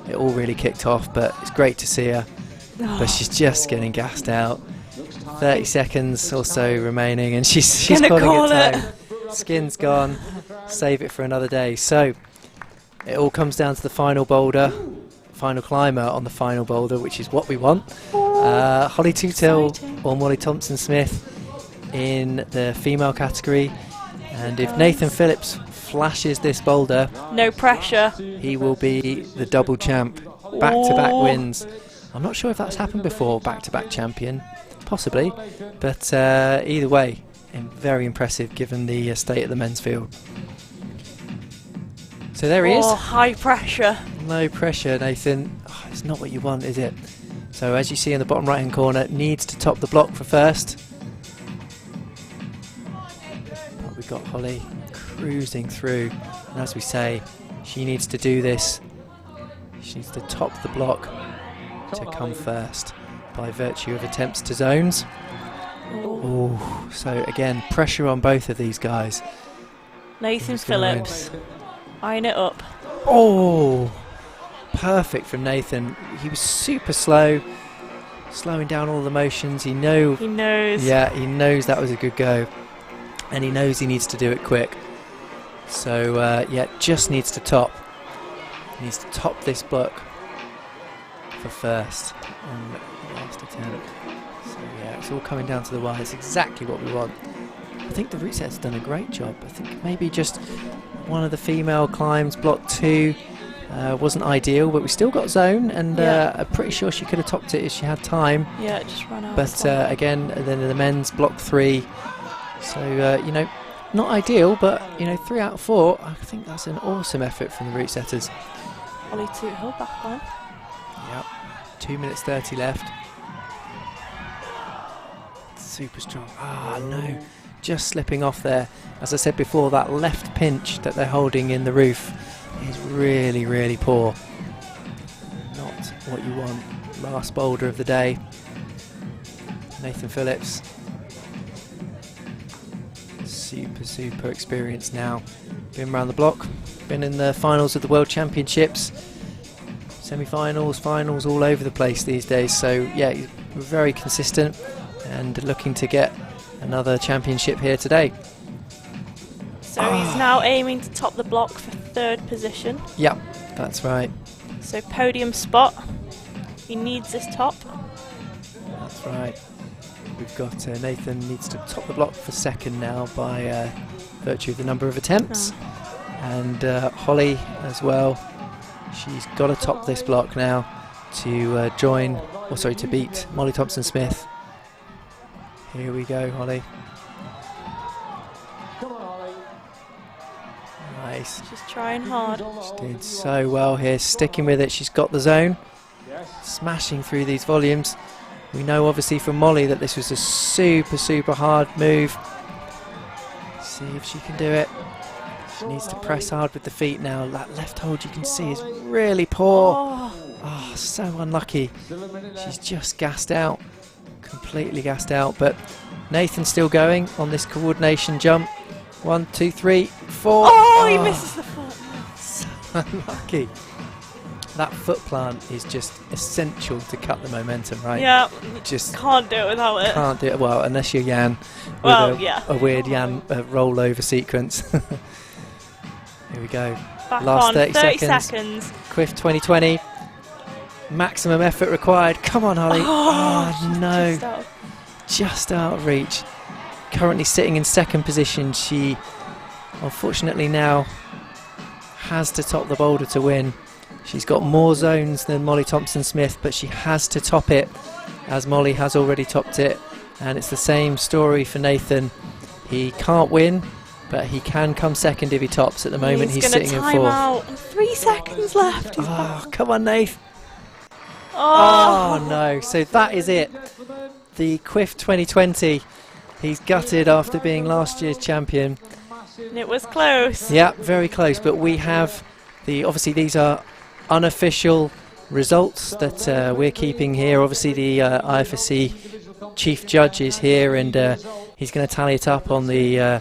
it all really kicked off, but it's great to see her. But she's just getting gassed out. 30 seconds or so remaining, and she's calling it down. Skin's gone. Save it for another day. So it all comes down to the final boulder, final climber on the final boulder, which is what we want. Holly Tootill or Molly Thompson-Smith in the female category. And if Nathan Phillips flashes this boulder, no pressure, he will be the double champ. Back-to-back wins. I'm not sure if that's happened before, back-to-back champion. Possibly. But either way, very impressive given the state of the men's field. So there he is. High pressure. No pressure, Nathan. Oh, it's not what you want, is it? So as you see in the bottom right-hand corner, needs to top the block for first. But we've got Holly cruising through, and as we say, she needs to do this. She needs to top the block to come first by virtue of attempts to zones. Ooh, so again, pressure on both of these guys. Nathan Phillips, eyeing it up. Oh, perfect from Nathan. He was super slow, slowing down all the motions. He knows. Yeah, he knows that was a good go, and he knows he needs to do it quick. So yeah, just needs to top. He needs to top this block for first on the last attempt. So yeah, it's all coming down to the wire. It's exactly what we want. I think the route set's done a great job. I think maybe just one of the female climbs, block 2, wasn't ideal, but we still got zone, and I'm pretty sure she could have topped it if she had time. Yeah, it just ran out. But again, then the men's block 3. So you know, not ideal, but you know, 3 out of 4. I think that's an awesome effort from the route setters. Holly Tootill back on. Yep. 2 minutes 30 left. Super strong. Ah, no. Just slipping off there. As I said before, that left pinch that they're holding in the roof is really, really poor. Not what you want. Last boulder of the day. Nathan Phillips. Super experienced now. Been around the block. Been in the finals of the World Championships. Semi-finals, finals, all over the place these days. So yeah, he's very consistent and looking to get another championship here today. So he's now aiming to top the block for 3rd position. Yep, that's right. So podium spot. He needs this top. That's right. We've got Nathan needs to top the block for 2nd now by virtue of the number of attempts. And Holly as well. She's got to top this block now to to beat Molly Thompson-Smith. Here we go, Holly. Nice. She's trying hard. She did so well here, sticking with it. She's got the zone, smashing through these volumes. We know obviously from Molly that this was a super hard move. See if she can do it. She needs to press hard with the feet now. That left hold you can see is really poor. Oh, so unlucky. She's just gassed out. Completely gassed out. But Nathan's still going on this coordination jump. 1, 2, 3, 4. Oh, he misses the foot. So unlucky. That foot plant is just essential to cut the momentum, right? Yeah, just can't do it without it. Can't do it, well, unless you're Jan. Well, a weird Jan rollover sequence. Here we go. Back Last on, 30 seconds. CWIF 2020. Maximum effort required. Come on, Holly. Oh, no. Just out of reach. Currently sitting in second position. She, unfortunately, now has to top the boulder to win. She's got more zones than Molly Thompson-Smith, but she has to top it, as Molly has already topped it. And it's the same story for Nathan. He can't win, but he can come second if he tops. At the moment, he's sitting in fourth. Out. 3 seconds left. Oh, come on, Nath. Oh, no. So that is it. The CWIF 2020. He's gutted after being last year's champion. It was close. Yeah, very close. But we have obviously these are unofficial results that we're keeping here. Obviously the IFSC chief judge is here, and he's going to tally it up on the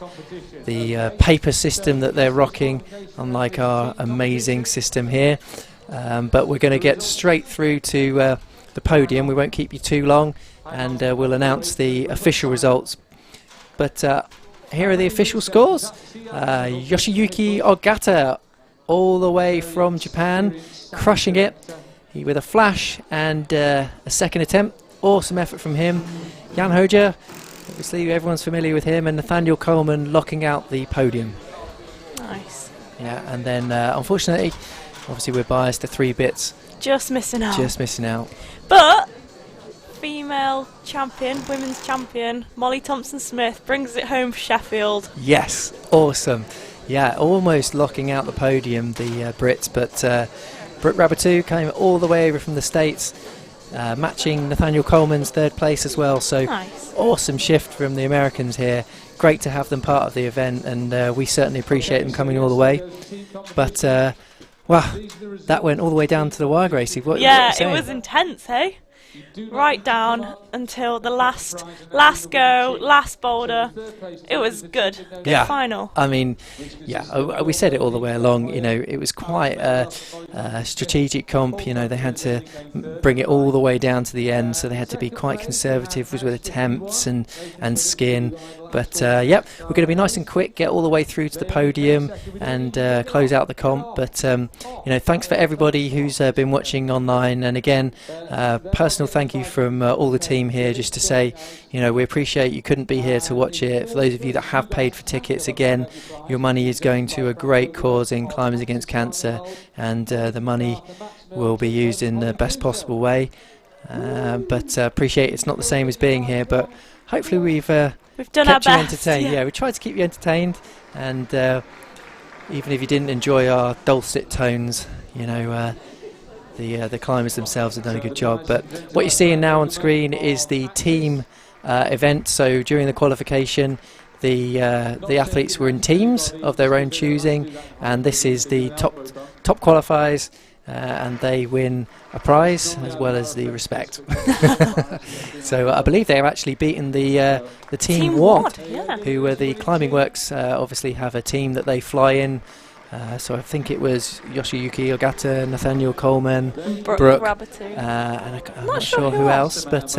paper system that they're rocking, unlike our amazing system here. But we're going to get straight through to the podium. We won't keep you too long, and we'll announce the official results. But here are the official scores. Yoshiyuki Ogata, all the way from Japan, crushing it with a flash and a second attempt. Awesome effort from him. Jan Hoja, obviously everyone's familiar with him, and Nathaniel Coleman locking out the podium. Nice. Yeah, and then unfortunately, obviously we're biased to 3 bits. Just missing out. Just missing out. But female champion, women's champion, Molly Thompson-Smith brings it home for Sheffield. Yes, awesome. Yeah, almost locking out the podium, the Brits, but Brooke Rabatou came all the way over from the States, matching Nathaniel Coleman's 3rd place as well. So nice. Awesome shift from the Americans here. Great to have them part of the event, and we certainly appreciate them coming all the way. But wow, that went all the way down to the wire, Gracie. What it was intense, hey? Right down until the last go, last boulder. It was good. Good final. I mean, yeah, we said it all the way along. You know, it was quite a strategic comp. You know, they had to bring it all the way down to the end, so they had to be quite conservative with attempts and skin. But yep, we're going to be nice and quick, get all the way through to the podium and close out the comp. But you know, thanks for everybody who's been watching online. And again, personal thank you from all the team here, just to say, you know, we appreciate you couldn't be here to watch it. For those of you that have paid for tickets, again, your money is going to a great cause in Climbers Against Cancer, and the money will be used in the best possible way. But appreciate it's not the same as being here, but hopefully we've done our kept you best. entertained. Yeah, we tried to keep you entertained, and even if you didn't enjoy our dulcet tones, you know, the climbers themselves have done a good job. But what you're seeing now on screen is the team event. So during the qualification, the athletes were in teams of their own choosing, and this is the top qualifiers, and they win a prize as well as the respect. So I believe they have actually beaten the team WOD, who are the Climbing Works. Obviously have a team that they fly in. So I think it was Yoshiyuki Ogata, Nathaniel Coleman, Brooke Rabatou, and I'm not sure who else. But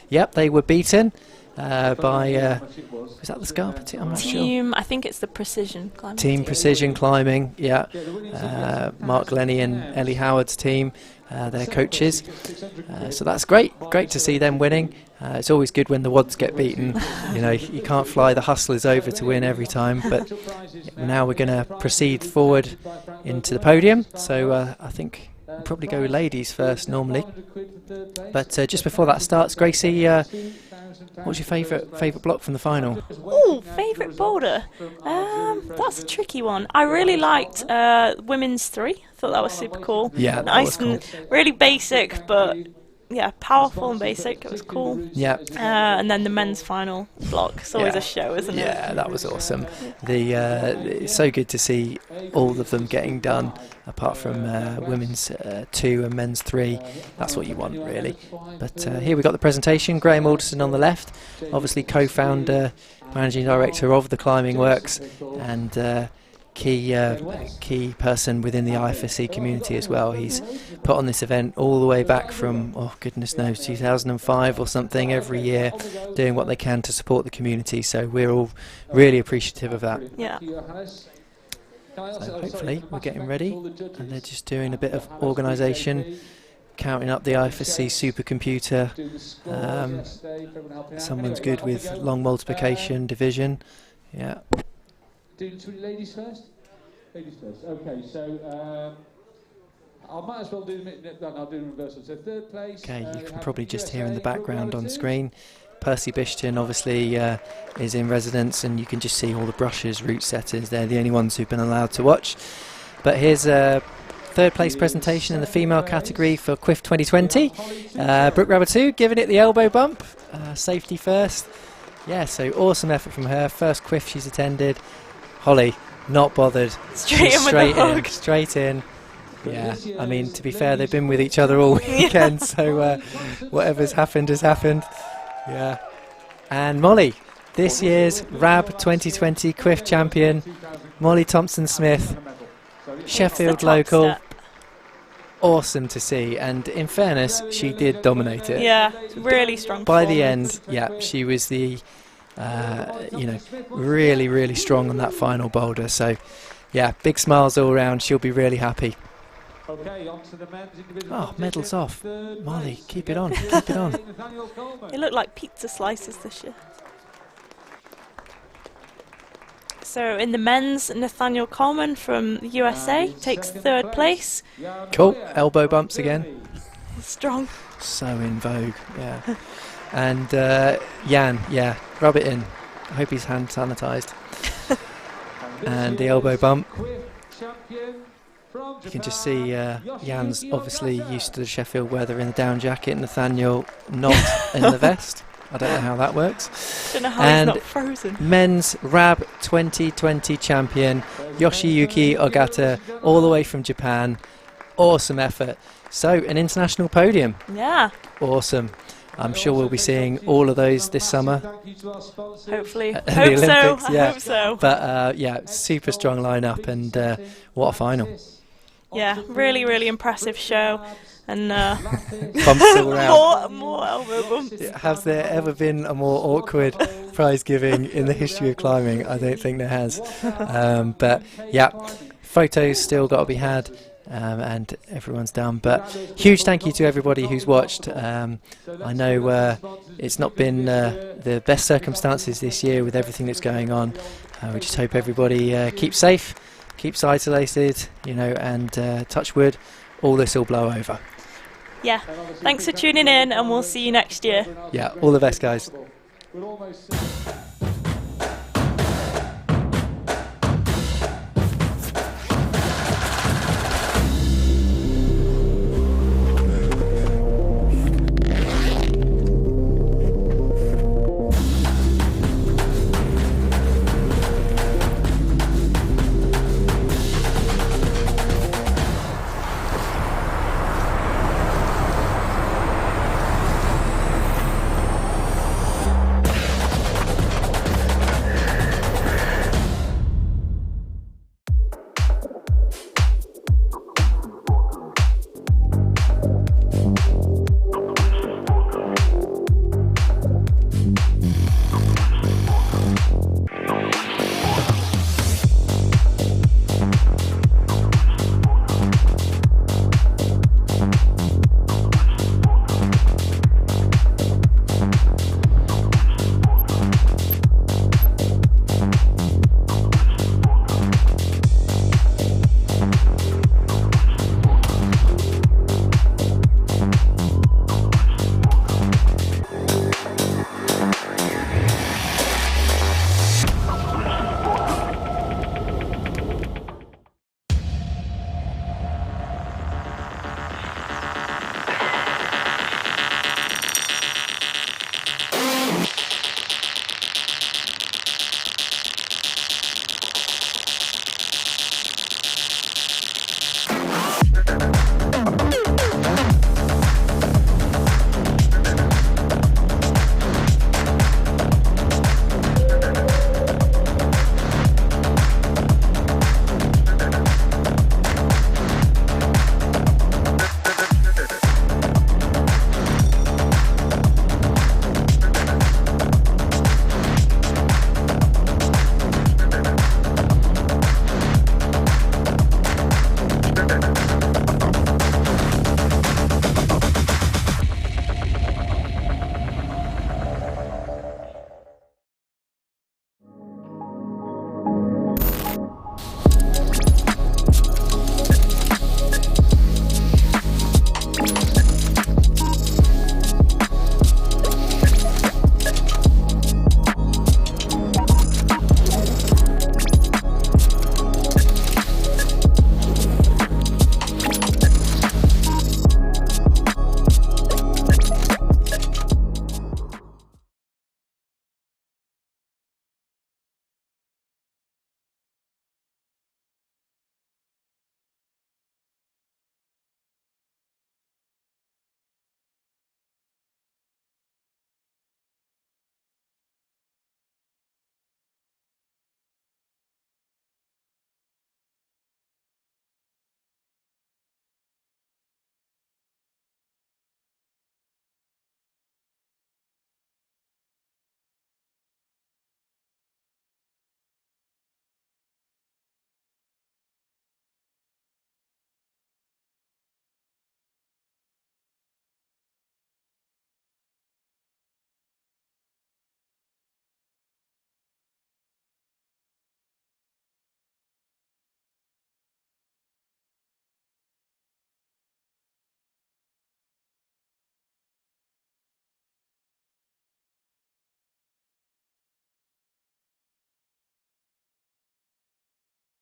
yep, they were beaten by was that the Scarpa team? I'm not sure. I think it's the Precision Climbing team. Precision Climbing, yeah. Mark Lenny and Ellie Howard's team, their coaches. So that's great to see them winning. It's always good when the WODs get beaten. You know, you can't fly the hustlers over to win every time. But now we're going to proceed forward into the podium. So I think we'll probably go with ladies first normally. But just before that starts, Gracie, what's your favourite block from the final? Oh, favourite boulder? That's a tricky one. I really liked women's 3. I thought that was super cool. Yeah, nice and really basic, but powerful and basic. It was cool. Yeah. And then the men's final block. It's always a show, isn't it? Yeah, that was awesome. It's so good to see all of them getting done, apart from women's 2 and men's 3. That's what you want, really. But here we got the presentation. Graham Alderson on the left, obviously co-founder, managing director of the Climbing Works, and key person within the IFSC community as well. He's put on this event all the way back from, oh goodness knows, 2005 or something, every year, doing what they can to support the community. So we're all really appreciative of that. Yeah. So hopefully we're getting ready, and they're just doing a bit of organisation, counting up the IFSC supercomputer. Someone's good with long multiplication, division. Yeah. Ladies first? Ladies first. Okay, so I might as well do I'll do the reversal. So 3rd place. Okay, you can probably just hear in the background on screen. Percy Bishton obviously is in residence, and you can just see all the brushers, route setters. They're the only ones who've been allowed to watch. But here's a 3rd place presentation in the female category for QWIF 2020. Brooke Rabatou giving it the elbow bump. Safety first. Yeah, so awesome effort from her. First QWIF she's attended. Holly, not bothered. Straight in. Yeah, I mean, to be fair, they've been with each other all weekend, so whatever's happened has happened. Yeah. And Molly, this year's RAB 2020 QWIF champion, Molly Thompson-Smith, Sheffield local. Awesome to see, and in fairness, she did dominate it. Yeah, really strong. By the end, yeah, she was the really, really strong on that final boulder. So, yeah, big smiles all around. She'll be really happy. Okay, on to the men's individual. Oh, medals off. Molly, keep it on, keep it on. They look like pizza slices this year. So in the men's, Nathaniel Coleman from the USA takes 3rd place. Cool, elbow bumps again. Strong. So in vogue, yeah. And Jan, yeah, rub it in. I hope he's hand sanitised. And the elbow bump. You can just see Jan's obviously used to the Sheffield weather in the down jacket, Nathaniel not in the vest. I don't know how that works. Don't know how he's not frozen. Men's RAB 2020 champion Yoshiyuki Ogata, all the way from Japan. Awesome effort. So, an international podium. Yeah. Awesome. I'm sure we'll be seeing all of those this summer. Hopefully. At the Olympics, I hope so. But yeah, super strong lineup, and what a final. Yeah, really, really impressive show. And bumps all around. more elbow bumps. Has there ever been a more awkward prize giving in the history of climbing? I don't think there has. But yeah, photos still got to be had, and everyone's done. But huge thank you to everybody who's watched. I know it's not been the best circumstances this year with everything that's going on. We just hope everybody keeps safe, keeps isolated, and touch wood, all this will blow over. Yeah, thanks for tuning in, and we'll see you next year. Yeah, all the best, guys.